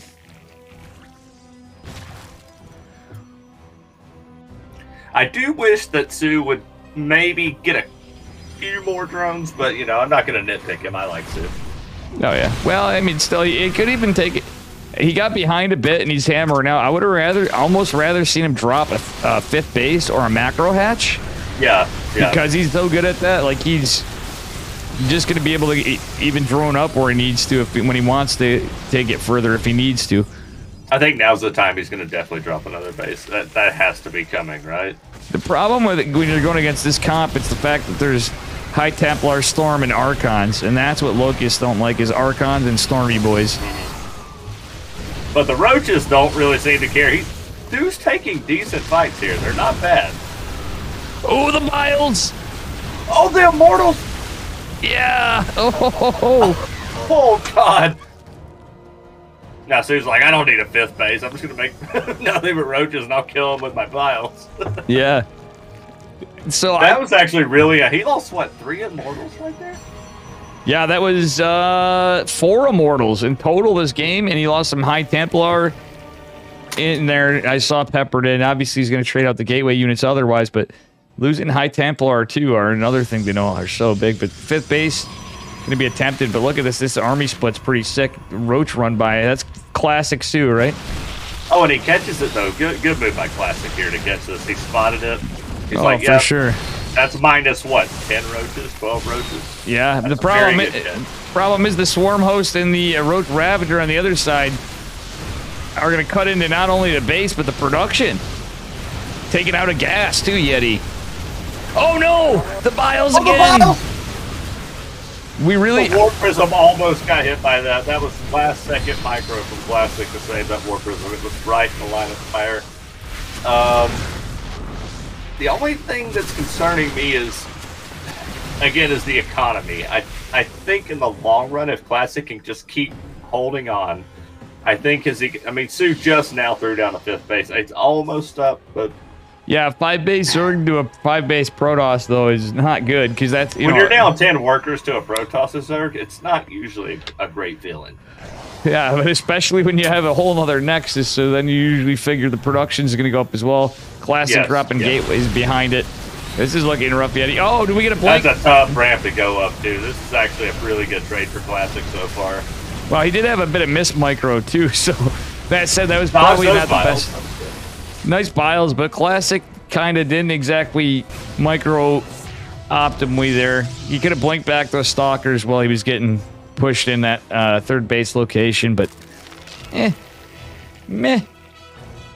I do wish that Sue would maybe get a few more drones, but, you know, I'm not going to nitpick him. I like Sue. Oh, yeah. Well, I mean, still, it could even take it. He got behind a bit, and he's hammering out. I would have almost rather seen him drop a fifth base or a macro hatch. Yeah. Because he's so good at that. Like, he's just going to be able to even drone up where he needs to when he wants to take it further if he needs to. I think now's the time he's going to definitely drop another base. That has to be coming, right? The problem with it when you're going against this comp, it's the fact that there's High Templar, Storm, and Archons, and that's what Locusts don't like is Archons and Stormy boys. But the Roaches don't really seem to care. Dude's taking decent fights here. They're not bad. Oh, the Biles! Oh, the Immortals! Yeah! Oh, God! Now Sue's like, I don't need a fifth base. I'm just going to make nothing but Roaches and I'll kill them with my Biles. Yeah. So that was actually really he lost, what, 3 Immortals right there? Yeah, that was 4 Immortals in total this game, and he lost some High Templar in there. I saw peppered in. Obviously, he's going to trade out the Gateway units otherwise, but losing High Templar too are another thing to know are so big. But fifth base going to be attempted, but look at this. This army split's pretty sick. Roach run by. That's classic Sue, right? Oh, and he catches it, though. Good move by Classic here to catch this. He spotted it. He's like, for sure. That's minus, what, 10 roaches, 12 roaches? Yeah, the problem is the Swarm Host and the Roach Ravager on the other side are going to cut into not only the base, but the production. Taking out a gas, too, Yeti. Oh, no! The Biles again! We really... The War Prism almost got hit by that. That was last-second micro from Classic to save that War Prism. It was right in the line of fire. The only thing that's concerning me is, again, is the economy. I think in the long run, if Classic can just keep holding on, I think Sue just now threw down a fifth base. It's almost up, but... Yeah, 5-base Zerg to a 5-base Protoss, though, is not good, because that's... When you're down 10 workers to a Protoss Zerg, it's not usually a great feeling. Yeah, but especially when you have a whole other Nexus, so then you usually figure the production's going to go up as well. Classic dropping gateways behind it. This is looking rough, Yeti. Oh, do we get a blank? That's a tough ramp to go up, too. This is actually a really good trade for Classic so far. Well, he did have a bit of miss micro, too, so that said, that was probably not the best. Nice Biles, but Classic kind of didn't exactly micro optimally there. He could have blinked back those Stalkers while he was getting pushed in that third base location, but meh.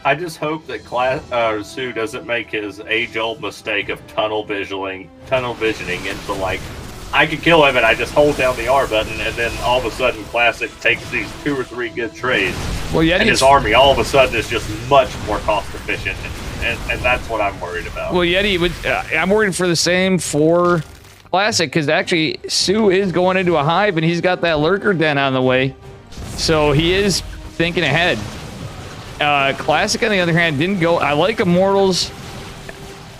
I just hope that Sue doesn't make his age-old mistake of tunnel visioning into like, I can kill him and I just hold down the R button, and then all of a sudden Classic takes these 2 or 3 good trades, and his army all of a sudden is just much more cost efficient, and that's what I'm worried about. Well, Yeti, I'm worried for the same for Classic, because actually Sue is going into a hive and he's got that lurker den on the way, so he is thinking ahead. Classic, on the other hand, didn't go. I like Immortals.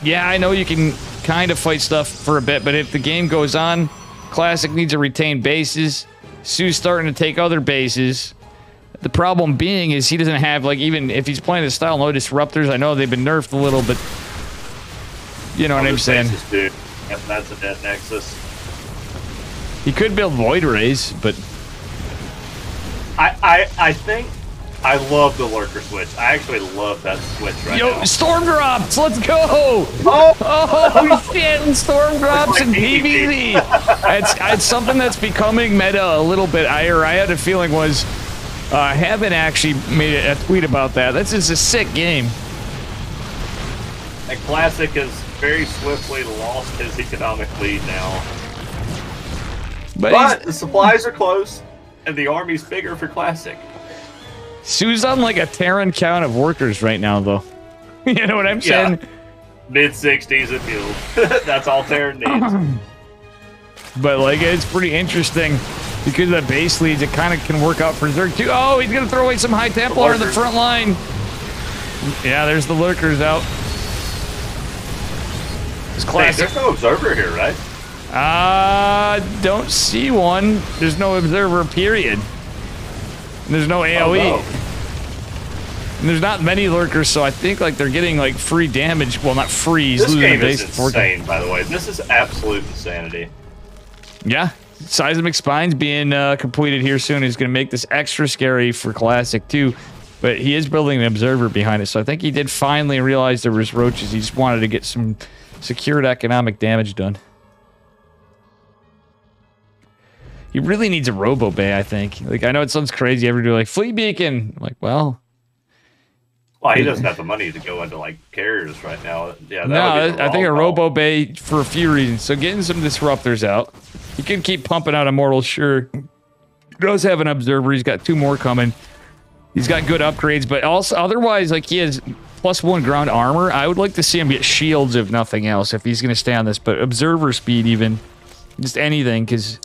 Yeah, I know you can kind of fight stuff for a bit, but if the game goes on, Classic needs to retain bases. Sue's starting to take other bases. The problem being is he doesn't have, like, even if he's playing the style, no disruptors. I know they've been nerfed a little, but you know what I'm saying. Bases, dude. Yep, that's a dead Nexus. He could build Void Rays, but I think I love the lurker switch. I actually love that switch right now. Yo, storm drops! Let's go! Oh shit! Storm drops in PvZ. It's something that's becoming meta a little bit. I had a feeling was haven't actually made a tweet about that. This is a sick game. And Classic has very swiftly lost his economic lead now. But the supplies are close, and the army's bigger for Classic. Sue's on like a Terran count of workers right now, though. You know what I'm saying? Mid-60s a build. That's all Terran needs. But like, it's pretty interesting because of the base leads. It kind of can work out for Zerg too. Oh, he's gonna throw away some High Templar in the front line. Yeah, there's the lurkers out. It's Classic. Hey, there's no observer here, right? Don't see one. There's no observer, period. And there's no AoE. Oh, no. And there's not many lurkers, so I think like they're getting like free damage. Well, not free. He's This losing game is insane, by the way. This is absolute insanity. Yeah. Seismic Spines being completed here soon is going to make this extra scary for Classic too. But he is building an observer behind it, so I think he did finally realize there was roaches. He just wanted to get some secured economic damage done. He really needs a Robo Bay, I think. Like, I know it sounds crazy. Everybody like, Flea Beacon. I'm like, well, he doesn't have the money to go into like carriers right now. Yeah, no, I think a Robo Bay for a few reasons. So getting some disruptors out. He can keep pumping out Immortals, sure. He does have an observer. He's got 2 more coming. He's got good upgrades, but also otherwise, like, he has +1 ground armor. I would like to see him get shields, if nothing else, if he's going to stay on this. But observer speed, even just anything, because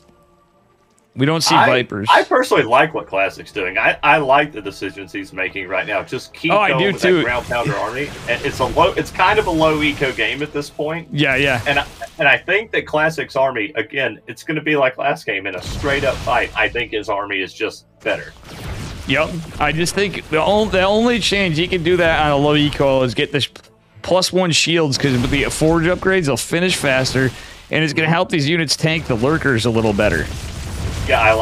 we don't see Vipers. I personally like what Classic's doing. I like the decisions he's making right now. Just keep going with that ground pounder army. And it's kind of a low eco game at this point. Yeah, yeah. And I think that Classic's army, again, it's going to be like last game in a straight up fight. I think his army is just better. Yep. I just think the only change he can do that on a low eco is get this +1 shields, because with the forge upgrades, they'll finish faster, and it's going to help these units tank the lurkers a little better. Yeah,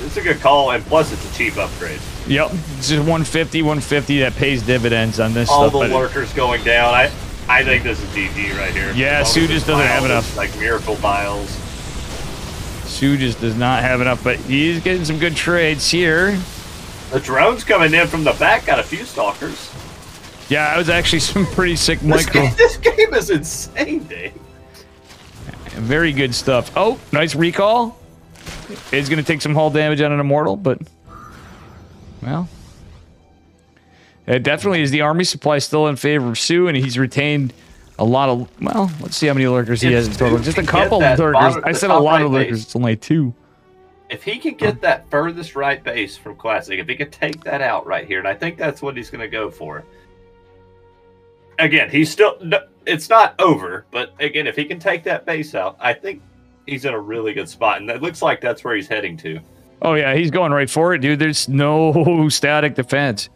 it's a good call, and plus it's a cheap upgrade. Yep, it's just 150 that pays dividends on this All stuff. the lurkers going down. I think this is GG right here. Yeah, Sue just doesn't have enough. Like miracle tiles. Sue just does not have enough, but he's getting some good trades here. The drone's coming in from the back, got a few stalkers. Yeah, that was actually some pretty sick micro. This game is insane, Dave. Very good stuff. Oh, nice recall. It's going to take some hull damage on an Immortal, but, well, it definitely is. The army supply still in favor of Sue, and he's retained a lot of, well, let's see how many lurkers he has in total. Just a couple of lurkers. I said a lot of lurkers. It's only 2. If he can get that furthest right base from Classic, if he can take that out right here, and I think that's what he's going to go for. Again, he's still, it's not over, but again, if he can take that base out, I think he's in a really good spot, and it looks like that's where he's heading to. Oh, yeah, he's going right for it, dude. There's no static defense.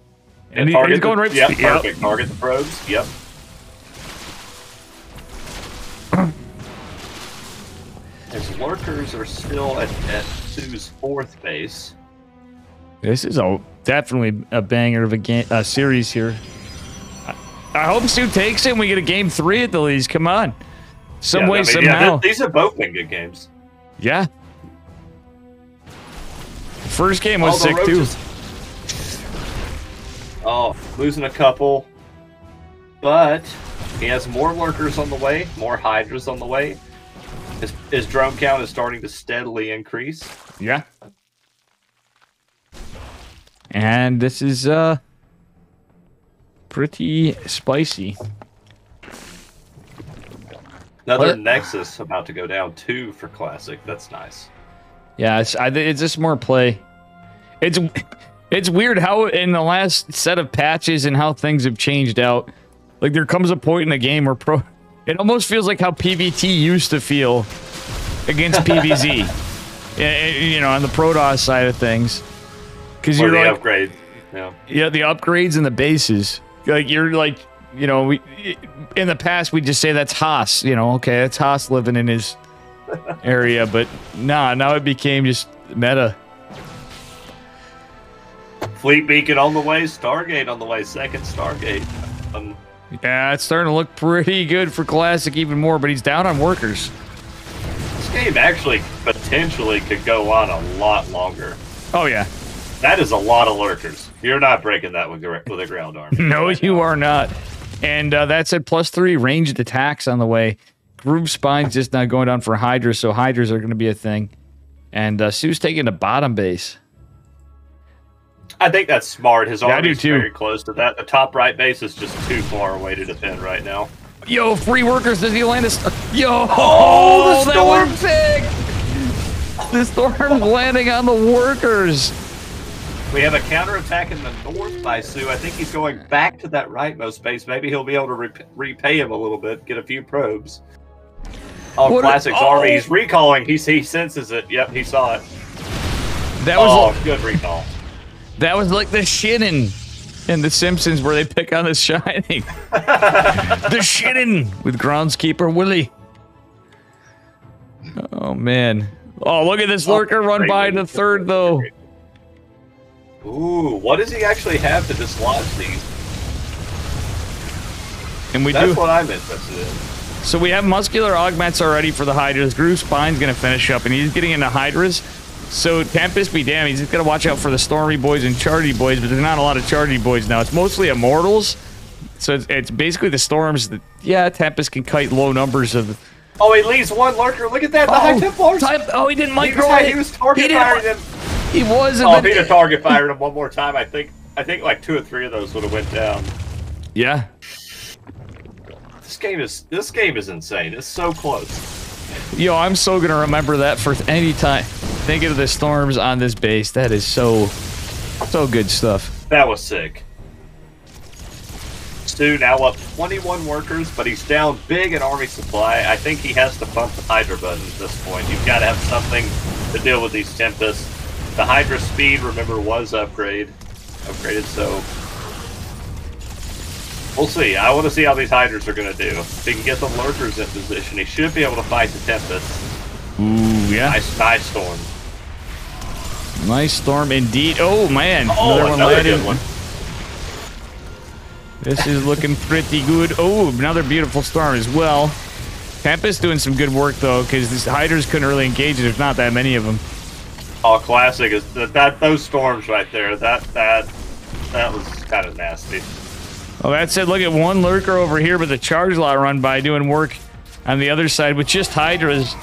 And he's going right for it. Yep, perfect. Target the probes. Yep. His lurkers are still at Sue's 4th base. This is definitely a banger of a series here. I hope Sue takes it and we get a game 3 at the least. Come on. Some way, somehow. These have both been good games. Yeah. First game was sick, too. Oh, losing a couple. But he has more lurkers on the way, more hydras on the way. His drone count is starting to steadily increase. Yeah. And this is pretty spicy. Another What? Nexus about to go down 2 for Classic. That's nice. Yeah, it's just more play. It's weird how in the last set of patches and how things have changed out. Like there comes a point in the game where it almost feels like how PvT used to feel against PvZ. You know, on the Protoss side of things. Because you're like upgrade. Yeah, the upgrades and the bases. Like you're like, you know, in the past we just say that's Haas. You know, okay, that's Haas living in his area, but now it became just meta. Fleet Beacon on the way, Stargate on the way, second Stargate. Yeah, it's starting to look pretty good for Classic even more, but he's down on workers. This game actually potentially could go on a lot longer. Oh yeah. That is a lot of lurkers. You're not breaking that with a ground army. No, you are not. And that's at +3 ranged attacks on the way. Groove Spine's just not going down for Hydras, so Hydras are going to be a thing. And Sue's taking the bottom base. I think that's smart. His Yeah, army's I do too. very close to that. The top right base is just too far away to defend right now. Yo, free workers, does he land a... Yo, Oh, the that was big! The storm's landing on the workers. We have a counterattack in the north by Sue. I think he's going back to that rightmost base. Maybe he'll be able to repay him a little bit, get a few probes. Oh, Classic's army. He's recalling. He senses it. Yep, he saw it. That was good recall. That was like the shitting in The Simpsons where they pick on the Shining. The shitting with groundskeeper Willie. Oh, man. Oh, look at this lurker run by in the third, though. Ooh, what does he actually have to dislodge these? And That's what I'm interested in. So we have muscular augments already for the Hydras. Groove Spine's going to finish up, and he's getting into Hydras. So Tempest be damned, he's just got to watch out for the Stormy boys and Chargy boys, but there's not a lot of Chargy boys now. It's mostly Immortals. So it's basically the Storms that, yeah, Tempest can kite low numbers of... Oh, he leaves one lurker. Look at that. The High Templars. He didn't micro He was target firing them. He was. Oh, if he'd have target fired him one more time, I think like 2 or 3 of those would have went down. Yeah. This game is insane. It's so close. Yo, I'm so gonna remember that for any time. Thinking of the storms on this base, that is so good stuff. That was sick. Stu now up 21 workers, but he's down big in army supply. I think he has to bump the Hydra button at this point. You've got to have something to deal with these Tempests. The Hydra speed, remember, was upgraded, so we'll see. I want to see how these Hydras are going to do. If he can get the lurkers in position, he should be able to fight the Tempest. Ooh, yeah. Nice storm. Nice storm indeed. Oh, man. Oh, another good one. This is looking pretty good. Oh, another beautiful storm as well. Tempest doing some good work, though, because these Hydras couldn't really engage it. There's not that many of them. Oh, Classic is those storms right there. That was kind of nasty. Oh, that said, look at one lurker over here, but the charge lot run by doing work on the other side with just Hydras.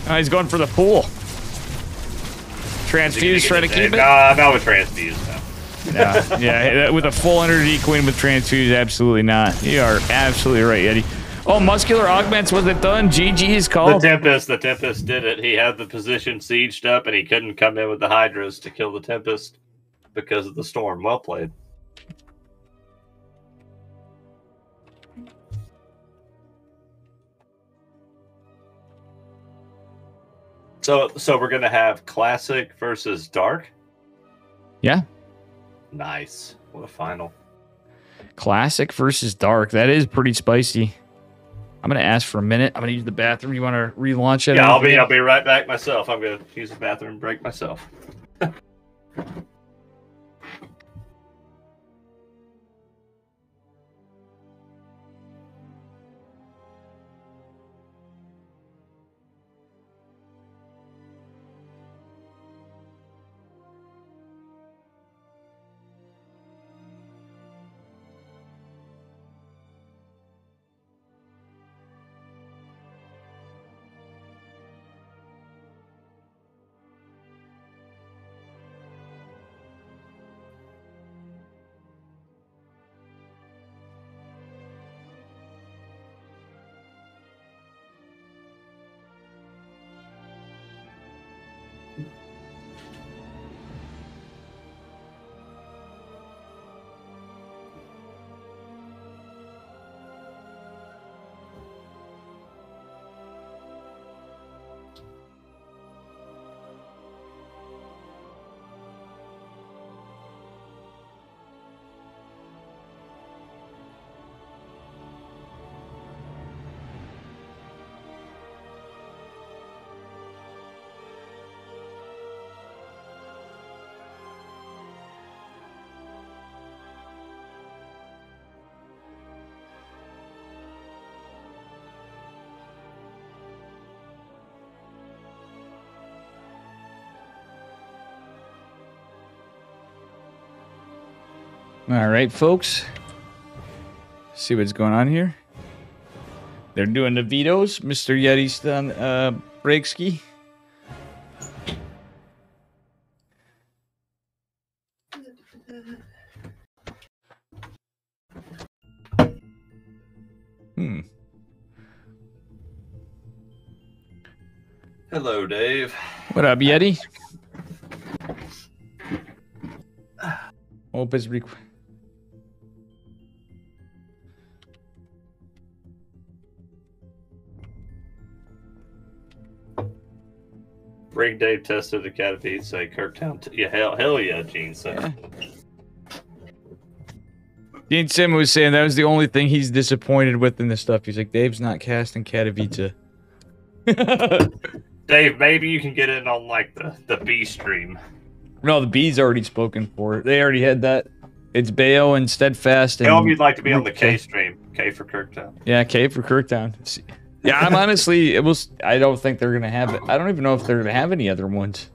Oh, he's going for the pool. Transfuse, try to keep it? Not with Transfuse, no. Yeah, with a full energy queen with Transfuse, absolutely not. You are absolutely right, Eddie. Oh, muscular augments, was it done? GG's call. The Tempest did it. He had the position sieged up, and he couldn't come in with the Hydras to kill the Tempest because of the storm. Well played. So we're gonna have Classic versus Dark? Yeah. Nice. What a final. Classic versus Dark. That is pretty spicy. I'm gonna ask for a minute. I'm gonna use the bathroom. You want to relaunch it? Yeah, I'll be right back myself. I'm gonna use the bathroom break myself. All right, folks. See what's going on here. They're doing the vetoes. Mr. Yeti's done break ski. Hello, Dave. What up, Yeti? Hope it's Bring Dave tested the Cat say Kirktown. Yeah, hell yeah, Gene said. Yeah. Gene Sim was saying that was the only thing he's disappointed with in this stuff. He's like, Dave's not casting Katowice. Dave, maybe you can get in on like the B stream. No, the B's already spoken for. They already had that. It's Bayo and Steadfast. And Tell me you'd like to be on the K stream. K for Kirktown. Yeah, K for Kirktown. Yeah, I'm honestly, I don't think they're gonna have it. I don't even know if they're gonna have any other ones.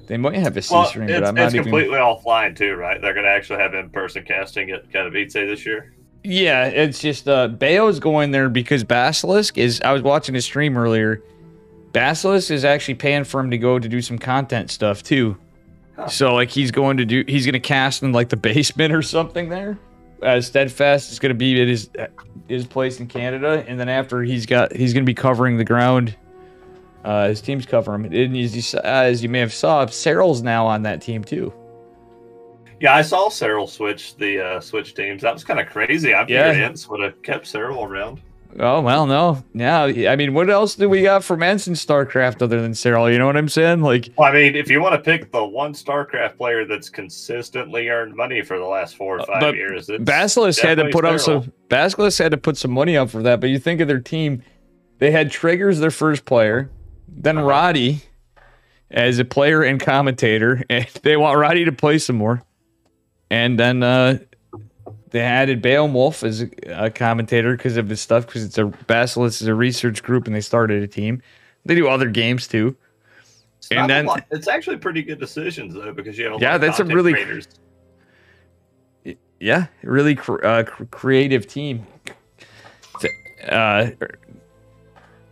They might have a C stream, but I'm not even. It's completely offline too, right? They're gonna actually have in-person casting at Katowice this year. Yeah, it's just Bayo's going there because Basilisk is. I was watching his stream earlier. Basilisk is actually paying for him to go to do some content stuff too. Huh. So like he's gonna cast in like the basement or something there. Steadfast is gonna be at his place in Canada, and then after he's gonna be covering the ground. His team's covering him. And as you may have saw, Cyril's now on that team too. Yeah, I saw Cyril switch switch teams. That was kind of crazy. I figured Ents would have kept Cyril around. Oh, well, no. Yeah, I mean, what else do we got from Ents in StarCraft other than Cyril? You know what I'm saying? Like, well, I mean, if you want to pick the one StarCraft player that's consistently earned money for the last 4 or 5 years, it's Basilisk had to put up Basilisk had to put some money up for that. But you think of their team, they had Trigger's their first player, then Roddy as a player and commentator, and they want Roddy to play some more, and then they added Beowulf as a commentator because of his stuff, because Basilisk is a research group and they started a team. They do other games too. It's actually pretty good decisions though, because you have a lot of that's a really creators. Really creative team.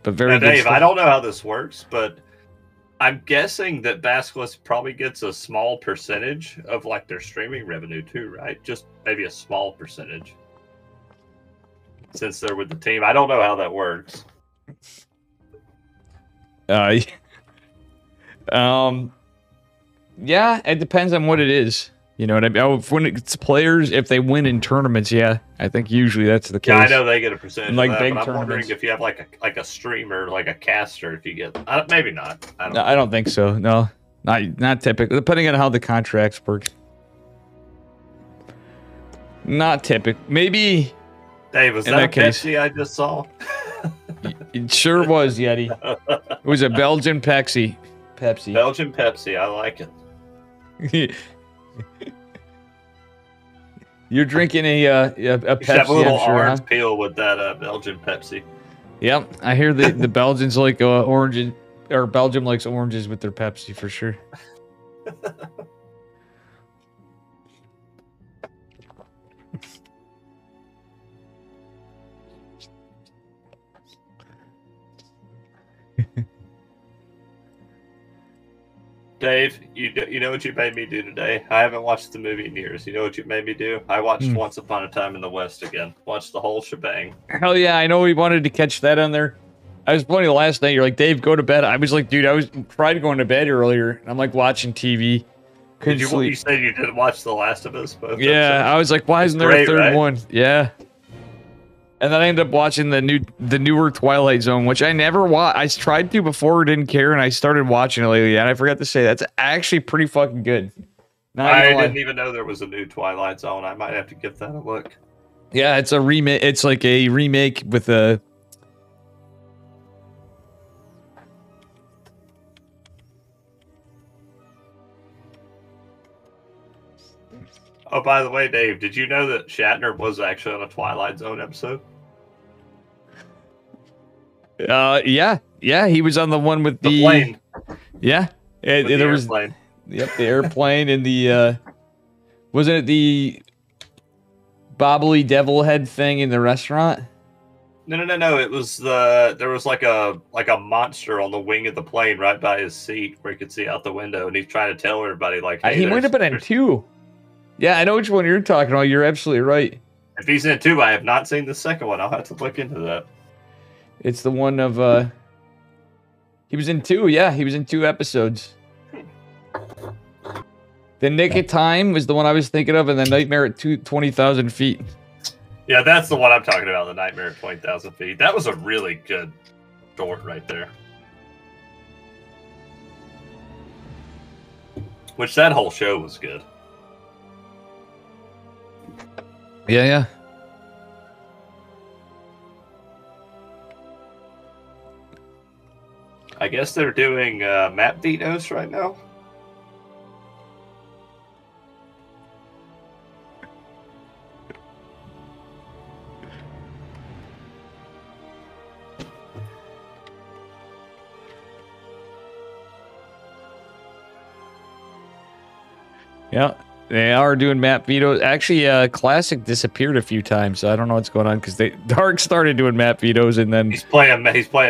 But very now, good Dave, stuff. I don't know how this works, but I'm guessing that Basilisk probably gets a small percentage of like their streaming revenue too, right? Just maybe a small percentage. Since they're with the team. I don't know how that works. Yeah, it depends on what it is. You know what I mean? When it's players, if they win in tournaments, I think usually that's the case. Yeah, I know they get a percentage. Like of that, big but I'm tournaments. wondering if you have like a streamer, like a caster, if you get maybe not. I don't think so. No, not typical. Depending on how the contracts work. Not typical. Maybe. Dave, was that a Pepsi I just saw? It sure was, Yeti. It was a Belgian Pepsi. Belgian Pepsi. I like it. You're drinking a Pepsi. Have a little I'm sure, orange peel with that Belgian Pepsi. Yep, I hear the Belgians like oranges, or Belgium likes oranges with their Pepsi for sure. Dave, you know what you made me do today? I haven't watched the movie in years. You know what you made me do? I watched Once Upon a Time in the West again. Watched the whole shebang. Hell yeah, I know we wanted to catch that on there. I was playing last night. You're like, Dave, go to bed. I was like, dude, I was tried going to bed earlier. And I'm like watching TV. Did you said you didn't watch The Last of Us? Yeah, episodes? I was like, why isn't there a third one? Yeah. And then I ended up watching the newer Twilight Zone, which I never watched. I tried to before, didn't care, and I started watching it lately. And I forgot to say that's actually pretty fucking good. I didn't even know there was a new Twilight Zone. I might have to give that a look. Yeah, it's a remake. It's like a remake with a. Oh, by the way, Dave, did you know that Shatner was actually on a Twilight Zone episode? Yeah, he was on the one with the plane. Yeah, there was. Airplane. Yep, the airplane and the. Wasn't it the bobbly devil head thing in the restaurant? No. It was there was like a monster on the wing of the plane right by his seat where he could see out the window, and he's trying to tell everybody like, hey, he might have been in 2. Yeah, I know which one you're talking about. You're absolutely right. If he's in 2, I have not seen the second one. I'll have to look into that. It's the one of he was in 2. Yeah, he was in 2 episodes. The Nick of Time was the one I was thinking of, and the Nightmare at 20,000 feet. Yeah, that's the one I'm talking about, the Nightmare at 20,000 feet. That was a really good short right there. Which, that whole show was good. Yeah. I guess they're doing map vetoes right now. Yeah, they are doing map vetoes. Actually, Classic disappeared a few times, so I don't know what's going on because Dark started doing map vetoes, and then he's playing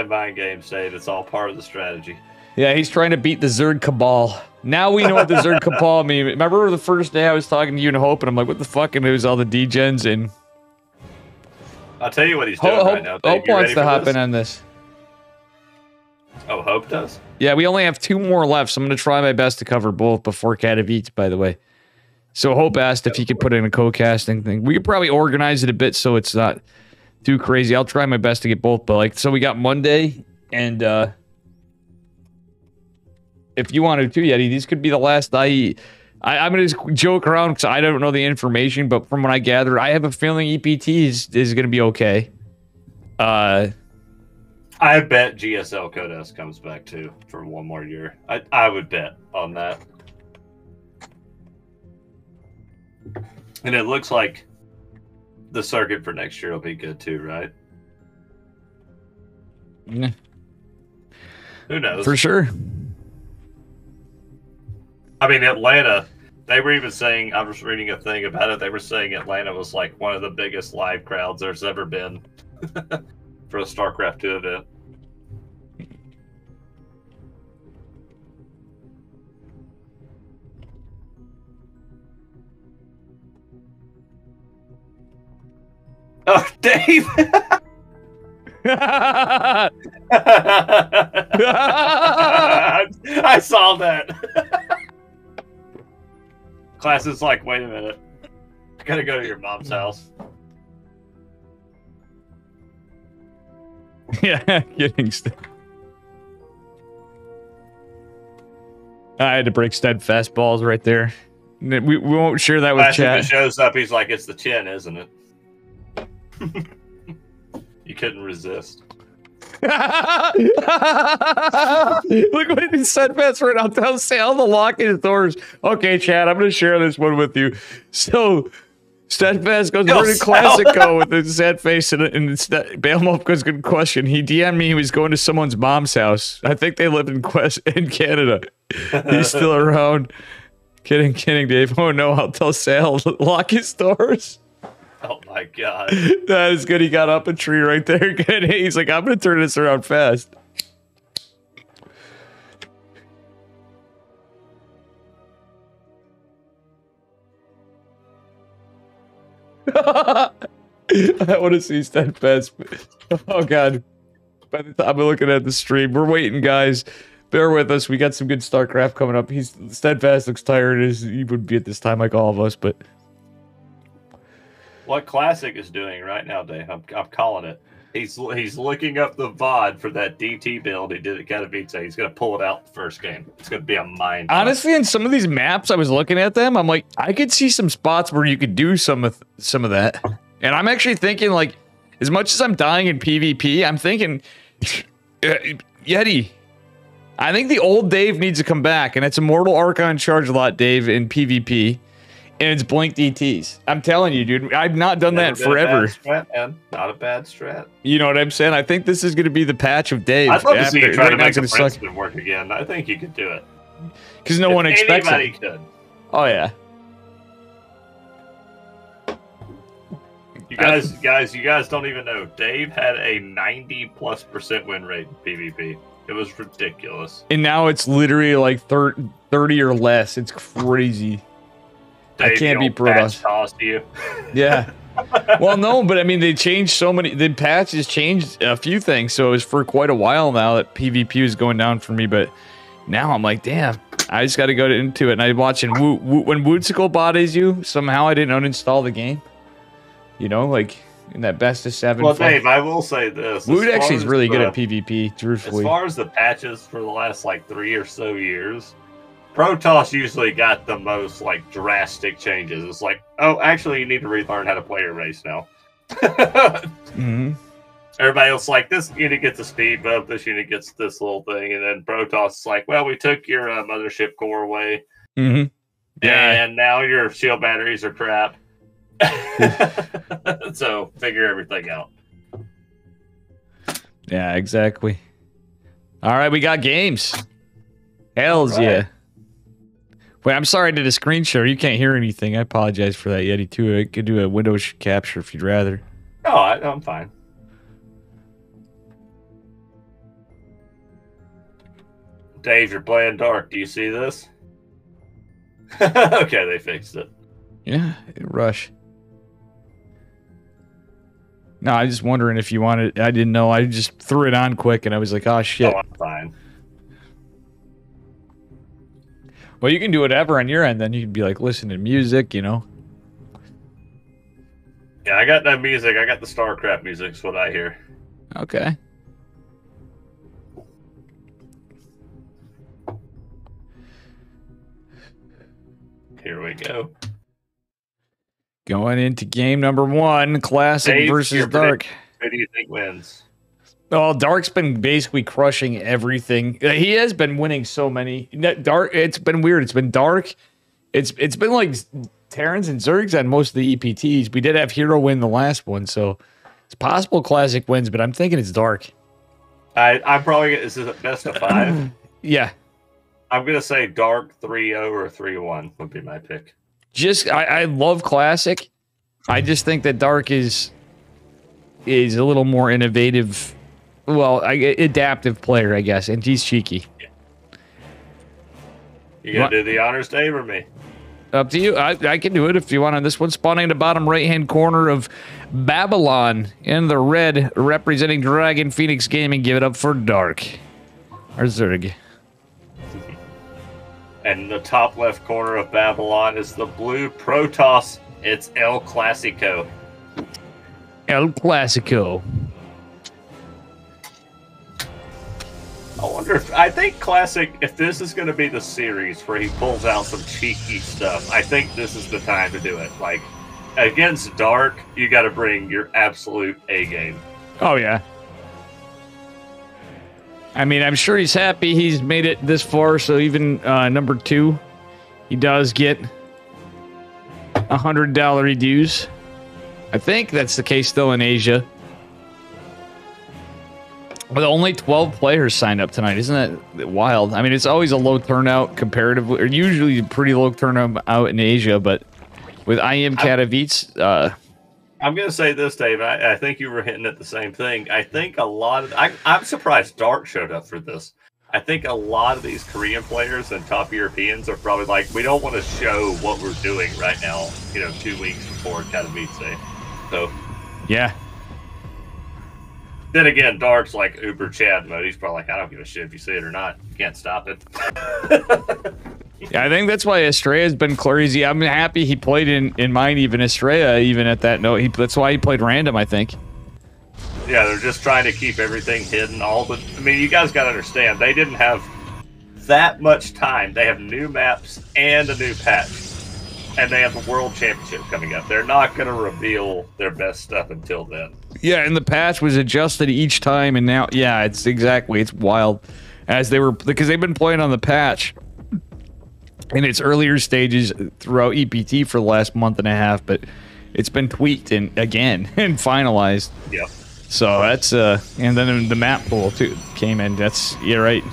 mind games, Dave. It's all part of the strategy. Yeah, he's trying to beat the Zerg Cabal. Now we know what the Zerg Cabal mean. Remember the first day I was talking to you and Hope, and I'm like, what the fuck? And it was all the degens, and I'll tell you what he's doing right now. Dave, Hope wants to hop in on this. Oh, Hope does? Yeah, we only have 2 more left, so I'm going to try my best to cover both before Cat eats, by the way. So Hope asked if he could put in a co-casting thing. We could probably organize it a bit so it's not too crazy. I'll try my best to get both, but like, so we got Monday, and if you wanted to, Yeti, these could be the last I'm going to just joke around because I don't know the information, but from what I gather, I have a feeling EPT is going to be okay. I bet GSL Codes comes back too for 1 more year. I would bet on that. And it looks like the circuit for next year will be good too, right? Yeah. Who knows? For sure. I mean, Atlanta, they were even saying, I was reading a thing about it, they were saying Atlanta was like one of the biggest live crowds there's ever been for a StarCraft 2 event. Oh, Dave! I saw that. Class is like, wait a minute. I gotta go to your mom's house. Yeah, getting I had to break steadfast balls right there. We won't share that with Class chat. If it shows up, he's like, it's the chin, isn't it? You couldn't resist. Look what he said, Vance, right now. Tell Sal to lock his doors. Okay, Chad, I'm going to share this one with you. So, Steadfast goes, where did Classic go with the sad face? And Bailmop goes, good question. He DM'd me he was going to someone's mom's house. I think they live in Canada. He's still around. Kidding, Dave. Oh, no, I'll tell Sal to lock his doors. Oh, my God. That is good. He got up a tree right there. Good. He's like, I'm going to turn this around fast. I want to see Steadfast. Oh, God. By the time I'm looking at the stream, we're waiting, guys. Bear with us. We got some good StarCraft coming up. Steadfast looks tired. He would be at this time like all of us, but... What Classic is doing right now, Dave, I'm calling it. He's looking up the VOD for that DT build he did at Katowice. He's going to pull it out the first game. It's going to be a mind. Honestly, in some of these maps, I was looking at them. I'm like, I could see some spots where you could do some of that. And I'm actually thinking, like, as much as I'm dying in PvP, I'm thinking, Yeti, I think the old Dave needs to come back, and it's Immortal Archon Charge Lot Dave in PvP. And it's Blink DTs. I'm telling you, dude. I've not done that forever. A bad strat, man. Not a bad strat. You know what I'm saying? I think this is going to be the patch of Dave. I'd love to see you try to make the Princeton work again. I think you could do it. Because no one expects it. Anybody could. Oh, yeah. You guys don't even know. Dave had a 90+% win rate in PvP. It was ridiculous. And now it's literally like 30 or less. It's crazy. Dave, I can't beat Protoss. Tossed you. Yeah. Well, no, but I mean, they changed so many. The patches changed a few things, so it was for quite a while now that PvP was going down for me. But now I'm like, damn, I just got to go into it. And I'm watching when Woodsicle bodies you. Somehow I didn't uninstall the game. You know, like in that best of 7. Well, Dave, I will say this: Wood actually is really good at PvP. Truthfully, as far as the patches for the last like 3 or so years, Protoss usually got the most like drastic changes. It's like, oh, actually, you need to relearn how to play your race now. Mm-hmm. Everybody else like, this unit gets a speed bump, this unit gets this little thing, and then Protoss is like, well, we took your mothership core away, and now your shield batteries are crap. So figure everything out. Yeah, exactly. All right, we got games. Hells yeah. Wait, I'm sorry I did a screen share. You can't hear anything. I apologize for that, Yeti, too. I could do a Windows capture if you'd rather. No, I'm fine. Dave, you're playing dark. Do you see this? Okay, they fixed it. Yeah, rush. No, I was just wondering if you wanted. I didn't know. I just threw it on quick, and I was like, "Oh shit!" Oh, I'm fine. Well, you can do whatever on your end. Then you can be like, listen to music, you know. Yeah, I got that music. I got the StarCraft music. Is what I hear. Okay. Here we go. Going into game number 1, Classic Dave, versus Dark. Who do you think wins? Oh, Dark's been basically crushing everything. He has been winning so many. Dark. It's been weird. It's been Dark. It's been like Terrans and Zergs on most of the EPTs. We did have Hero win the last one, so it's possible Classic wins, but I'm thinking it's Dark. I'm probably. Is this a best of 5? Yeah. I'm gonna say Dark 3-0 or 3-1 would be my pick. I love Classic. I just think that Dark is a little more innovative. Well, adaptive player, I guess, and he's cheeky. Yeah. You gonna do the honors, Dave, or me? Up to you. I can do it if you want on this one. Spawning in the bottom right-hand corner of Babylon in the red, representing Dragon Phoenix Gaming. Give it up for Dark. Or Zerg. And the top left corner of Babylon is the blue Protoss. It's El Clasico. El Clasico. I think Classic, if this is going to be the series where he pulls out some cheeky stuff, I think this is the time to do it. Like, against Dark, you got to bring your absolute A game. Oh, yeah. I mean, I'm sure he's happy he's made it this far, so even number 2, he does get $100 dues. I think that's the case still in Asia. But only 12 players signed up tonight. Isn't that wild? I mean, it's always a low turnout comparatively, or usually pretty low turnout out in Asia, but with IM Katowice, I'm going to say this, Dave. I think you were hitting at the same thing. I think a lot of... I'm surprised Dark showed up for this. I think a lot of these Korean players and top Europeans are probably like, we don't want to show what we're doing right now, 2 weeks before Katowice. So... yeah. Then again, Dark's like Uber Chad mode. He's probably like, I don't give a shit if you see it or not. You can't stop it. Yeah, I think that's why Estrella's been crazy. I'm happy he played in mine, even Estrella, even at that note. That's why he played random, I think. Yeah, they're just trying to keep everything hidden. I mean, you guys got to understand, they didn't have that much time. They have new maps and a new patch. And they have the World Championship coming up. They're not going to reveal their best stuff until then. Yeah, and the patch was adjusted each time, and now, yeah, it's wild. Because they've been playing on the patch in its earlier stages throughout EPT for the last month and a half, but it's been tweaked and finalized. Yeah. So that's, and then the map pool too came in. Yeah, right.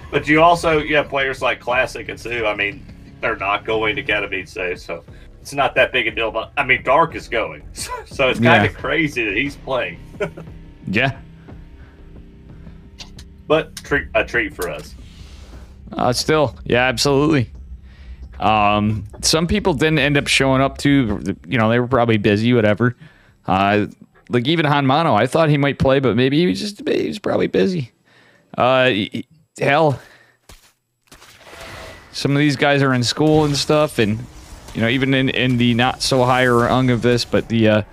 But you also, players like Classic and Sue, I mean, they're not going to Katowice, so it's not that big a deal. But I mean, Dark is going, so it's kind of crazy that he's playing. Yeah. But a treat for us. Still, yeah, absolutely. Some people didn't end up showing up too. You know, they were probably busy, whatever. Like even Hanmano, I thought he might play, but maybe he was probably busy. Hell, some of these guys are in school and stuff, and you know, even in the not so higher rung of this, but the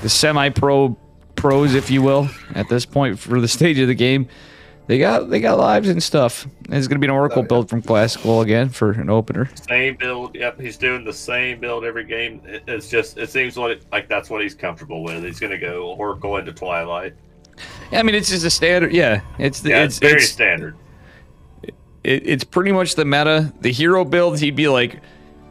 semi-pro pros, if you will, at this point for the stage of the game. They got lives and stuff. It's going to be an Oracle build from Classical again for an opener. Same build. Yep, he's doing the same build every game. It's just, it seems like that's what he's comfortable with. He's going to go Oracle into Twilight. Yeah, I mean, it's just a standard. Yeah, it's very standard. It's pretty much the meta. The hero build, he'd be like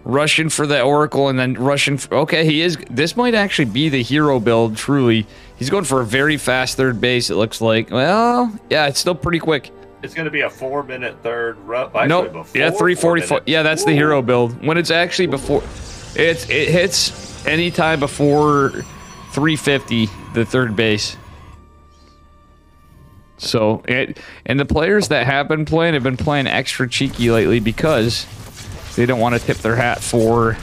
rushing for the Oracle and then rushing for, okay, he is. This might actually be the hero build, truly. He's going for a very fast third base, it looks like. Well, yeah, it's still pretty quick. It's going to be a 4-minute third run. Nope. Yeah, 3:44. Yeah, that's the hero build. When it's actually before, it hits any time before 3:50, the third base. So, and the players that have been playing extra cheeky lately because they don't want to tip their hat for.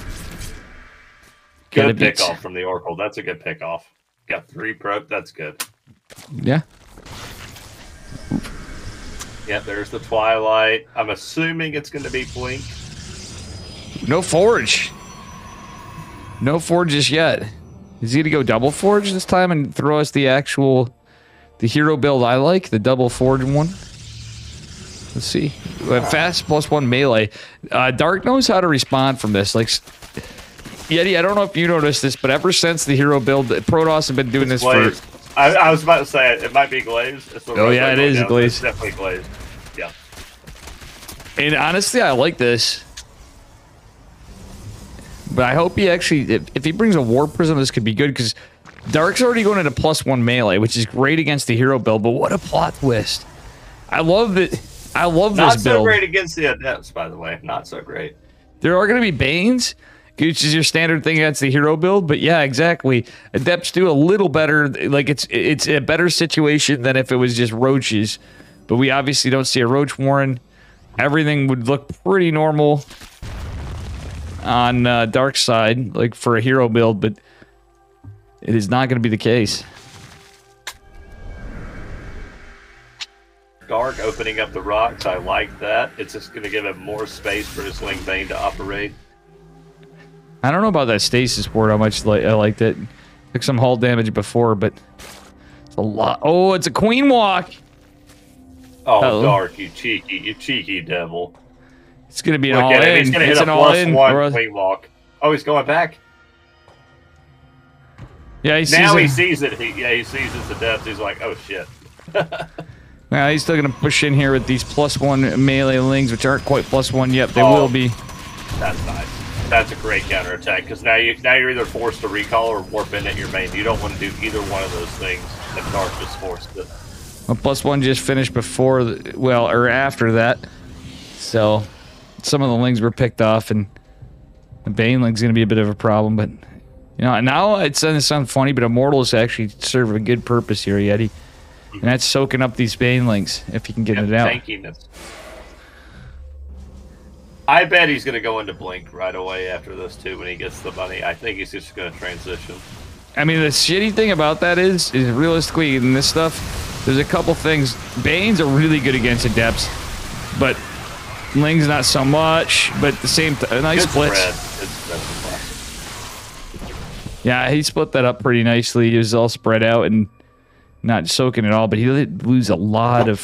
Good pickoff from the Oracle. That's a good pickoff. Got 3 pro. That's good. Yeah. Yeah, there's the Twilight. I'm assuming it's going to be Blink. No Forge. No Forges yet. Is he going to go double Forge this time and throw us the hero build I like? The double Forge one? Let's see. Fast +1 melee. Dark knows how to respond from this. Like, Yeti, I don't know if you noticed this, but ever since the hero build, Protoss have been doing this glazed. for... I was about to say it might be glazed. Oh yeah, it is glazed. It's definitely glazed. Yeah. And honestly, I like this. But I hope he actually... If he brings a War Prism, this could be good, because Dark's already going into +1 melee, which is great against the hero build, but what a plot twist. I love it. I love this build. Not so great against the Adepts, by the way. Not so great. There are going to be Banes, which is your standard thing against the hero build, but yeah, exactly. Adepts do a little better. Like, it's a better situation than if it was just roaches. But we obviously don't see a roach warren. Everything would look pretty normal on Dark side, like for a hero build, but it is not going to be the case. Dark opening up the rocks, I like that. It's just going to give him more space for his Ling Bane to operate. I don't know about that stasis ward, how much I liked it. Took some hull damage before, but it's a lot. Oh, it's a queen walk. Oh, uh-oh. Dark, you cheeky devil. It's going to be an all-in. He's going to hit a +1 queen walk. Oh, he's going back? Yeah, he sees now it. He sees it. He sees it's the depth. He's like, oh, shit. Now he's still going to push in here with these +1 melee lings, which aren't quite +1 yet. They will be. That's nice. That's a great counterattack, because now you're either forced to recall or warp in at your main. You don't want to do either one of those things, and Dark just forced it. Well, +1 just finished before, or after that. So, some of the lings were picked off, and the Baneling's going to be a bit of a problem, but, you know, now it's going to sound funny, but Immortals actually serve a good purpose here, Yeti. And that's soaking up these Banelings, if you can get it out. Tankiness. I bet he's going to go into Blink right away after this, too, when he gets the money. I think he's just going to transition. I mean, the shitty thing about that is realistically, in this stuff, there's a couple things. Banes are really good against Adepts, but Ling's not so much, but the same nice splits. Yeah, he split that up pretty nicely. He was all spread out and not soaking at all, but he did lose a lot of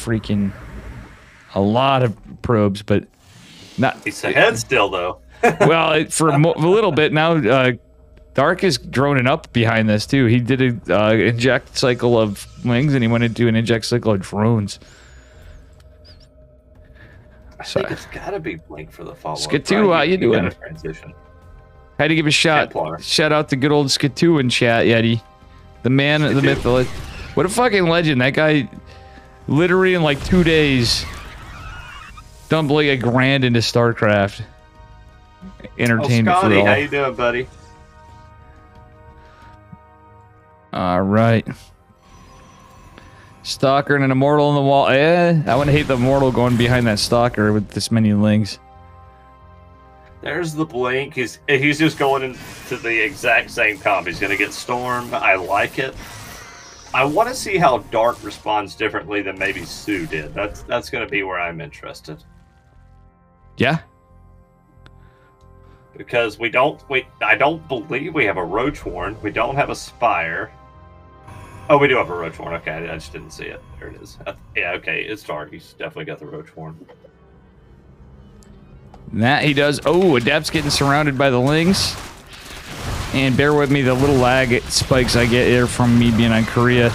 probes, but not. He's ahead still, though. Well, for a little bit now, Dark is droning up behind this too. He did an inject cycle of wings, and he went into an inject cycle of drones. I think it's got to be Blink for the follow-up. Skatu, how you doing? Transition. Had to give a shout out to good old Skatu in chat, Yeti. The man, the myth, the legend. What a fucking legend. That guy, literally in like 2 days, dumped like $1,000 into StarCraft. entertainment for Scotty, all. how you doing, buddy? All right. Stalker and an immortal in the wall. I wouldn't hate the immortal going behind that stalker with this many lings. There's the blink. He's just going into the exact same comp. He's going to get Storm. I like it. I want to see how Dark responds differently than maybe Sue did. That's going to be where I'm interested. Yeah. Because I don't believe we have a Roach Warren. We don't have a Spire. Oh, we do have a Roach Warren. Okay, I just didn't see it. There it is. Yeah, okay, it's Dark. He's definitely got the Roach Warren. That he does. Oh, Adept's getting surrounded by the lings. And bear with me, the little lag spikes I get here from me being on Korea,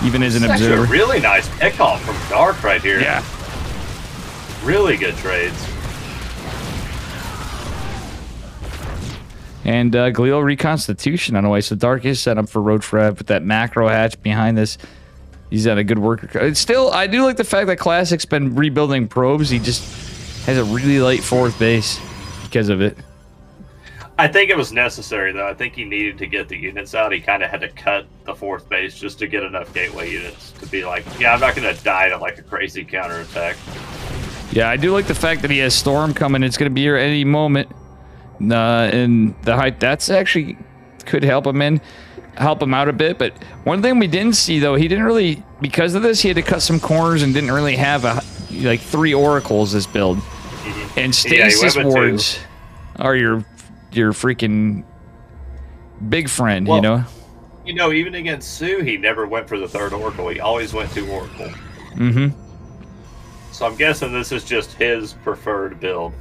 even as an observer. Actually a really nice pickoff from Dark right here. Yeah. Really good trades. And glial reconstitution on the way. So Dark is set up for Roach Rev with that macro hatch behind this. He's at a good worker. It's still, I do like the fact that Classic's been rebuilding probes. He just has a really light fourth base because of it. I think it was necessary, though. I think he needed to get the units out. He kind of had to cut the fourth base just to get enough gateway units to be like, yeah, I'm not going to die to like a crazy counterattack. Yeah, I do like the fact that he has Storm coming. It's going to be here any moment. And the height, that's actually could help him out a bit. But one thing we didn't see, though, he didn't really, because of this, he had to cut some corners and didn't really have like 3 oracles this build. And stasis wards are your freaking big friend, well, you know? You know, even against Sue, he never went for the 3rd oracle. He always went to oracle. Mm-hmm. So I'm guessing this is just his preferred build.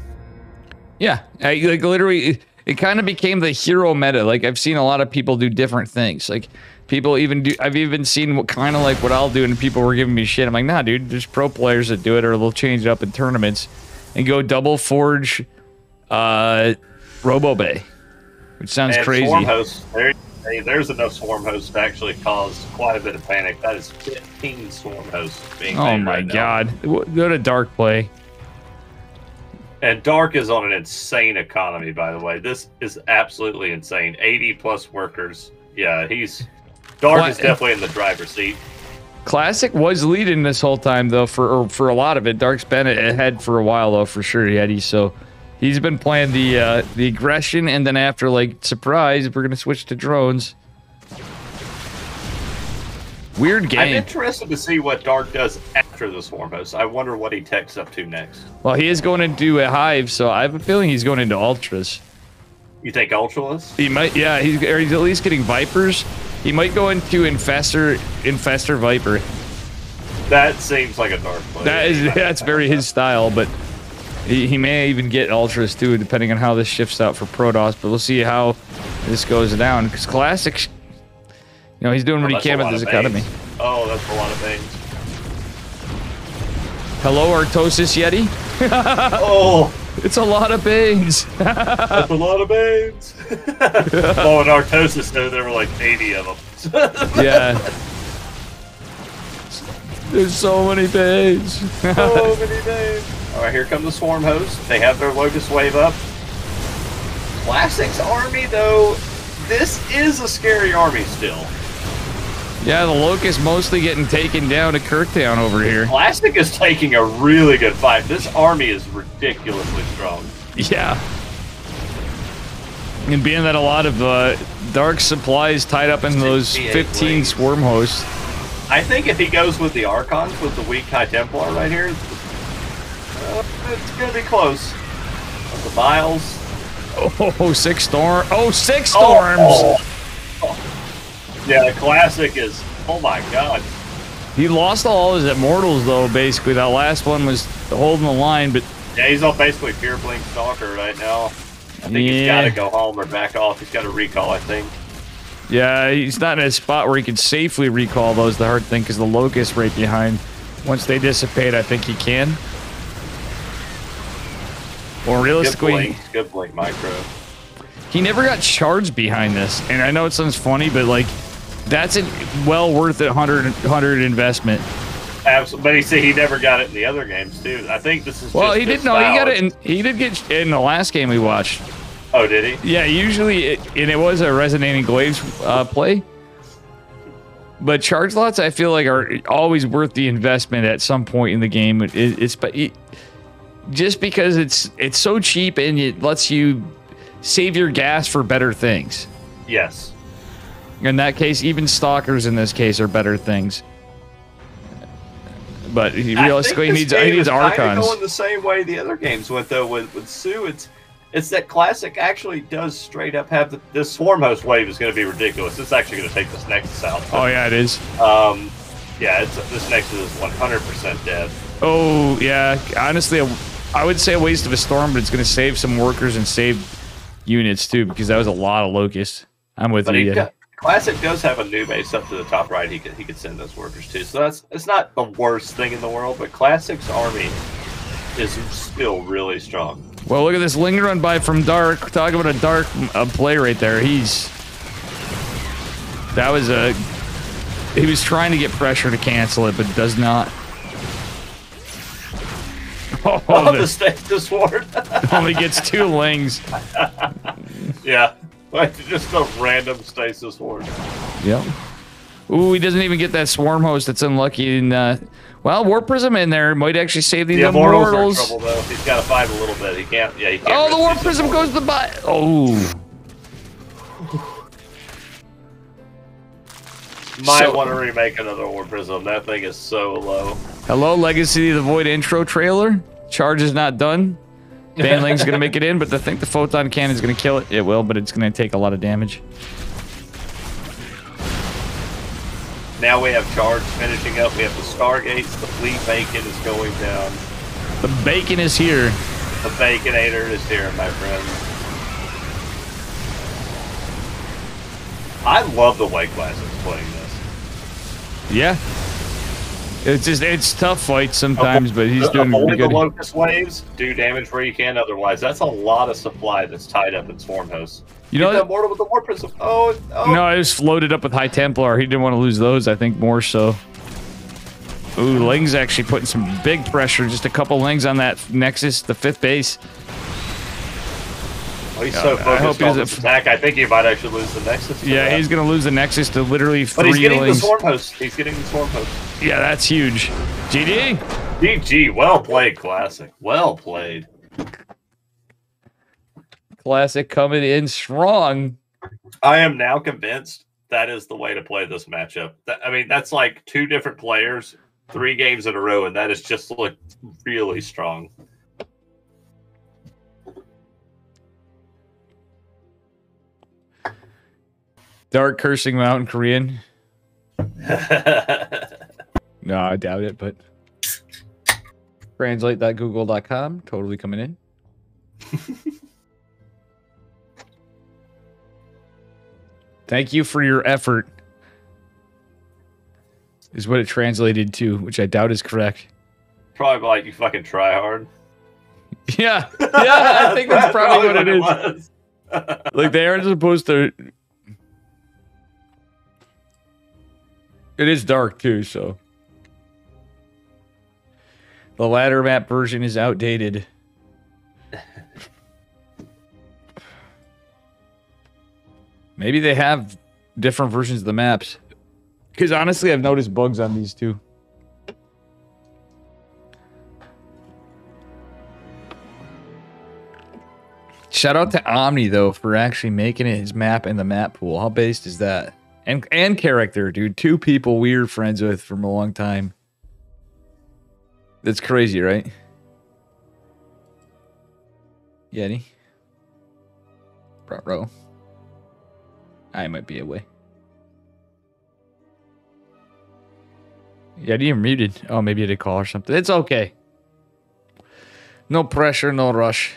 Yeah, like literally, it kind of became the hero meta. Like I've seen a lot of people do different things. Like people even do. I've even seen what kind of like what I'll do, and people were giving me shit. I'm like, nah, dude. There's pro players that do it, or they'll change it up in tournaments and go double forge, Robo Bay, which sounds crazy. Swarm hosts, there's enough swarm hosts to actually cause quite a bit of panic. That is 15 swarm hosts being made. Oh my right god! Go to Dark play. And Dark is on an insane economy, by the way. This is absolutely insane. 80 plus workers. Yeah, Dark is definitely in the driver's seat. Classic was leading this whole time, though, for a lot of it. Dark's been ahead for a while, though, for sure. So he's been playing the aggression, and then after, like, surprise, we're going to switch to drones. Weird game. I'm interested to see what Dark does after the Swarm Host. I wonder what he techs up to next. Well, he is going to do a Hive, so I have a feeling he's going into Ultras. You think Ultraless? He might, yeah. He's at least getting Vipers. He might go into Infestor Viper. That seems like a Dark play. That's very his style, but he may even get Ultras too, depending on how this shifts out for Protoss. But we'll see how this goes down, because Classic, you know, he's doing what he can with his economy. Oh, that's a lot of things. Hello, Artosis Yeti. Oh, it's a lot of Banes. That's a lot of Banes. Oh, and Artosis, though, there were like 80 of them. Yeah. There's so many Banes. So many Banes. All right, here come the Swarm Host. They have their Locust Wave up. Classic's army, though, this is a scary army still. Yeah, the Locust mostly getting taken down to Kirktown over here. Classic is taking a really good fight. This army is ridiculously strong. Yeah. And being that a lot of Dark supplies tied up in those 15 Swarm Hosts. I think if he goes with the Archons with the weak High Templar right here, it's going to be close. The Vials. Oh, 6 storm. Oh, 6 storms. Oh. Yeah, Classic is, oh my god. He lost all his Immortals, though, basically. That last one was holding the line, but... Yeah, he's on basically pure Blink Stalker right now. I think he's got to go home or back off. He's got to recall, I think. Yeah, he's not in a spot where he can safely recall those. The hard thing, because the Locust right behind. Once they dissipate, I think he can. Or realistically... Good blink micro. He never got charged behind this. And I know it sounds funny, but, like, that's well worth it, 100 investment. Absolutely, but you see, he never got it in the other games too. I think this is. Well, just he did. his No, he style. got it. He did get it in the last game we watched. Oh, did he? Yeah, usually, and it was a resonating glaives play. But charge lots, I feel like, are always worth the investment at some point in the game. Just because it's so cheap and it lets you save your gas for better things. Yes. In that case, even stalkers in this case are better things. But realistically, he needs archons. Going the same way the other games went though. With Sue, it's that classic actually does straight up have this swarm host wave is going to be ridiculous. It's actually going to take this Nexus out. Oh yeah, it is. Yeah, this Nexus is 100% dead. Oh yeah, honestly, I would say a waste of a storm, but it's going to save some workers and save units too, because that was a lot of locusts. I'm with you. Classic does have a new base up to the top right. He could send those workers too. So it's not the worst thing in the world, but Classic's army is still really strong. Well, look at this linger run by from Dark. Talk about a Dark play right there. He was trying to get pressure to cancel it, but does not. Oh, the Stasis Ward. Only gets 2 lings. Yeah, like just a random Stasis Ward. Yep. Ooh, he doesn't even get that Swarm Host. That's unlucky. And well, Warp Prism in there might actually save these Immortals. Are in trouble though. He's got to fight a little bit. He can't. Yeah, he can't. Oh, the Warp Prism goes to the bot. Oh. Might want to remake another Warp Prism. That thing is so low. Hello, Legacy of the Void intro trailer. Charge is not done. Banling's gonna make it in, but I think the Photon Cannon is gonna kill it. It will, but it's gonna take a lot of damage. Now we have Charge finishing up. We have the Stargates. The Fleet Bacon is going down. The bacon is here. The Baconator is here, my friend. I love the way Classic's playing this. Yeah. It's tough fights sometimes, but he's doing pretty good. The Locust Waves do damage where you can otherwise. That's a lot of supply that's tied up in Swarm Hosts. You know that mortal with the Warp Prism. Oh. No, I just loaded up with High Templar. He didn't want to lose those, I think, more so. Ooh, Ling's actually putting some big pressure. Just a couple Lings on that Nexus, the 5th base. Oh, he's so focused on this attack, I think he might actually lose the Nexus. Yeah, he's going to lose the Nexus to literally 3 But he's getting Lings. the Swarm Host. He's getting the Swarm Host. Yeah, that's huge. GG. GG. Well played, Classic. Well played. Classic coming in strong. I am now convinced that is the way to play this matchup. I mean, that's like 2 different players, 3 games in a row, and that is just like really strong. Dark Cursing Mountain Korean. No, I doubt it, but translate.google.com, totally coming in. Thank you for your effort, is what it translated to, which I doubt is correct. Probably like you fucking try hard. Yeah, I think that's probably what it is. Like, they aren't supposed to. It is dark too, so. The ladder map version is outdated. Maybe they have different versions of the maps. Because honestly, I've noticed bugs on these too. Shout out to Omni, though, for actually making it his map in the map pool. How based is that? And character, dude. 2 people we were friends with from a long time. That's crazy, right? Yeti? Bro. I might be away. Yeti, you're muted. Oh, maybe you did a call or something. It's okay. No pressure, no rush.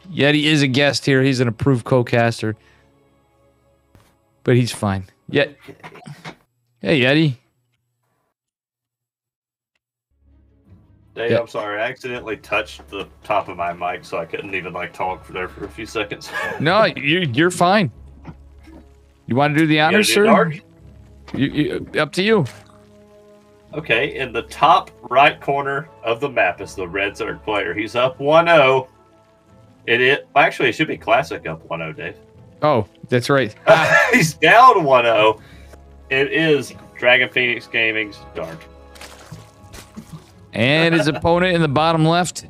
Yeti is a guest here. He's an approved co-caster. But he's fine. Yeah. Hey, Yeti. Dave, Yeah. I'm sorry. I accidentally touched the top of my mic, so I couldn't even like talk for a few seconds. No, you're fine. You want to do the honors, sir? Dark? Up to you. Okay, in the top right corner of the map is the red Zerg player. He's up 1-0. Actually, it should be Classic up 1-0, Dave. Oh, that's right. He's down 1-0. It is Dragon Phoenix Gaming's Dark. And his opponent in the bottom left,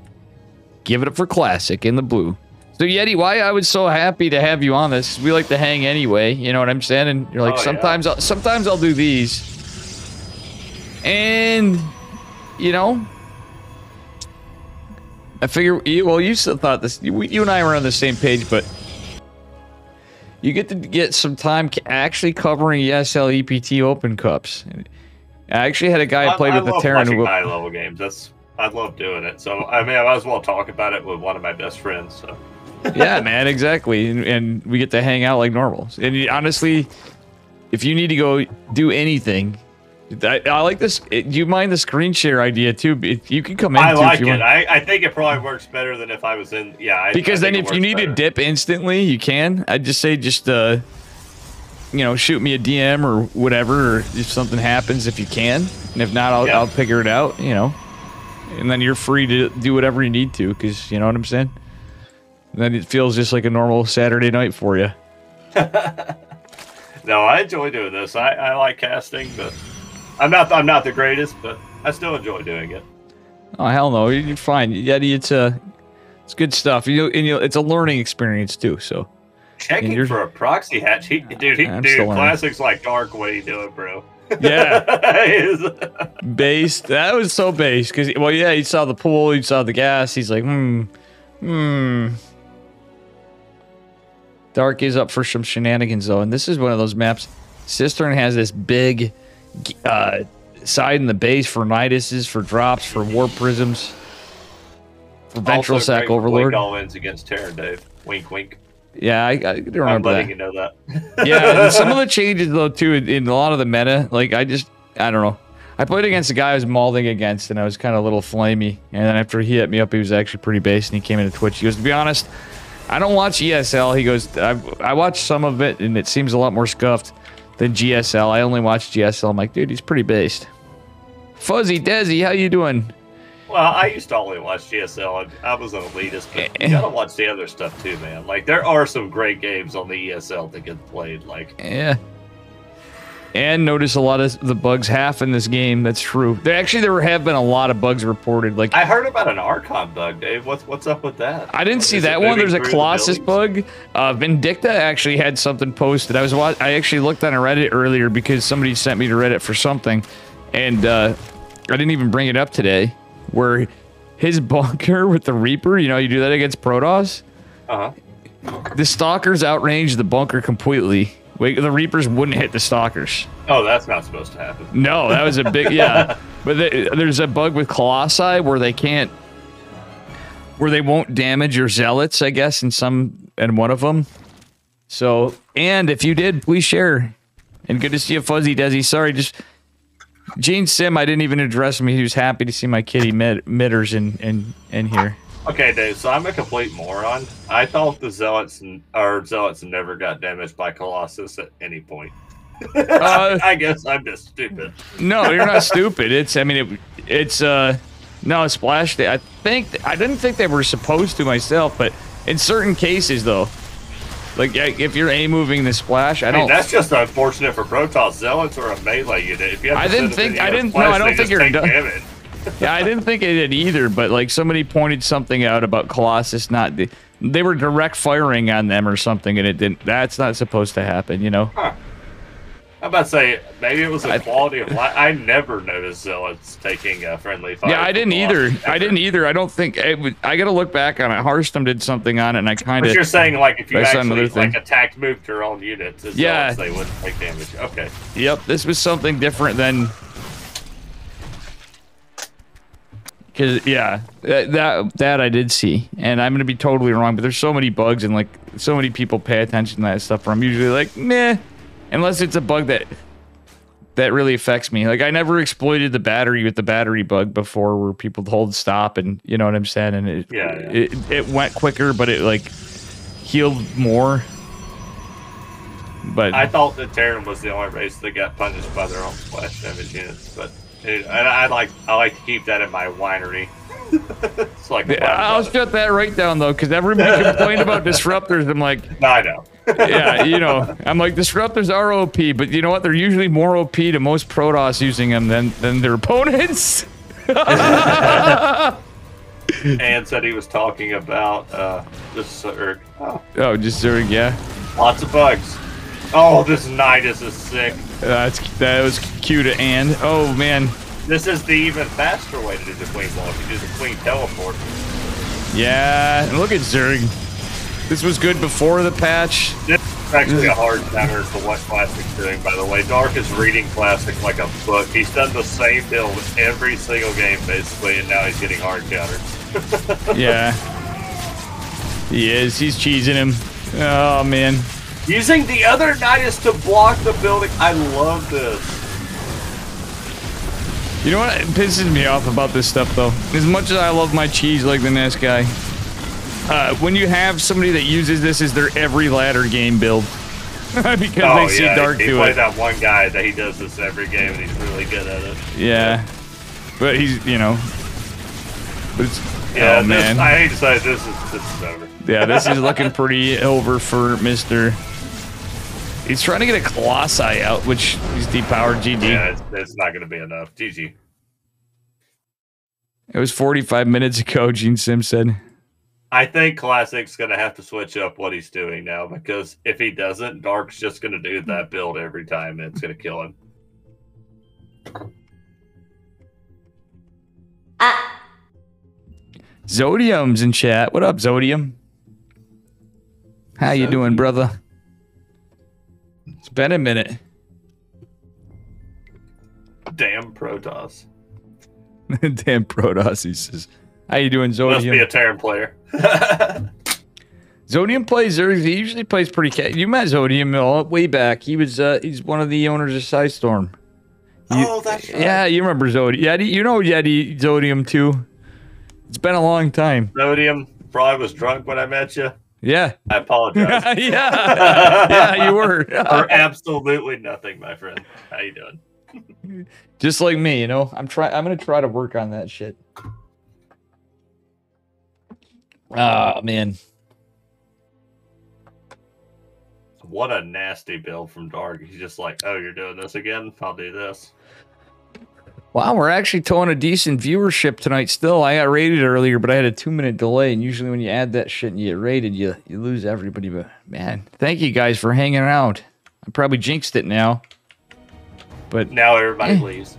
give it up for Classic in the blue. So Yeti, why I was so happy to have you on this? We like to hang anyway, you know what I'm saying? And you're like, sometimes I'll do these. And, you know, I figure, well, you still thought this, you and I were on the same page, but you get to get some time actually covering ESL EPT Open Cups. I actually had a guy I played with the Terran who high-level games. I love doing it. So, I mean, I might as well talk about it with one of my best friends, so. Yeah, man, exactly. And we get to hang out like normal. And honestly, if you need to go do anything, I like this. Do you mind the screen share idea too? You can come in. I like it. I think it probably works better than if I was in. Yeah. Because then if you need to dip instantly, you can. I'd just say you know, shoot me a DM or whatever, or if something happens, if you can. And if not, I'll figure it out. You know, and then you're free to do whatever you need to, because you know what I'm saying. And then it feels just like a normal Saturday night for you. No, I enjoy doing this. I like casting, but I'm not the greatest, but I still enjoy doing it. Oh hell no, you're fine. Yeti, it's good stuff. It's a learning experience too. So checking for a proxy hatch, Classic's like Dark. What are you doing, bro? Yeah, base. That was so base because he saw the pool, he saw the gas. He's like, Dark is up for some shenanigans though, and this is one of those maps. Cistern has this big side in the base for Niduses, for drops, for war prisms, for Ventral Sack Overlord. All wins against Terran, Dave. Wink, wink. Yeah, I don't remember I'm letting you know that. Yeah, some of the changes though too in a lot of the meta. Like I don't know. I played against a guy I was mauling against, and I was kind of a little flamey. And then after he hit me up, he was actually pretty base, and he came into Twitch. He goes, to be honest, I don't watch ESL. He goes, I watched some of it, and it seems a lot more scuffed than GSL. I only watch GSL. I'm like, dude, he's pretty based. Fuzzy Desi, how you doing? Well, I used to only watch GSL. I was an elitist, but you gotta watch the other stuff too, man. Like, there are some great games on the ESL that get played. Like, yeah. And notice a lot of the bugs half in this game. That's true. There have been a lot of bugs reported. Like, I heard about an Archon bug, Dave. What's up with that? I didn't see that one. There's a Colossus bug. Vindicta actually had something posted. I actually looked on Reddit earlier because somebody sent me to Reddit for something, and I didn't even bring it up today. Where his bunker with the Reaper, you know, you do that against Protoss. The Stalkers outranged the bunker completely. Wait, the Reapers wouldn't hit the Stalkers. Oh, that's not supposed to happen. No, that was a big, yeah. But there's a bug with Colossi where they won't damage your Zealots, I guess, in one of them. So, and if you did, please share. And good to see you, Fuzzy Desi. Sorry, just Gene Sim, I didn't even address me. He was happy to see my kitty mitters in here. Okay, Dave, so I'm a complete moron. I thought the Zealots never got damaged by Colossus at any point. I guess I'm just stupid. No, you're not stupid. It's no, Splash. I didn't think they were supposed to myself, but in certain cases though, like if you're moving the Splash, I don't. That's just unfortunate for Protoss. Zealots are a melee unit. If you have I didn't think you're done. Yeah, I didn't think it did either, but like somebody pointed something out about Colossus they were direct firing on them or something, and it didn't. That's not supposed to happen, you know. Huh. I'm about to say maybe it was a quality of life. I never noticed Zealots taking friendly fire. Yeah, I didn't either. I don't think I got to look back on it. Hearthstone did something on it, and I kind of. But you're saying like if you actually attacked, moved your own units, Zealots, they wouldn't take damage. Okay. Yep, this was something different than. Because yeah, that I did see, and I'm gonna be totally wrong, but there's so many bugs and like so many people pay attention to that stuff. Where I'm usually like, meh, unless it's a bug that really affects me. Like I never exploited the battery with the battery bug before, where people hold stop and you know what I'm saying, and it went quicker, but it like healed more. But I thought that Terran was the only race that got punished by their own splash damage units, but I like to keep that in my winery. It's like I'll shut that right down though, because everybody complained about disruptors. I'm like, I know. yeah, you know, I'm like, disruptors are OP, but you know what? They're usually more OP to most Protoss using them than their opponents. And said he was talking about just Zerg. Oh, just Zerg, yeah. Lots of bugs. Oh, this Nidus is sick. That was Q to and. Oh man. This is the even faster way to do the Queen Wall. You do the Queen Teleport. Yeah, and look at Zerg. This was good before the patch. This is actually a hard counter to what Classic's doing, by the way. Dark is reading Classic like a book. He's done the same build every single game, basically, and now he's getting hard counters. Yeah. He is. He's cheesing him. Oh, man. Using the other Nidus to block the building. I love this. You know what pisses me off about this stuff, though? As much as I love my cheese like the next guy, when you have somebody that uses this as their every ladder game build, because they see Dark do it. He plays that one guy that he does this every game, and he's really good at it. Yeah. But he's, you know... But it's... Yeah, oh, man. I hate to say this is over. Yeah, this is looking pretty over for Mr. He's trying to get a Colossi out, which he's depowered. GG. Yeah, it's not going to be enough. GG. It was 45 minutes ago, Gene Sim said. I think Classic's going to have to switch up what he's doing now, because if he doesn't, Dark's just going to do that build every time, and it's going to kill him. Zodium's in chat. What up, Zodium? How you doing, brother? It's been a minute. Damn Protoss. Damn Protoss, he says. How you doing, Zodium? Must be a Terran player. Zodium plays Zerg. He usually plays pretty... You met Zodium way back. He was he's one of the owners of Psystorm. Oh, that's right. Yeah, you remember Zodium. Yeah, you know Yeti Zodium too. It's been a long time. Zodium probably was drunk when I met you. Yeah. I apologize. Yeah, you were. For absolutely nothing, my friend. How you doing? Just like me, you know. I'm gonna try to work on that shit. Oh man. What a nasty build from Dark. He's just like, oh, you're doing this again? I'll do this. Wow, we're actually towing a decent viewership tonight still. I got rated earlier, but I had a 2-minute delay, and usually when you add that shit and you get rated, you lose everybody. But man, thank you guys for hanging out. I probably jinxed it now. But now everybody leaves.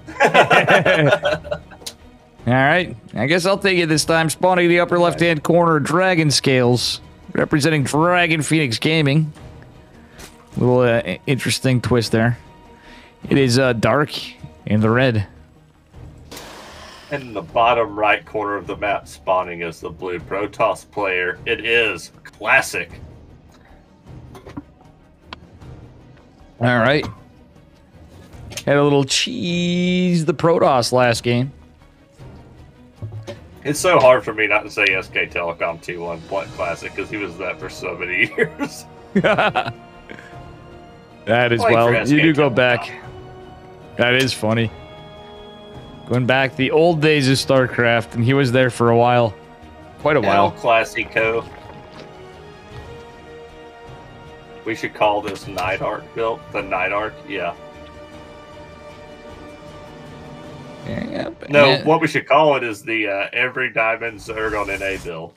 All right, I guess I'll take it this time. Spawning in the upper left-hand corner, Dragon Scales, representing Dragon Phoenix Gaming. Little interesting twist there. It is Dark in the red. And in the bottom right corner of the map, spawning is the blue Protoss player. It is Classic. All right. Had a little cheese the Protoss last game. It's so hard for me not to say SK Telecom T1 Classic because he was that for so many years. That is, well, you do go back. That is funny. Going back the old days of StarCraft, and he was there for a while. Quite a while. Classico. We should call this Night Arc build the Night Arc, yeah. No, what we should call it is the every diamond Zerg on NA build.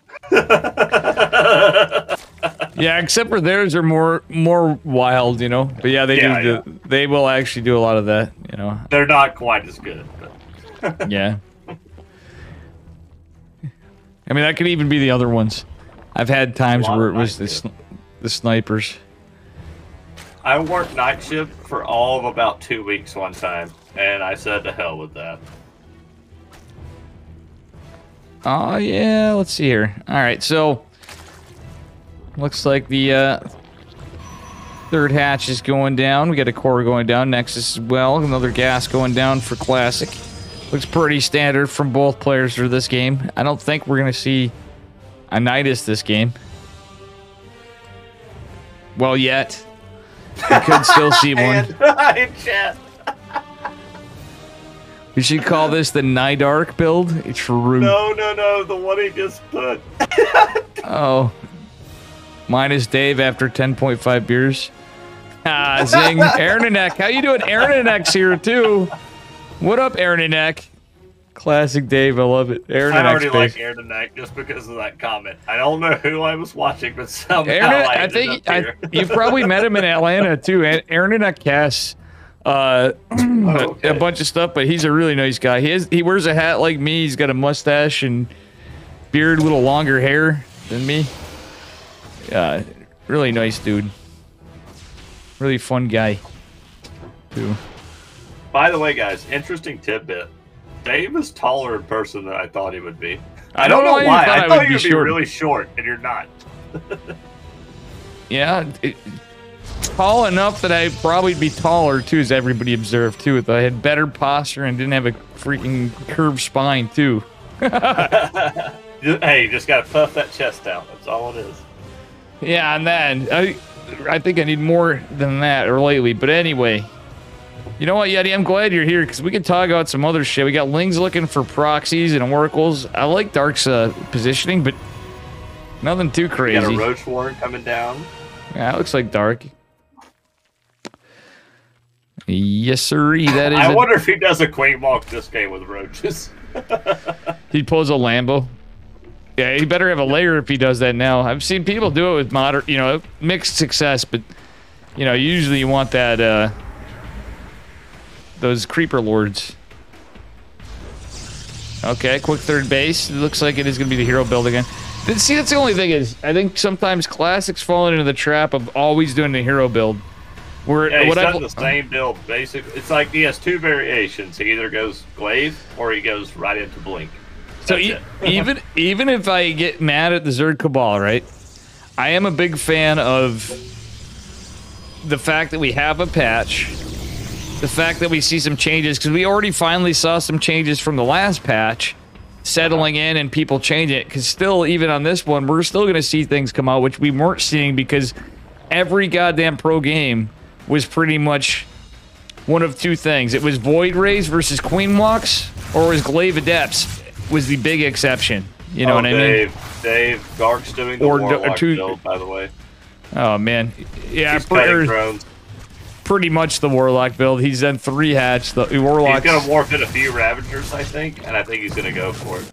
Yeah, except for theirs are more wild, you know. But yeah, they will actually do a lot of that, you know. They're not quite as good. But. Yeah. I mean, that could even be the other ones. I've had times where it was the snipers. I worked night shift for all of about 2 weeks one time, and I said to hell with that. Oh, yeah, let's see here. All right, so looks like the third hatch is going down. We got a core going down. Nexus as well. Another gas going down for Classic. Looks pretty standard from both players for this game. I don't think we're going to see a Nidus this game. Well, yet. I could still see one. In chat. We should call this the Nidark build. It's true. No, the one he just put. Oh. Minus Dave after 10.5 beers. Ah, zing. Aaronanek. How you doing? Aaronanek's here, too. What up, Aaronanek? Classic Dave. I love it. I already like Aaronanek just because of that comment. I don't know who I was watching, but somehow I think you've probably met him in Atlanta, too. Aaronanek casts a bunch of stuff, but he's a really nice guy. He wears a hat like me. He's got a mustache and beard, a little longer hair than me. Really nice dude. Really fun guy, too. By the way, guys, interesting tidbit. Dave is taller in person than I thought he would be. I don't know why. I thought you'd be really short, and you're not. Yeah, tall enough that I'd probably be taller, too, as everybody observed, too. If I had better posture and didn't have a freaking curved spine, too. Hey, you just got to puff that chest out. That's all it is. Yeah, and then I think I need more than that lately. But anyway, you know what, Yeti? I'm glad you're here because we can talk about some other shit. We got Lings looking for proxies and oracles. I like Dark's positioning, but nothing too crazy. You got a Roach Warren coming down. Yeah, it looks like Dark. Yes, sirree. That is. I wonder if he does a Queen Walk this game with roaches. He pulls a Lambo. Yeah, he better have a layer if he does that now. I've seen people do it with moderate, mixed success, but, usually you want that, those creeper lords. Okay, quick third base. It looks like it is going to be the hero build again. See, that's the only thing is, I think sometimes Classic's falling into the trap of always doing the hero build. Yeah, he's done the same build, basically. It's like he has two variations. He either goes Glaive or he goes right into Blink. So even if I get mad at the Zerg Cabal, right? I am a big fan of the fact that we have a patch, the fact that we see some changes, because we already finally saw some changes from the last patch settling in and people changing it, because still, even on this one, we're still going to see things come out, which we weren't seeing because every goddamn pro game was pretty much one of two things. It was Void Rays versus Queen Walks, or it was Glaive Adepts. Was the big exception. You know what I mean? Dave, Dark's doing the Warlock build, by the way. Oh, man. Yeah, He's pretty much the Warlock build. He's done 3 hatch. The Warlock. He's going to morph in a few Ravagers, I think, and I think he's going to go for it.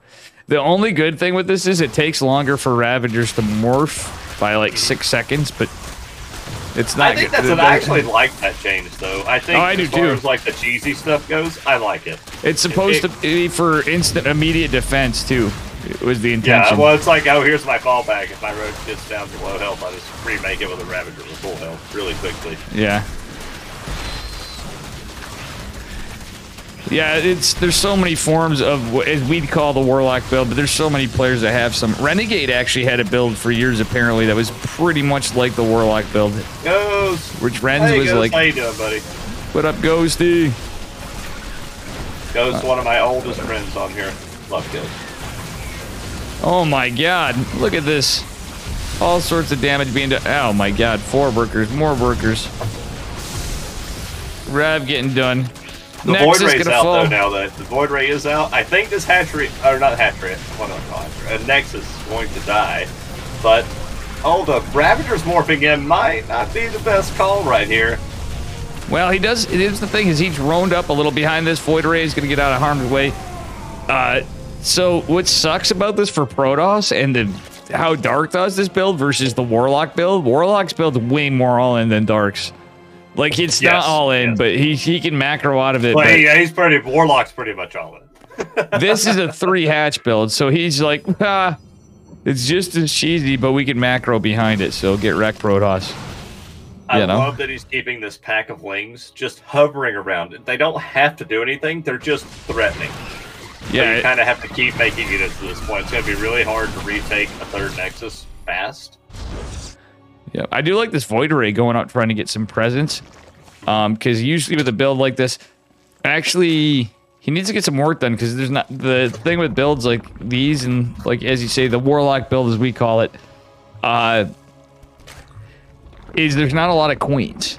The only good thing with this is it takes longer for Ravagers to morph by like 6 seconds, but it's not good. I actually like that change, though. I think as far as like the cheesy stuff goes, I like it. It's supposed to be for immediate defense, too. It was the intention. Yeah, well, it's like, oh, here's my fallback. If my roach gets down to low health, I just remake it with a Ravager with full health really quickly. Yeah. Yeah, there's so many forms of what we'd call the Warlock build, but there's so many players that have some. Renegade actually had a build for years, apparently, that was pretty much like the Warlock build. Ghost! Which Renz was Ghost. like... How you doing, buddy? What up, Ghosty? Ghost, one of my oldest friends on here. Love Ghost. Oh my god, look at this. All sorts of damage being done. Oh my god, 4 workers, more workers. Rav getting done. The Void Ray's out, though, now that the Void Ray is out. I think this hatchery, or not hatchery, what do I call it? A Nexus is going to die. But, the Ravager's morphing in might not be the best call right here. Well, he does, it is the thing, is he's roamed up a little behind this. Void Ray is going to get out of harm's way. So, what sucks about this for Protoss and how Dark does this build versus the Warlock build, Warlock's build's way more all-in than Dark's. Like, it's not all in, but he can macro out of it. Well, yeah, Warlock's pretty much all in. This is a 3 hatch build, so he's like, it's just as cheesy, but we can macro behind it, so get wrecked, Protoss. I love that he's keeping this pack of Lings just hovering around it. They don't have to do anything, they're just threatening. Yeah, so you kind of have to keep making it to this point. It's going to be really hard to retake a 3rd Nexus fast. Yeah, I do like this Void Ray going out trying to get some presence. Because usually with a build like this, actually, he needs to get some work done because there's not the thing with builds like these and like as you say, the Warlock build as we call it, is there's not a lot of queens.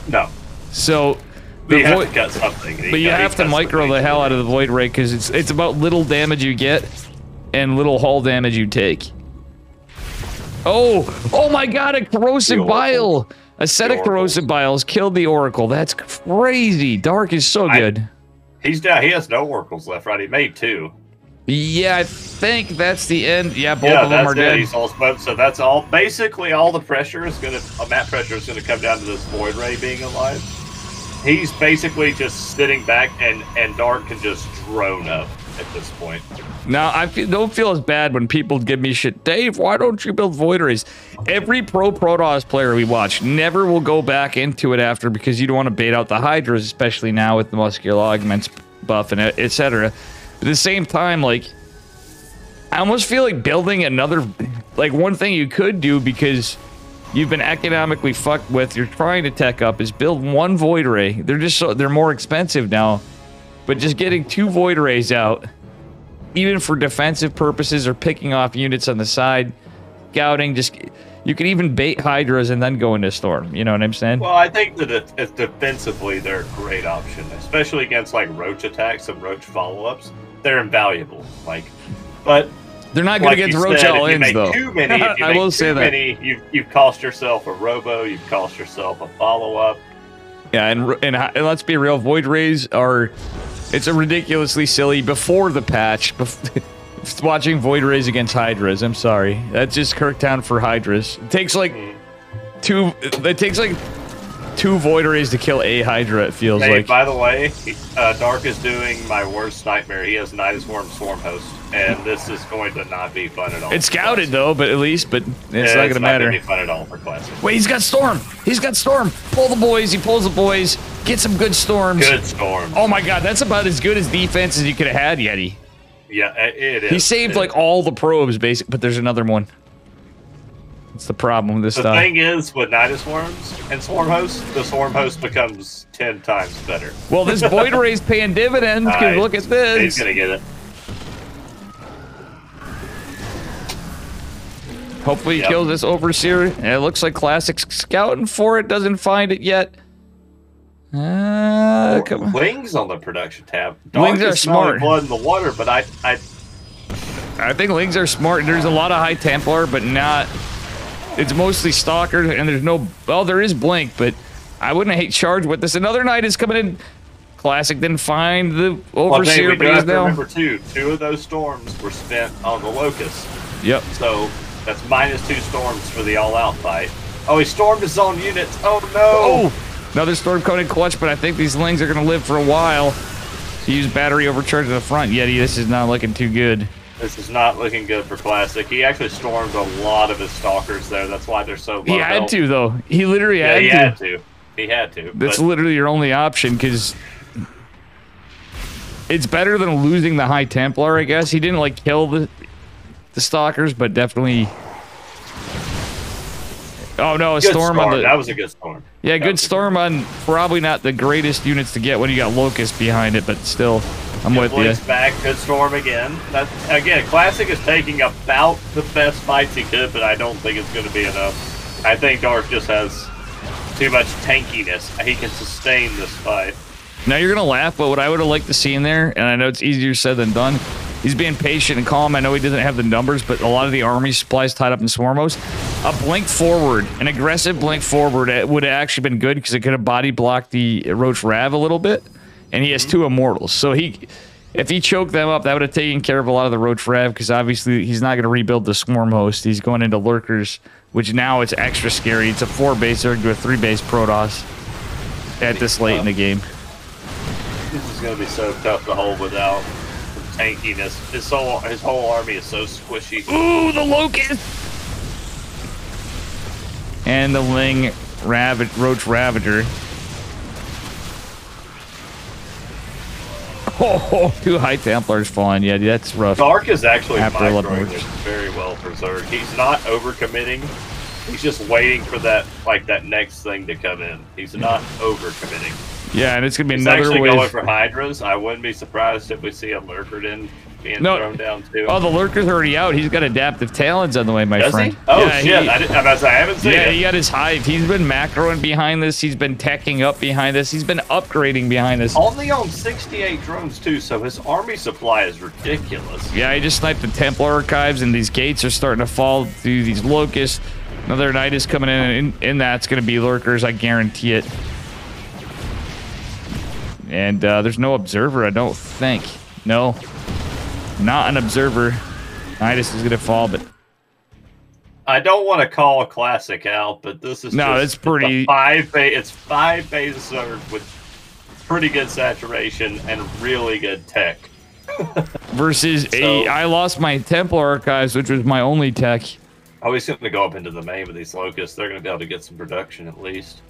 No. So you have to cut something. But you have to micro the hell out of the Void Ray because it's about little damage you get and little hull damage you take. Oh my God! A corrosive bile. A set of corrosive biles killed the Oracle. That's crazy. Dark is so good. He's down. He has no oracles left, right? He made 2. Yeah, I think that's the end. Yeah, both of them are dead. He's all smoked. So that's all. Basically, all the pressure is gonna, map pressure is gonna come down to this Void Ray being alive. He's basically just sitting back, and Dark can just drone up at this point. Now, I don't feel as bad when people give me shit. Dave, why don't you build Void Rays? Every pro Protoss player we watch never will go back into it after because you don't want to bait out the Hydras, especially now with the muscular augments buff and etc. But at the same time, like, I almost feel like building another, like, one thing you could do because you've been economically fucked with, you're trying to tech up, is build one Void Ray. They're just they're more expensive now, but just getting 2 Void Rays out, even for defensive purposes or picking off units on the side, scouting, you can even bait Hydras and then go into Storm. You know what I'm saying? Well, I think that defensively they're a great option, especially against like Roach attacks and Roach follow-ups. They're invaluable. But they're not good against Roach all-ins, though. I will say that. You've cost yourself a Robo. You've cost yourself a follow-up. Yeah, and let's be real, Void Rays are... It's a ridiculously silly before the patch. Watching Void Rays against Hydras, I'm sorry. That's just Kirktown for Hydras. It takes like 2 Void Rays to kill a Hydra, it feels like. By the way, Dark is doing my worst nightmare. He has Nidus Worm Swarm Host, and this is going to not be fun at all. It's scouted though, but at least, it's not going to matter. It's not going to be fun at all for Classic. Wait, he's got Storm! He's got Storm! Pull the boys, he pulls the boys. Get some good Storms. Good Storms. Oh my God, that's about as good as defense as you could have had, Yeti. Yeah, it is. He saved like all the probes, basically, but there's another one. That's the problem with this stuff. The thing is, with Nidus Worms and Swarm Host, the Swarm Host becomes 10 times better. Well, this Void Ray's paying dividends, because look at this. He's going to get it. Hopefully he kills this Overseer. And it looks like Classic's scouting for it, doesn't find it yet. Come on. Wings on the production tab. Wings are smart. Blood in the water, but I think Lings are smart. There's a lot of High Templar, but not... It's mostly Stalker, and there's no... Well, there is Blink, but I wouldn't hate charge with this. Another Knight is coming in. Classic didn't find the Overseer, but he's now... Remember, two of those storms were spent on the Locust. Yep. So, that's -2 storms for the all-out fight. Oh, he stormed his own units. Oh, no! Oh! Another storm coming in clutch, but I think these Lings are going to live for a while. Use battery overcharge at the front. Yeti, this is not looking too good. This is not looking good for Classic. He actually stormed a lot of his Stalkers there. That's why they're so low. He had to, though. He literally had to. He had to. That's literally your only option, because it's better than losing the High Templar, I guess. He didn't, like, kill the Stalkers, but definitely... Oh, no, a storm on the... That was a good storm. Yeah, good storm on probably not the greatest units to get when you got Locust behind it, but still, I'm with you. Back, good storm again. Again, Classic is taking about the best fights he could, but I don't think it's going to be enough. I think Dark just has too much tankiness. He can sustain this fight. Now, you're going to laugh, but what I would have liked to see in there, and I know it's easier said than done, he's being patient and calm. I know he doesn't have the numbers, but a lot of the army supplies tied up in Swarmos. A blink forward, an aggressive blink forward would have actually been good because it could have body blocked the Roach Rav a little bit. And he has 2 Immortals. So if he choked them up, that would have taken care of a lot of the Roach Rav because obviously he's not going to rebuild the Swarm Host. He's going into Lurkers, which now it's extra scary. It's a 4-base or to a 3-base Protoss at this late in the game. This is going to be so tough to hold without tankiness. His whole army is so squishy. Ooh, the Locust! And the Ling Roach Ravager. Oh, 2 High Templars falling. Yeah, that's rough. Dark is actually microing it very well preserved. He's not overcommitting. He's just waiting for that next thing to come in. He's not overcommitting. Yeah, and it's gonna be He's another actually wave. Going for Hydras. I wouldn't be surprised if we see a Lurker in being thrown down too. Oh, the lurker's already out. He's got adaptive talons on the way, my Does friend. he? Oh yeah, shit! I haven't seen it. Yeah, he got his hive. He's been macroing behind this. He's been teching up behind this. He's been upgrading behind this. Only on 68 drones too, so his army supply is ridiculous. Yeah, he just sniped the Templar archives, and these gates are starting to fall through these locusts. Another knight is coming in, and that's going to be lurkers. I guarantee it. And there's no observer, I don't think. No, not an observer. Nidus is going to fall, but I don't want to call a classic out, but this is it's pretty. It's 5 base served with pretty good saturation and really good tech. Versus I lost my Templar archives, which was my only tech. Oh, he's going to go up into the main with these locusts. They're going to be able to get some production at least.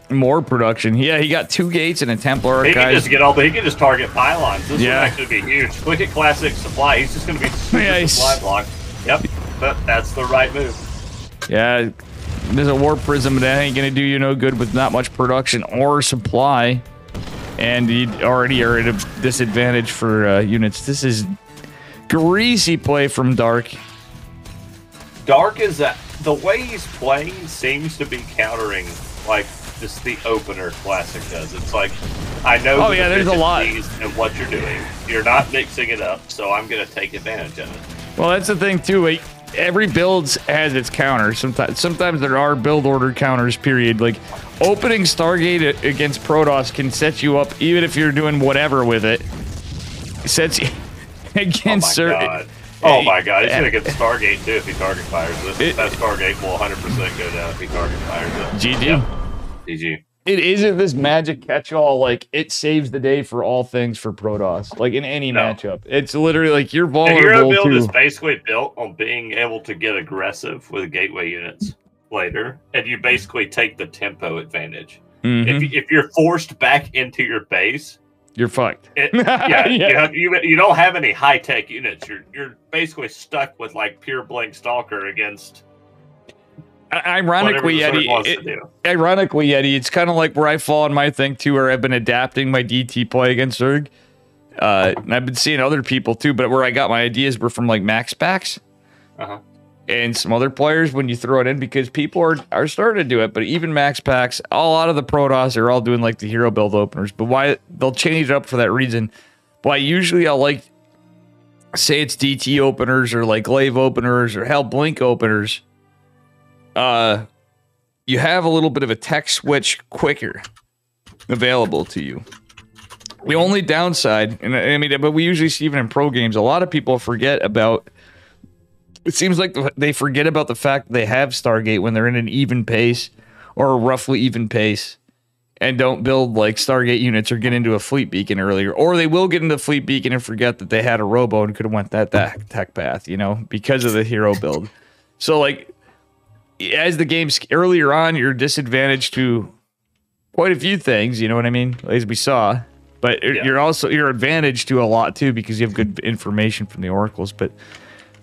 More production. Yeah, he got 2 gates and a Templar archive. He can just target pylons. This would actually be huge. Look at classic supply. He's just going to be super supply block. Yep, that's the right move. Yeah, there's a War Prism, but that ain't going to do you no good with not much production or supply. And you already are at a disadvantage for units. This is greasy play from Dark. Dark is the way he's playing seems to be countering like just the opener classic does. It's like I know there's a lot and what you're doing. You're not mixing it up, so I'm gonna take advantage of it. Well, that's the thing too. Like, every build has its counter. Sometimes there are build order counters. Period. Like opening Stargate against Protoss can set you up, even if you're doing whatever with it. Sets you against certain. Oh my god, he's gonna get the Stargate too if he target fires it. That Stargate will 100% go down if he target fires it. GG. Yep. GG. It isn't this magic catch-all, like, it saves the day for all things for Protoss, like, in any matchup. It's literally, like, you're vulnerable to... The hero build is basically built on being able to get aggressive with gateway units later, and you basically take the tempo advantage. Mm-hmm. If you're forced back into your base... You're fucked. You don't have any high-tech units. You're basically stuck with, like, pure blink stalker against... Ironically, Yeti, it's kind of like where I fall on my thing too, where I've been adapting my DT play against Zerg. And I've been seeing other people too, but where I got my ideas were from like Max Packs and some other players when you throw it in, because people are starting to do it. But even Max Packs, a lot of the Protoss are all doing like the hero build openers. But why they'll change it up for that reason. Why usually I'll like say it's DT openers or like glaive openers or hell blink openers. You have a little bit of a tech switch quicker available to you. The only downside, and I mean, but we usually see even in pro games, a lot of people forget about, it seems like they forget about the fact that they have Stargate when they're in an even pace or a roughly even pace and don't build like Stargate units or get into a fleet beacon earlier, or they will get into fleet beacon and forget that they had a robo and could have went that tech path, you know, because of the hero build. So like, as the game's earlier on, you're disadvantaged to quite a few things, you know what I mean? As we saw. But you're advantaged to a lot too, because you have good information from the oracles. But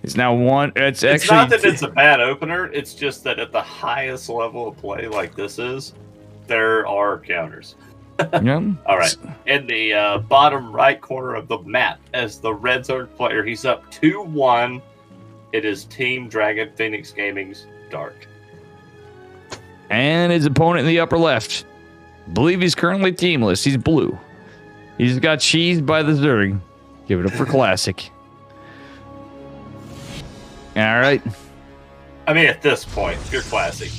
it's now it's actually not that it's a bad opener, it's just that at the highest level of play like this is, there are counters. Yeah. All right. In the bottom right corner of the map, as the Red Zerg player, he's up 2-1. It is Team Dragon Phoenix Gaming's Dark. And his opponent in the upper left, I believe he's currently teamless. He's blue. He's got cheesed by the Zerg. Give it up for Classic. All right. I mean, at this point, if you're Classic,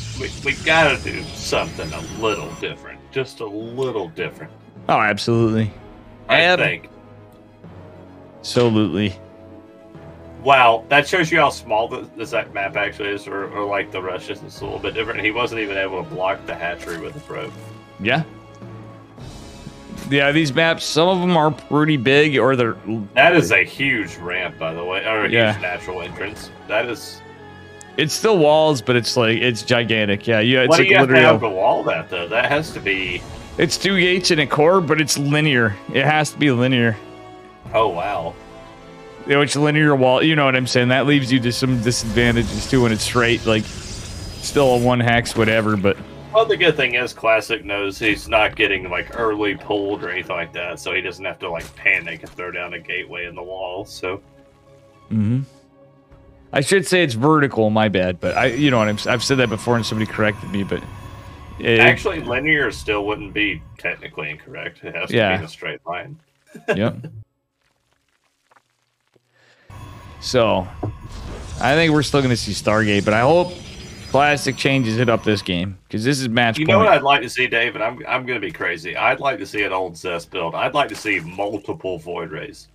we gotta do something a little different. Just a little different. Oh, absolutely. I think. Absolutely. Wow, that shows you how small this map actually is, or like the rush is a little bit different. He wasn't even able to block the hatchery with the probe. Yeah. Yeah, these maps, some of them are pretty big, or they're... That is a huge ramp, by the way, or a huge natural entrance. That is... It's still walls, but it's like, it's gigantic. Yeah, it's what like do you have to have to wall that, though? That has to be... It's 2 gates and a core, but it's linear. It has to be linear. Oh, wow. Which linear wall, you know what I'm saying? That leaves you to some disadvantages too when it's straight, like still a 1 hex, whatever. But Well, the good thing is Classic knows he's not getting like early pulled or anything like that, so he doesn't have to like panic and throw down a gateway in the wall. So, I should say it's vertical. My bad, but you know what I've said that before, and somebody corrected me. But actually, linear still wouldn't be technically incorrect. It has to be in a straight line. Yep. So, I think we're still going to see Stargate, but I hope Classic changes it up this game, because this is match point. You know what I'd like to see, David? I'm going to be crazy. I'd like to see an old Zest build. I'd like to see multiple Void Rays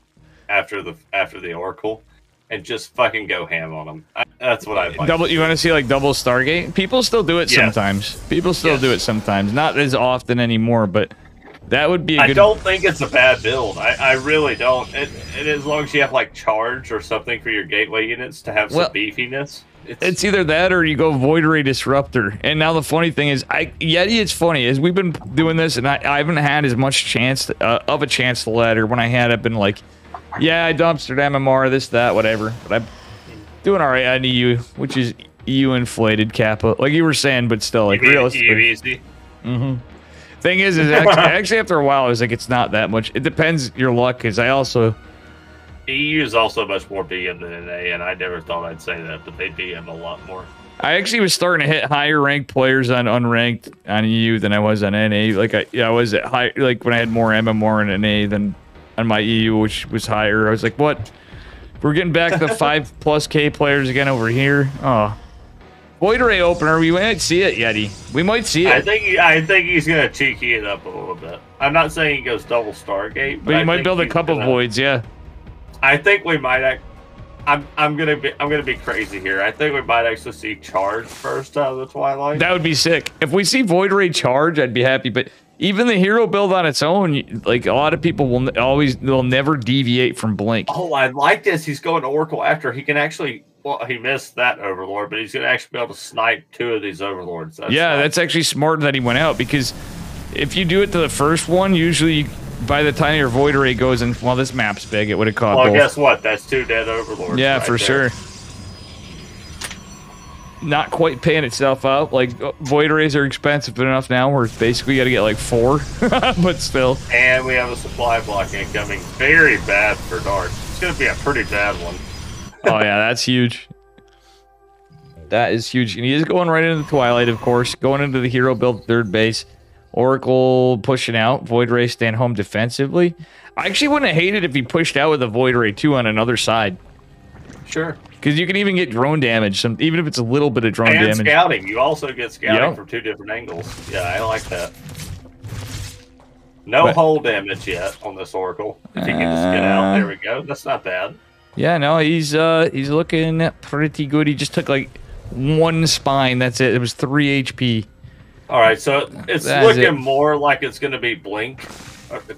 after the Oracle, and just fucking go ham on them. That's what I'd like. You want to see like double Stargate? People still do it sometimes. People still do it sometimes. Not as often anymore, but that would be a good... I don't think it's a bad build. I really don't. And as long as you have like charge or something for your gateway units to have some beefiness. It's either that or you go Void Ray Disruptor. And now the funny thing is, Yeti, it's funny, as we've been doing this, and I haven't had as much chance of a chance to ladder. When I had, I've been like, yeah, I dumpstered MMR, this, that, whatever. But I'm doing alright on EU, which is EU inflated Kappa. Like you were saying, but still, like, realistically. Easy. Thing is actually after a while, I was like, it's not that much. It depends your luck, because I also... EU is also much more BM than NA, and I never thought I'd say that, but they BM a lot more. I actually was starting to hit higher ranked players on unranked on EU than I was on NA. Like I was at high, like when I had more MMR in NA than on my EU, which was higher. I was like, what? We're getting back to 5+K players again over here. Oh, Void Ray opener. We might see it, Yeti. We might see it. I think he's gonna cheeky it up a little bit. I'm not saying he goes double Stargate, but he might build a couple voids. Yeah. I think we might. I'm gonna be crazy here. I think we might actually see charge first out of the Twilight. That would be sick. If we see Void Ray charge, I'd be happy. But even the hero build on its own, like a lot of people they'll never deviate from Blink. Oh, I like this. He's going to Oracle after he can actually. Well, he missed that Overlord, but he's gonna actually be able to snipe 2 of these Overlords. That's actually smart that he went out, because if you do it to the first one, usually. By the time your Void Ray goes in, well, this map's big. It would have caught. Well, guess what? That's 2 dead Overlords. Yeah, right for there. sure. Not quite paying itself out. Like Void Rays are expensive enough now, where it's basically got to get like 4, but still. And we have a supply block incoming. Very bad for Dark. It's gonna be a pretty bad one. Oh yeah, that's huge. That is huge. And he is going right into the Twilight, of course. Going into the hero build third base. Oracle pushing out. Void Ray staying home defensively. I actually wouldn't have hated if he pushed out with a Void Ray 2 on another side. Sure. Because you can even get drone damage, even if it's a little bit of drone damage. And scouting. You also get scouting from 2 different angles. Yeah, I like that. No hull damage yet on this Oracle. If he can just get out. There we go. That's not bad. Yeah, no, he's looking pretty good. He just took like 1 spine. That's it. It was 3 HP. All right, so it's looking more like it's going to be Blink.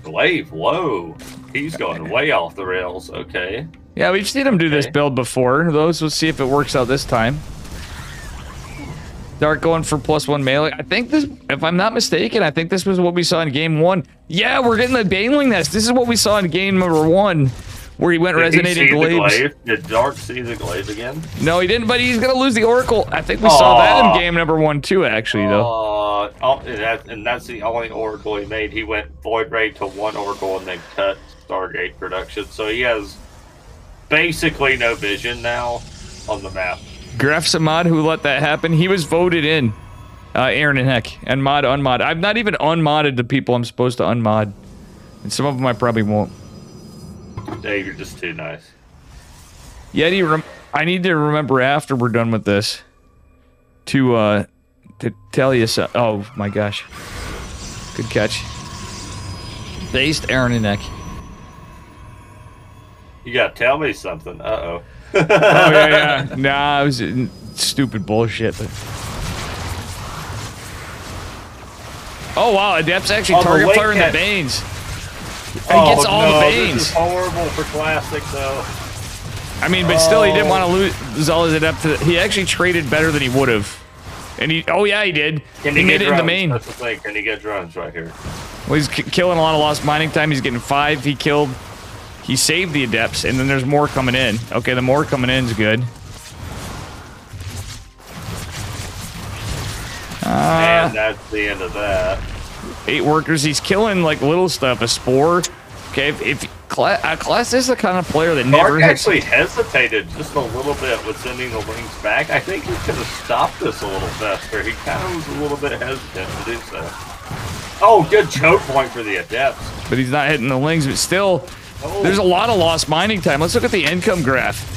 Glaive, whoa. He's going way off the rails. Okay. Yeah, we've seen him do this build before. We'll see if it works out this time. Dark going for +1 melee. I think this, if I'm not mistaken, I think this was what we saw in game 1. Yeah, we're getting the Baneling Nest. This is what we saw in game number 1. Where he went resonating glaives. Did Dark see the glaive again? No, he didn't, but he's going to lose the Oracle. I think we saw that in game number 1 too, actually, though. And that's the only Oracle he made. He went Void Ray to 1 Oracle and then cut Stargate production. So he has basically no vision now on the map. Gref's a mod who let that happen. He was voted in. Aaron and Heck. And mod, unmod. I've not even unmodded the people I'm supposed to unmod. And some of them I probably won't. Dave, you're just too nice. Yeti, I need to remember after we're done with this to tell you so. Oh my gosh, good catch. Based Aaron and Neck. You gotta tell me something. Uh-oh. Oh yeah. Nah, it was stupid bullshit. But... Oh wow, Adept's actually target firing the Banes. He gets all the Banes. This is horrible for Classic, though. I mean, but still, he didn't want to lose all his Adept. He actually traded better than he would have. And he, oh yeah, he did. He made it in the main. That's the thing. Can he get drones right here? Well, he's killing a lot of lost mining time. He's getting 5. He saved the Adepts, and then there's more coming in. Okay, the more coming in is good. And that's the end of that. 8 workers. He's killing like little stuff. A spore. Okay, if Class is the kind of player that never actually hesitated just a little bit with sending the wings back. I think he could have stopped this a little faster. He kind of was a little bit hesitant to do so. Oh, good choke point for the Adepts. But he's not hitting the lings, but still, there's a lot of lost mining time. Let's look at the income graph.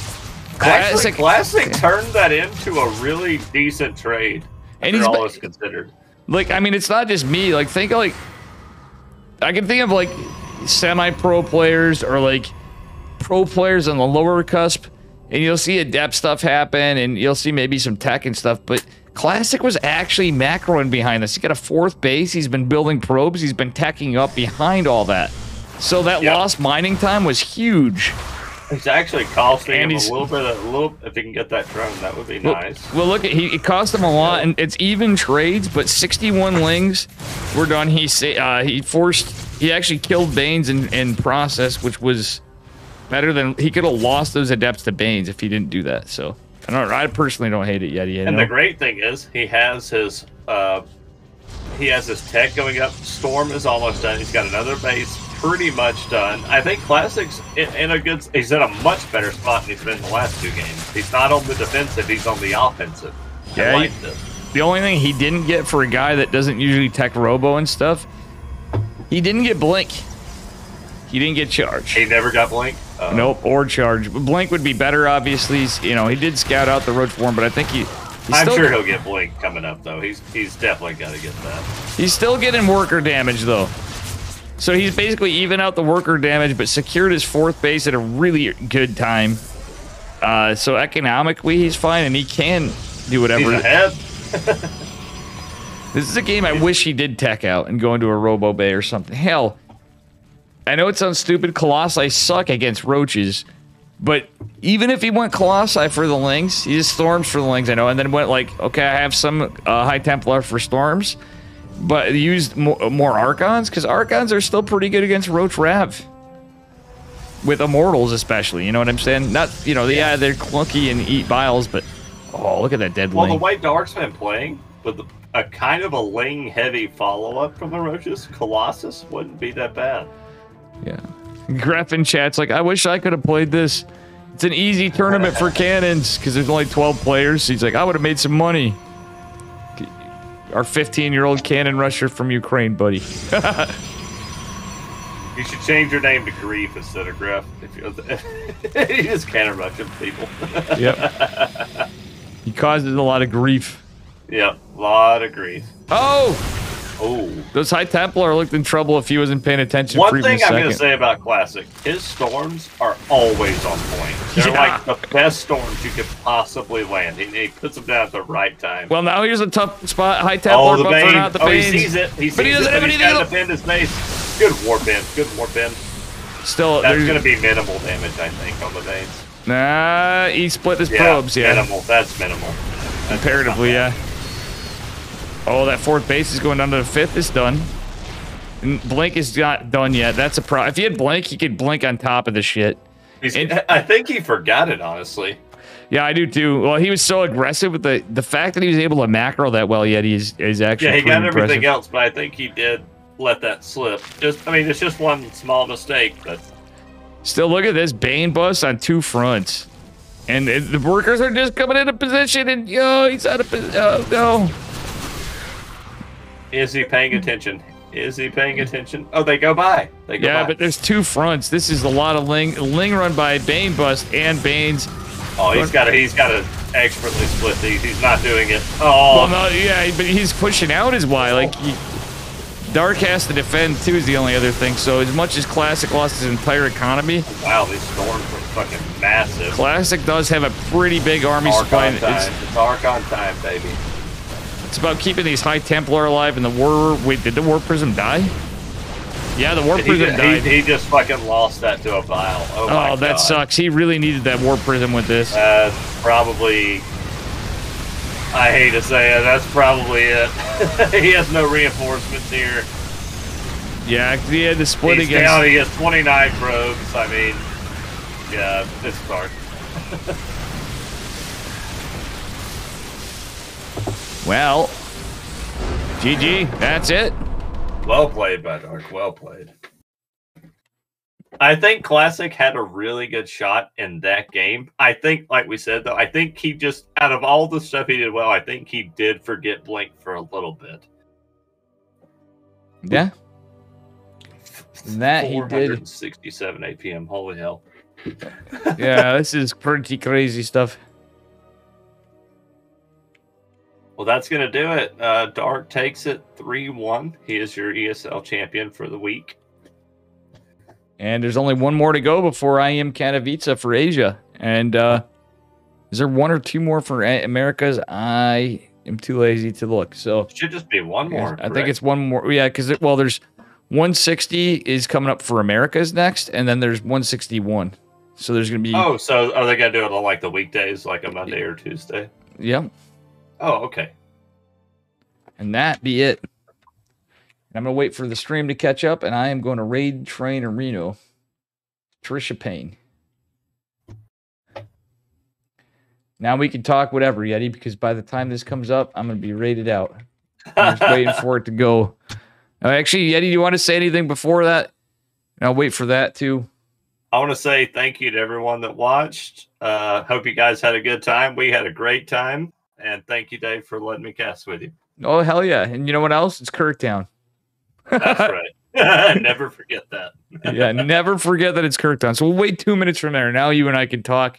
Classic turned that into a really decent trade. And he's all is considered. Like, I mean, it's not just me. Like, think of, like, I can think of, like, semi-pro players or, like, pro players on the lower cusp, and you'll see adept stuff happen, and you'll see maybe some tech and stuff, but Classic was actually macroing behind this. He got a 4th base. He's been building probes. He's been teching up behind all that. So that lost mining time was huge. It's actually costing him a little. If he can get that drone, that would be nice. Well, look, it cost him a lot, and it's even trades. But 61 lings were done. He actually killed Banes in process, which was better than he could have lost those adepts to Banes if he didn't do that. So I personally don't hate it yet. And the great thing is he has his tech going up. Storm is almost done. He's got another base pretty much done. I think Classic's he's in a much better spot than he's been in the last 2 games. He's not on the defensive, he's on the offensive. Yeah, I like this. The only thing he didn't get for a guy that doesn't usually tech robo and stuff, he didn't get blink. He didn't get charge. He never got blink? Nope, or charge. Blink would be better, obviously. You know, he did scout out the road for him, but I think I'm sure he'll get blink coming up, though. He's definitely got to get that. He's still getting worker damage, though. So he's basically even out the worker damage, but secured his 4th base at a really good time. So economically, he's fine, and he can do whatever. He's ahead. This is a game I wish he did tech out and go into a Robo Bay or something. Hell, I know it sounds stupid. Colossi suck against roaches, but even if he went Colossi for the lings, he just storms for the lings, I know, and then went like, okay, I have some High Templar for storms, but used more Archons, because Archons are still pretty good against Roach Rav. With Immortals, especially, you know what I'm saying? Not, you know, yeah, they're clunky and eat biles, but, oh, look at that dead Well, ling. the way Dark's been playing, with a kind of a ling-heavy follow-up from the Roaches, Colossus wouldn't be that bad. Yeah. Gref in chat's like, I wish I could have played this. It's an easy tournament for cannons, because there's only 12 players. He's like, I would have made some money. Our 15-year-old cannon rusher from Ukraine, buddy. You should change your name to Grief instead of Gref. He just cannon rushing people. Yep. He causes a lot of grief. Yep, a lot of grief. Oh! Oh. Those High Templar looked in trouble if he wasn't paying attention. One thing I'm going to say about Classic, his storms are always on point. They're like the best storms you could possibly land. He puts them down at the right time. Well, now here's a tough spot. High Templar, but for not the Banes. He sees it. He doesn't have anything to defend his base. Good warp in. Good warp in. Still, that's going to be minimal damage, I think, on the Banes. Nah, he split his probes, yeah. Minimal. That's minimal. Comparatively, yeah. Oh, that 4th base is going down to the 5th. It's done. And blink is not done yet. That's a problem. If he had blink, he could blink on top of the shit. I think he forgot it, honestly. Yeah, I do too. Well, he was so aggressive with the fact that he was able to macro that well. Yet he's actually he got impressive. Everything else, but I think he did let that slip. It's just one small mistake, but still, look at this Bane bust on 2 fronts, and the workers are just coming into position, and he's out of position. Oh no. Is he paying attention? Is he paying attention? Oh, they go by. They go by. But there's 2 fronts. This is a lot of ling run by Bane bust and Bane's. Oh, he's got to expertly split these. He's not doing it. Oh. Well, no, yeah, but he's pushing out is why. Like, Dark has to defend too is the only other thing. So as much as Classic lost his entire economy. Wow, these storms are fucking massive. Classic does have a pretty big army supply. It's Archon time, baby. It's about keeping these High Templar alive and the War... Wait, did the War Prism die? Yeah, the War Prism died. He just fucking lost that to a vial. Oh, my God. That sucks. He really needed that War Prism with this. Probably... I hate to say it, that's probably it. He has no reinforcements here. Yeah, he had to split against... Down, he has 29 probes. I mean... Yeah, it's dark. Well, GG. That's it. Well played, by Dark. Well played. I think Classic had a really good shot in that game. I think, like we said, though, I think he just, out of all the stuff he did well, I think he did forget Blink for a little bit. Yeah. That he did. 467 APM. Holy hell. Yeah, this is pretty crazy stuff. Well, that's going to do it. Dark takes it 3-1. He is your ESL champion for the week. And there's only one more to go before I am Katowice for Asia. And is there one or two more for Americas? I am too lazy to look. So should just be one more. I think it's one more. Yeah, because there's 160 is coming up for Americas next, and then there's 161. So there's going to be. Oh, so are they going to do it on like the weekdays, like a Monday or Tuesday? Yep. Oh, okay. And that be it. I'm going to wait for the stream to catch up, and I am going to raid train Reno. Trisha Payne. Now we can talk whatever, Yeti, because by the time this comes up, I'm going to be raided out. I'm just waiting for it to go. Actually, Yeti, do you want to say anything before that? And I'll wait for that, too. I want to say thank you to everyone that watched. Hope you guys had a good time. We had a great time. And thank you, Dave, for letting me cast with you. Oh, hell yeah. And you know what else? It's Kirktown. That's right. Never forget that. Yeah, never forget that it's Kirktown. So we'll wait 2 minutes from there. Now you and I can talk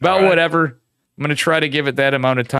about whatever. I'm going to try to give it that amount of time.